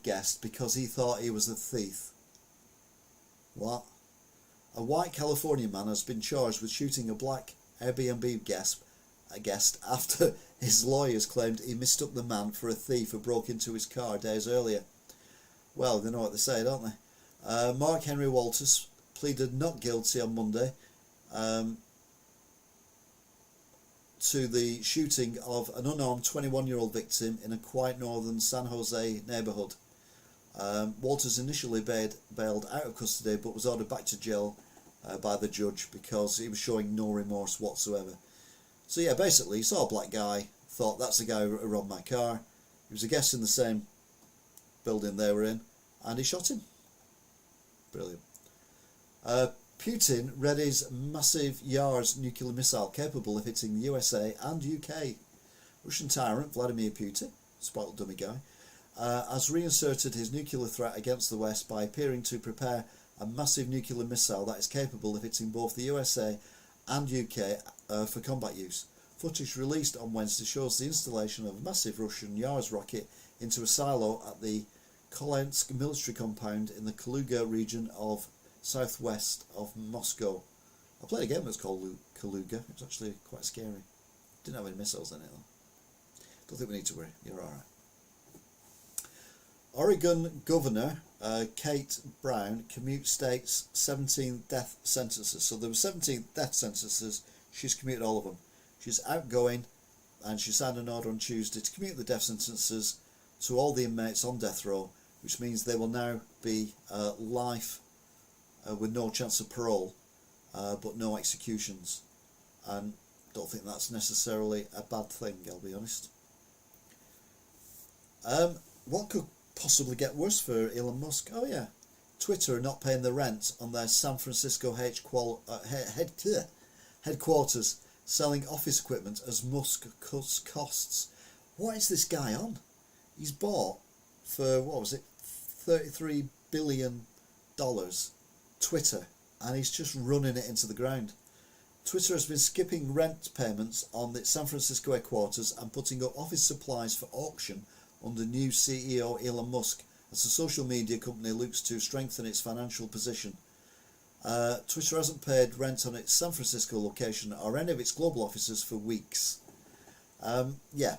guest because he thought he was a thief. What? A white California man has been charged with shooting a black Airbnb guest after his lawyers claimed he mistook the man for a thief who broke into his car days earlier. Well, they know what they say, don't they? Mark Henry Walters pleaded not guilty on Monday to the shooting of an unarmed 21-year-old victim in a quiet northern San Jose neighbourhood. Walters initially bailed out of custody but was ordered back to jail by the judge because he was showing no remorse whatsoever. So yeah, basically he saw a black guy, thought that's the guy who robbed my car. He was a guest in the same building they were in, and he shot him. Brilliant. Putin readies massive Yars nuclear missile capable of hitting the USA and UK. Russian tyrant Vladimir Putin, spoiled dummy guy, has reinserted his nuclear threat against the West by appearing to prepare a massive nuclear missile that is capable of hitting both the USA and UK for combat use. Footage released on Wednesday shows the installation of a massive Russian Yars rocket into a silo at the Kolensk military compound in the Kaluga region of southwest of Moscow. I played a game that was called Kaluga. It was actually quite scary. Didn't have any missiles in it though. Don't think we need to worry. You're alright. Oregon Governor Kate Brown commutes state's 17 death sentences. So there were 17 death sentences. She's commuted all of them. She's outgoing, and she signed an order on Tuesday to commute the death sentences to all the inmates on death row, which means they will now be life with no chance of parole, but no executions. And don't think that's necessarily a bad thing, I'll be honest. What could possibly get worse for Elon Musk? Oh yeah, Twitter are not paying the rent on their San Francisco headquarters, selling office equipment as Musk cuts costs. What is this guy on? He's bought for, what was it, $33 billion Twitter, and he's just running it into the ground. Twitter has been skipping rent payments on its San Francisco headquarters and putting up office supplies for auction under new CEO Elon Musk as the social media company looks to strengthen its financial position. Twitter hasn't paid rent on its San Francisco location or any of its global offices for weeks. Yeah,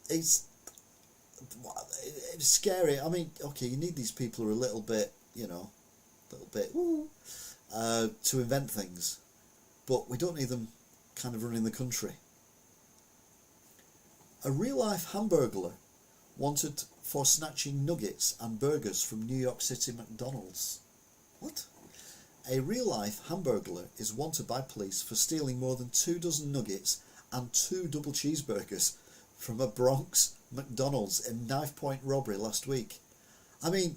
it's scary. I mean, okay, you need these people who are a little bit, to invent things, but we don't need them kind of running the country. A real-life hamburglar wanted for snatching nuggets and burgers from New York City McDonald's. What? A real-life hamburglar is wanted by police for stealing more than 24 nuggets and 2 double cheeseburgers from a Bronx McDonald's in knife-point robbery last week. I mean,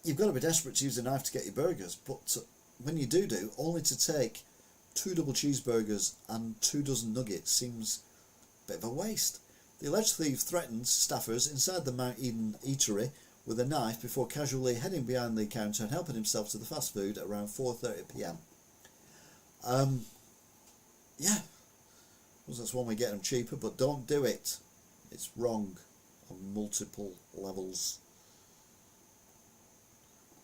you've got to be desperate to use a knife to get your burgers, but when you do, only to take 2 double cheeseburgers and 24 nuggets seems a bit of a waste. The alleged thief threatened staffers inside the Mount Eden eatery with a knife before casually heading behind the counter and helping himself to the fast food at around 4:30 p.m. Yeah, well, that's one way to get them cheaper, but don't do it. It's wrong on multiple levels.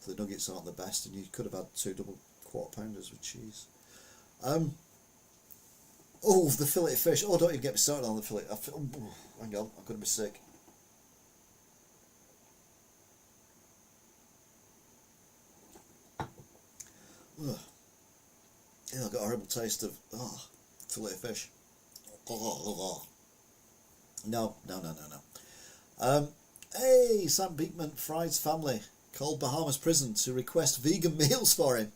The nuggets aren't the best, and you could have had 2 double quarter pounders with cheese. Oh, the fillet fish. Oh, don't even get me started on the fillet. Hang on, I'm going to be sick. Ugh. Yeah, I've got a horrible taste of fillet fish. No. Hey, Sam Bankman-Fried's family called Bahamas prison to request vegan meals for him.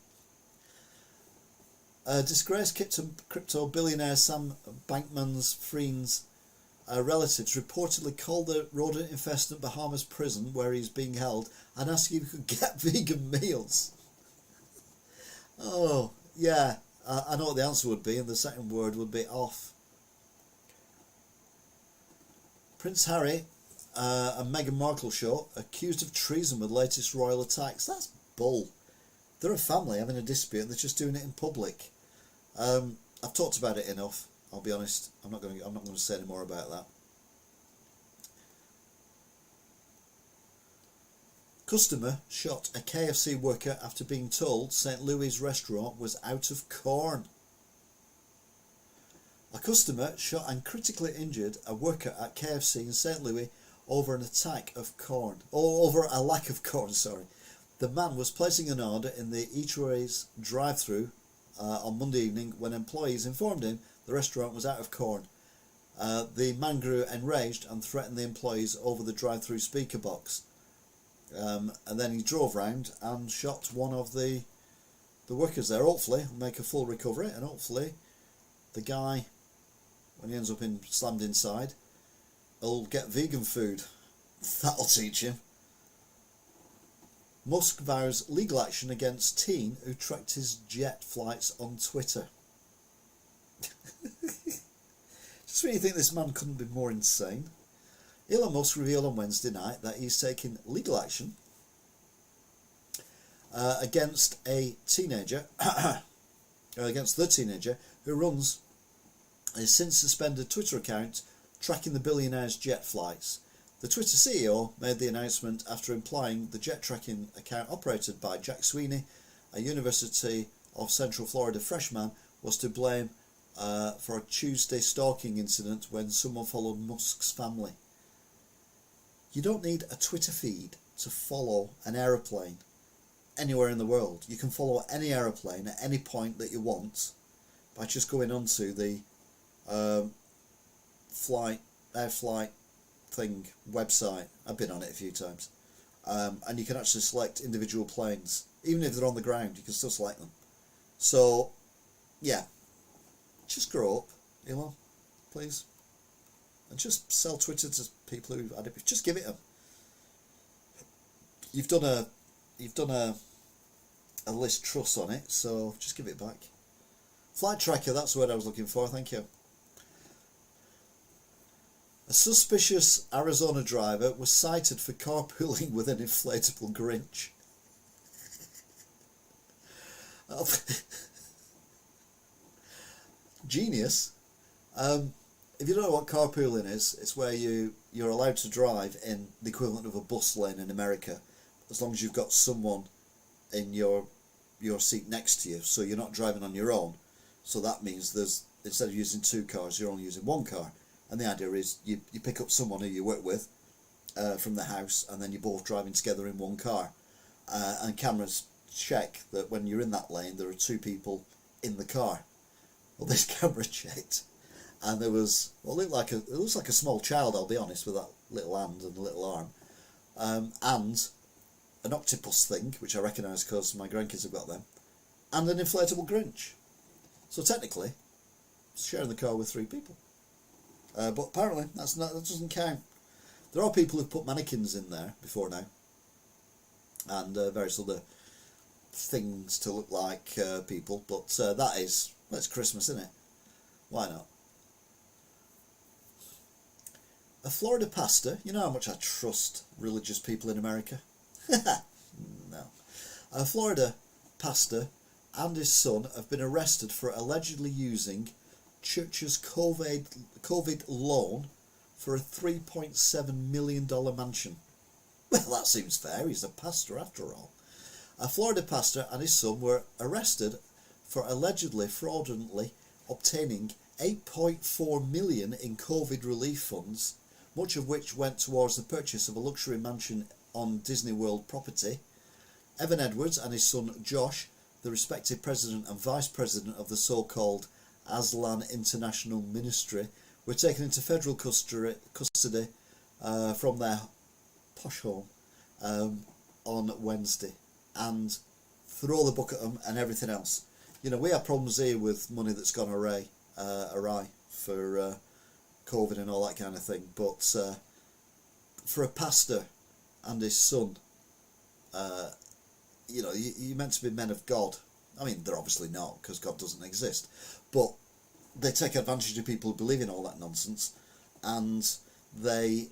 Disgraced crypto billionaire Sam Bankman-Fried's relatives reportedly called the rodent-infested Bahamas prison where he's being held and asked if he could get vegan meals. Oh, yeah, I know what the answer would be, and the second word would be off. Prince Harry and Meghan Markle show accused of treason with latest royal attacks. That's bull. They're a family having a dispute and they're just doing it in public. I've talked about it enough. I'll be honest. I'm not going to say any more about that. Customer shot a KFC worker after being told St. Louis' restaurant was out of corn. A customer shot and critically injured a worker at KFC in St. Louis over an attack of corn, or over a lack of corn, sorry. The man was placing an order in the eatery's drive-thru on Monday evening when employees informed him the restaurant was out of corn. The man grew enraged and threatened the employees over the drive-thru speaker box. And then he drove round and shot one of the workers there. Hopefully he'll make a full recovery, and hopefully the guy, when he ends up slammed inside, he'll get vegan food. That'll teach him. Musk vows legal action against teen who tracked his jet flights on Twitter. Just when you think this man couldn't be more insane. Elon Musk revealed on Wednesday night that he's taking legal action against a teenager, against the teenager who runs a since suspended Twitter account tracking the billionaire's jet flights. The Twitter CEO made the announcement after implying the jet tracking account operated by Jack Sweeney, a University of Central Florida freshman, was to blame for a Tuesday stalking incident when someone followed Musk's family. You don't need a Twitter feed to follow an aeroplane anywhere in the world. You can follow any aeroplane at any point that you want by just going onto the air flight thing website. I've been on it a few times, and you can actually select individual planes. Even if they're on the ground, you can still select them. So yeah, just grow up, Elon, please, and just sell Twitter to people who've had it. Just give it them. You've done a Liz Truss on it, so just give it back. Flight tracker, that's the word I was looking for, thank you. A suspicious Arizona driver was cited for carpooling with an inflatable Grinch. Genius. If you don't know what carpooling is, it's where you're allowed to drive in the equivalent of a bus lane in America, as long as you've got someone in your seat next to you, so you're not driving on your own. So that means instead of using two cars, you're only using one car. And the idea is you pick up someone who you work with from the house, and then you're both driving together in one car. And cameras check that when you're in that lane, there are two people in the car. Well, this camera checked, and there was it looks like a small child, I'll be honest, with that little hand and a little arm, and an octopus thing, which I recognise because my grandkids have got them, and an inflatable Grinch. So technically, sharing the car with three people. But apparently that doesn't count. There are people who've put mannequins in there before now, and various other things to look like people. But it's Christmas, isn't it? Why not? A Florida pastor. You know how much I trust religious people in America. No. A Florida pastor and his son have been arrested for allegedly using church's COVID loan for a $3.7 million mansion. Well, that seems fair. He's a pastor after all. A Florida pastor and his son were arrested for allegedly fraudulently obtaining $8.4 million in COVID relief funds, much of which went towards the purchase of a luxury mansion on Disney World property. Evan Edwards and his son Josh, the respective president and vice president of the so-called Aslan International Ministry, were taken into federal custody from their posh home on Wednesday, and throw the book at them and everything else. You know, we have problems here with money that's gone awry for COVID and all that kind of thing, but for a pastor and his son, you know, you're meant to be men of God, I mean, they're obviously not, because God doesn't exist. But they take advantage of people who believe in all that nonsense, and they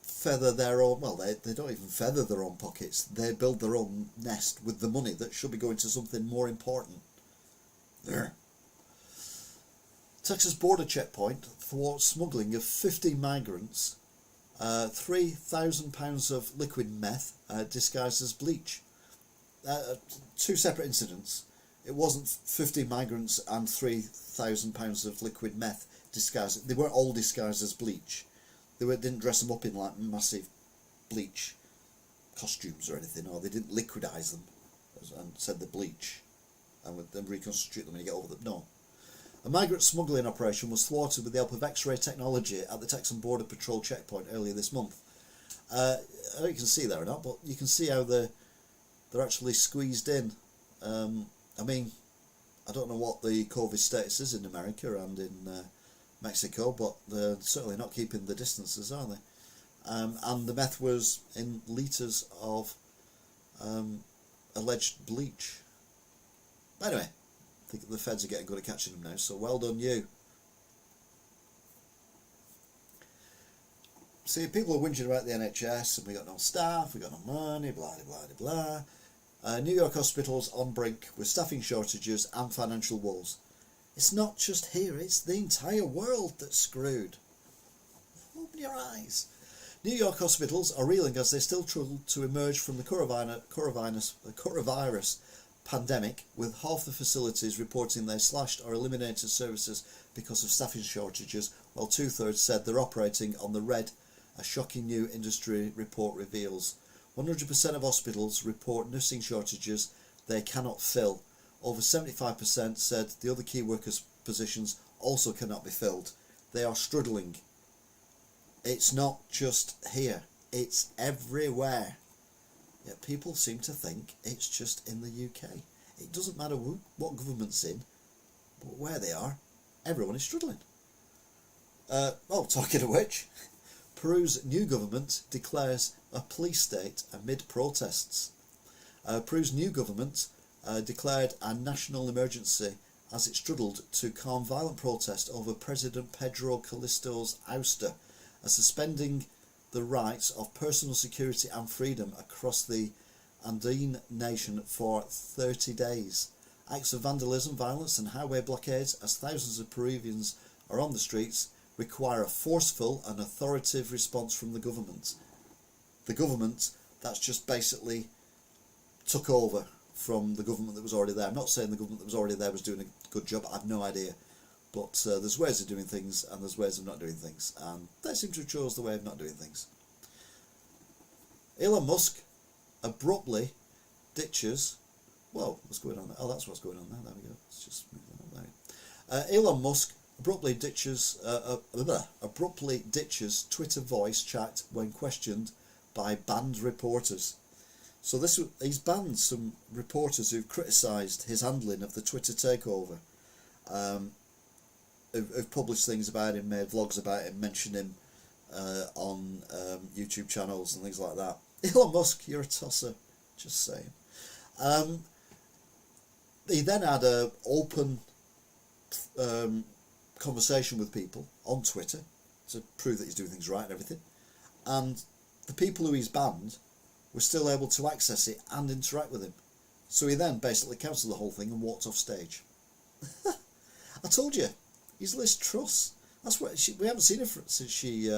feather their own, well, they don't even feather their own pockets. They build their own nest with the money that should be going to something more important. There. Texas border checkpoint thwarts smuggling of 50 migrants, 3,000 pounds of liquid meth disguised as bleach. Two separate incidents. It wasn't 50 migrants and 3,000 pounds of liquid meth disguised. They weren't all disguised as bleach. Didn't dress them up in like massive bleach costumes or anything, or they didn't liquidize them and said the bleach and would then reconstitute them when you get over them. No. A migrant smuggling operation was thwarted with the help of X-ray technology at the Texan Border Patrol checkpoint earlier this month. I don't know if you can see there or not, but you can see how they're actually squeezed in. I mean, I don't know what the COVID status is in America and in Mexico, but they're certainly not keeping the distances, are they? And the meth was in litres of alleged bleach. But anyway, I think the feds are getting good at catching them now, so well done you. See, people are whinging about the NHS, and we got no staff, we got no money, blah, blah, blah, blah. New York hospitals on brink with staffing shortages and financial woes. It's not just here, it's the entire world that's screwed. Open your eyes. New York hospitals are reeling as they still struggle to emerge from the coronavirus pandemic, with half the facilities reporting they slashed or eliminated services because of staffing shortages, while 2/3 said they're operating on the red, a shocking new industry report reveals. 100% of hospitals report nursing shortages they cannot fill. Over 75% said the other key workers' positions also cannot be filled. They are struggling. It's not just here, it's everywhere. Yet people seem to think it's just in the UK. It doesn't matter what government's in, but where they are, everyone is struggling. Talking of which, Peru's new government declares a police state amid protests. Peru's new government declared a national emergency as it struggled to calm violent protest over President Pedro Calixto's ouster, suspending the rights of personal security and freedom across the Andean nation for 30 days. Acts of vandalism, violence and highway blockades, as thousands of Peruvians are on the streets, require a forceful and authoritative response from the government. The government that's just basically took over from the government that was already there. I'm not saying the government that was already there was doing a good job, I have no idea. But there's ways of doing things and there's ways of not doing things. And they seem to have chose the way of not doing things. Elon Musk abruptly ditches... Whoa, what's going on there? Oh, that's what's going on there. There we go. Let's just move that up there. Elon Musk abruptly ditches Twitter voice chat when questioned by banned reporters. So he's banned some reporters who've criticised his handling of the Twitter takeover. Who've published things about him, made vlogs about him, mentioned him on YouTube channels and things like that. Elon Musk, you're a tosser, just saying. He then had an open conversation with people on Twitter to prove that he's doing things right and everything. And the people who he's banned were still able to access it and interact with him. So he then basically cancelled the whole thing and walked off stage. I told you. He's Liz Truss. That's what we haven't seen her since she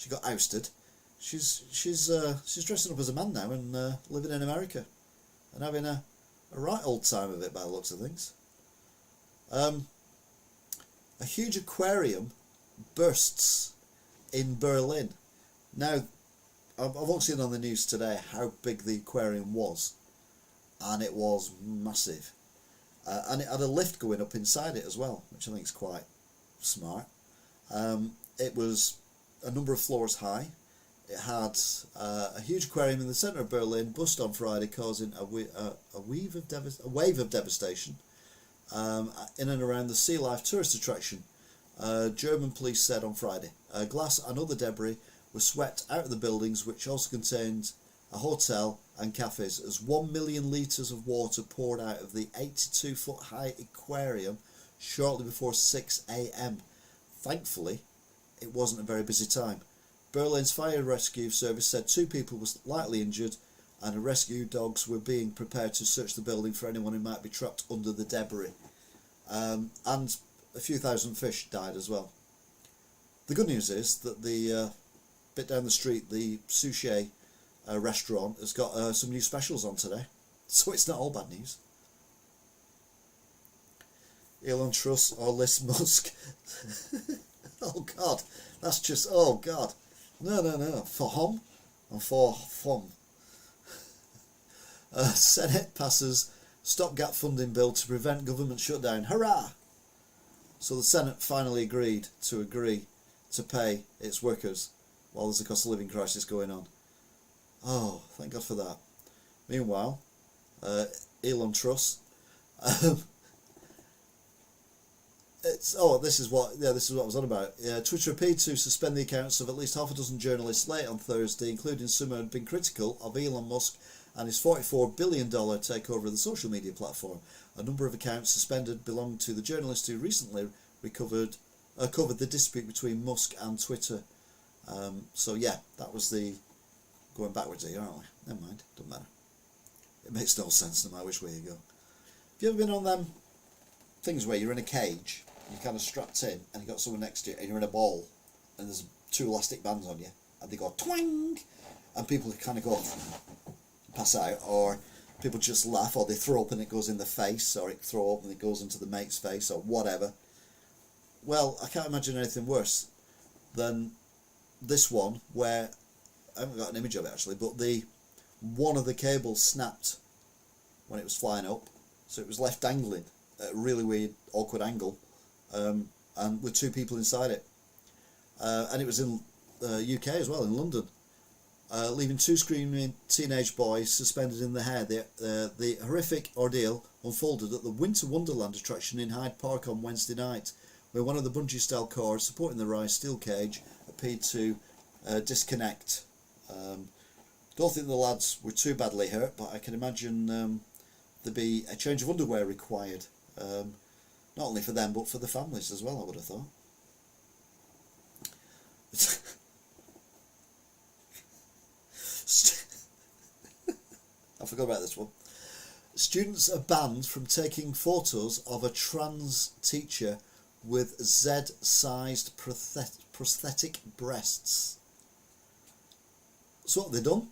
got ousted. She's dressing up as a man now and living in America and having a right old time of it by the looks of things. A huge aquarium bursts in Berlin. Now, I've also seen on the news today how big the aquarium was, and it was massive. And it had a lift going up inside it as well, which I think is quite smart. It was a number of floors high. It had a huge aquarium in the centre of Berlin, burst on Friday, causing a wave of devastation in and around the Sea Life tourist attraction. German police said on Friday. Glass and other debris were swept out of the buildings, which also contained a hotel and cafes as 1 million litres of water poured out of the 82-foot high aquarium shortly before 6 a.m. Thankfully, it wasn't a very busy time. Berlin's fire rescue service said 2 people were lightly injured and rescue dogs were being prepared to search the building for anyone who might be trapped under the debris. And a few thousand fish died as well. The good news is that the bit down the street, the sushi restaurant, has got some new specials on today, so it's not all bad news. Elon Truss or Liz Musk. Oh God, that's just, oh God. No. For hom and for fun. Senate passes stopgap funding bill to prevent government shutdown. Hurrah! So the Senate finally agreed to pay its workers while there's a cost of living crisis going on. Oh, thank God for that. Meanwhile, Elon Truss. This is what I was on about. Twitter appeared to suspend the accounts of at least half a dozen journalists late on Thursday, including some who had been critical of Elon Musk and his $44 billion takeover of the social media platform. A number of accounts suspended belonged to the journalist who recently covered the dispute between Musk and Twitter. So yeah, that was the going backwards here, aren't we? Never mind, doesn't matter. It makes no sense no matter which way you go. Have you ever been on them things where you're in a cage, you're kind of strapped in, and you've got someone next to you, and you're in a ball, and there's 2 elastic bands on you, and they go twang, and people kind of go pass out, or people just laugh, or they throw up and it goes in the face, or it throw up and it goes into the mate's face, or whatever. Well, I can't imagine anything worse than this one, where I haven't got an image of it actually, but one of the cables snapped when it was flying up, so it was left dangling at a really weird, awkward angle, and with 2 people inside it, and it was in UK as well, in London, leaving 2 screaming teenage boys suspended in the air. The horrific ordeal unfolded at the Winter Wonderland attraction in Hyde Park on Wednesday night, where one of the bungee-style cords supporting the rise steel cage appeared to disconnect. Don't think the lads were too badly hurt, but I can imagine there'd be a change of underwear required, not only for them but for the families as well, I would have thought. I forgot about this one. Students are banned from taking photos of a trans teacher with Z-sized prosthetic breasts. So what have they done?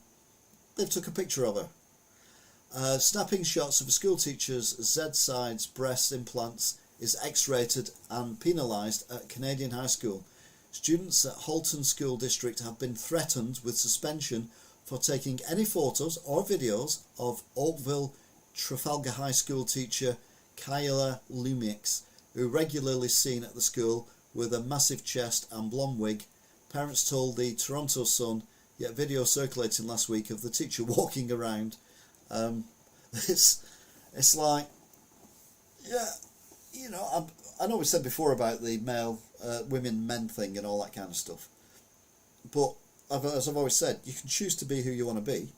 They've took a picture of her. Snapping shots of a school teacher's Z-sized breast implants is X-rated and penalised at Canadian high school. Students at Halton School District have been threatened with suspension for taking any photos or videos of Oakville Trafalgar High School teacher Kyla Lumix, who regularly seen at the school with a massive chest and blonde wig. Parents told the Toronto Sun, yet video circulating last week of the teacher walking around. It's like, yeah, you know, I know we said before about the male, women, men thing and all that kind of stuff, but as I've always said, you can choose to be who you want to be,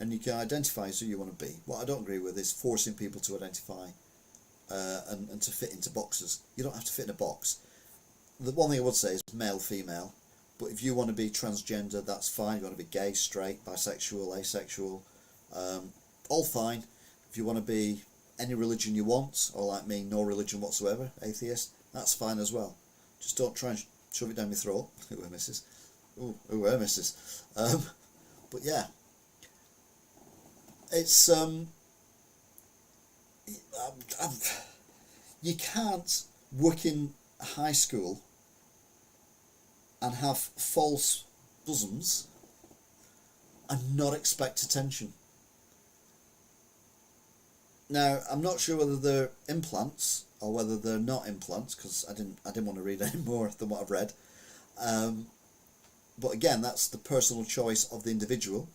and you can identify as who you want to be. What I don't agree with is forcing people to identify and to fit into boxes. You don't have to fit in a box. The one thing I would say is male, female, but if you want to be transgender, that's fine. You want to be gay, straight, bisexual, asexual, all fine. If you want to be any religion you want, or like me, no religion whatsoever, atheist, that's fine as well. Just don't try and shove it down your throat. Ooh, missus. Ooh, missus. But yeah, it's you can't work in high school and have false bosoms and not expect attention. Now, I'm not sure whether they're implants or whether they're not implants, because I didn't want to read any more than what I've read. But again, that's the personal choice of the individual,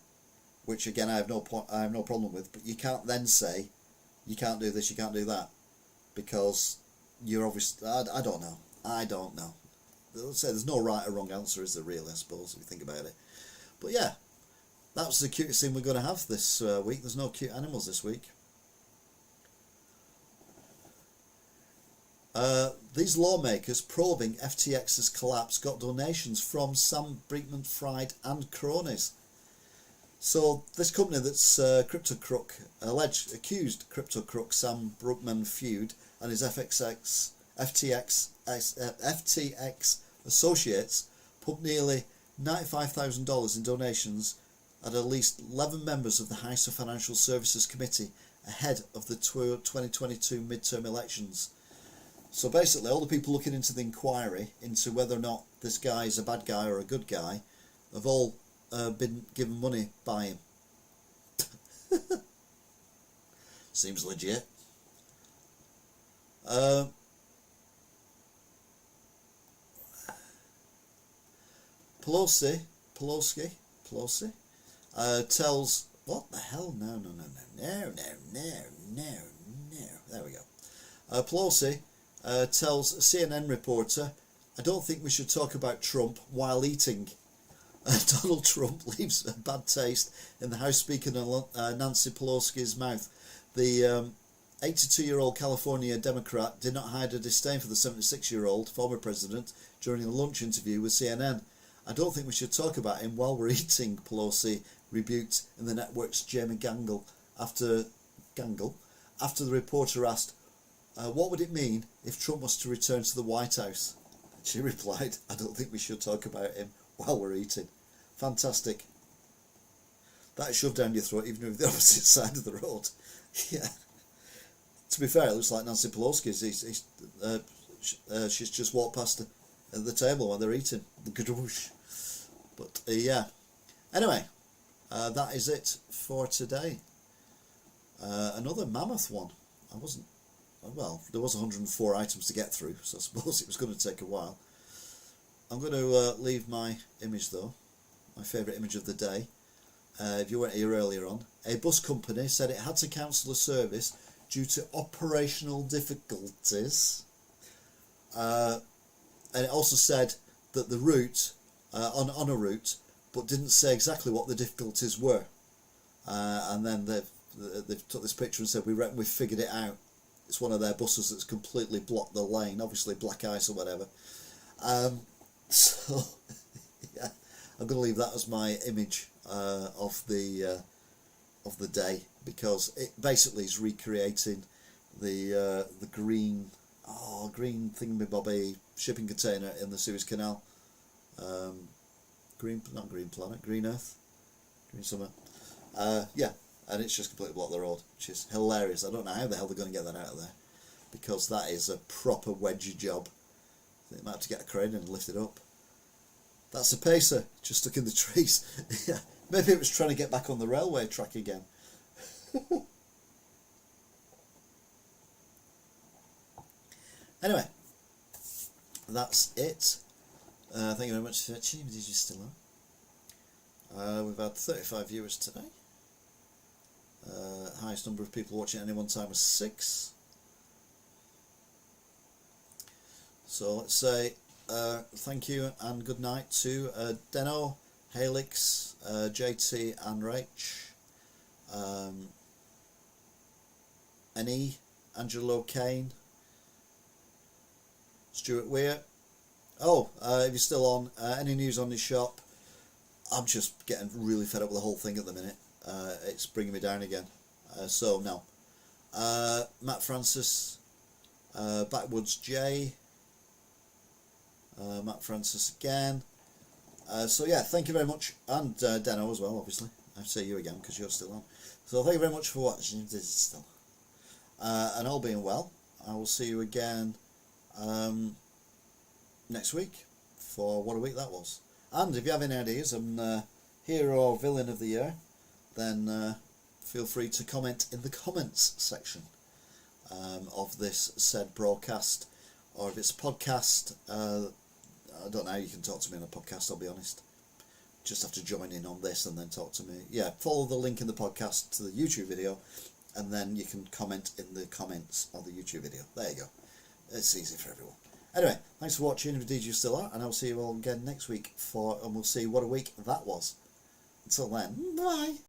which again I have no problem with. But you can't then say you can't do this, you can't do that, because you're obviously I don't know. Let's say there's no right or wrong answer, is there really? I suppose if you think about it. But yeah, That's the cutest thing we're going to have this week. There's no cute animals this week. These lawmakers probing FTX's collapse got donations from Sam Bankman-Fried and cronies. So this company that's crypto crook, accused crypto crook Sam Bankman-Fried and his FTX associates put nearly $95,000 in donations at least 11 members of the House of Financial Services Committee ahead of the 2022 midterm elections. So basically all the people looking into the inquiry into whether or not this guy is a bad guy or a good guy have all been given money by him. Seems legit. Pelosi tells, what the hell? No. There we go. Pelosi tells a CNN reporter, I don't think we should talk about Trump while eating. Donald Trump leaves a bad taste in the House Speaker Nancy Pelosi's mouth. The 82-year-old California Democrat did not hide her disdain for the 76-year-old former president during a lunch interview with CNN. I don't think we should talk about him while we're eating, Pelosi rebuked in the network's Jamie Gangle after the reporter asked, what would it mean if Trump was to return to the White House? She replied, I don't think we should talk about him while we're eating. Fantastic. That shoved down your throat even if the opposite side of the road. Yeah. To be fair, it looks like Nancy Pelosi. She's just walked past the table while they're eating. But yeah. Anyway, that is it for today. Another mammoth one. Well, there was 104 items to get through, so I suppose it was going to take a while. I'm going to leave my image though, my favourite image of the day. If you weren't here earlier on, a bus company said it had to cancel a service due to operational difficulties. And it also said that the route, on a route, but didn't say exactly what the difficulties were. And then they've took this picture and said, we reckon we've figured it out. It's one of their buses that's completely blocked the lane, obviously black ice or whatever. So, yeah, I'm going to leave that as my image of the day, because it basically is recreating the green thingamabobby shipping container in the Suez Canal. Green Earth, green summer. Yeah, and it's just completely blocked the road, which is hilarious. I don't know how the hell they're going to get that out of there, because that is a proper wedgie job. They might have to get a crane and lift it up. That's a pacer just stuck in the trees. Yeah, maybe it was trying to get back on the railway track again. Anyway, that's it. Thank you very much for watching. Did you still on? We've had 35 viewers today. Highest number of people watching at any one time was 6. So let's say thank you and good night to Deno, Halix, JT and Rach, NE, Angelo Kane, Stuart Weir. Oh, if you're still on, any news on this shop? I'm just getting really fed up with the whole thing at the minute. It's bringing me down again. So no. Matt Francis, Backwoods J, Matt Francis again. So yeah, thank you very much, and Deno as well, obviously. I say you again because you're still on. So thank you very much for watching. This is still, and all being well, I will see you again next week for what a week that was. And if you have any ideas on hero or villain of the year, then feel free to comment in the comments section of this said broadcast, or if it's a podcast. I don't know how you can talk to me on a podcast, I'll be honest. Just have to join in on this and then talk to me. Yeah, follow the link in the podcast to the YouTube video, and then you can comment in the comments of the YouTube video. There you go. It's easy for everyone. Anyway, thanks for watching, if indeed you still are, and I'll see you all again next week and we'll see what a week that was. Until then, bye.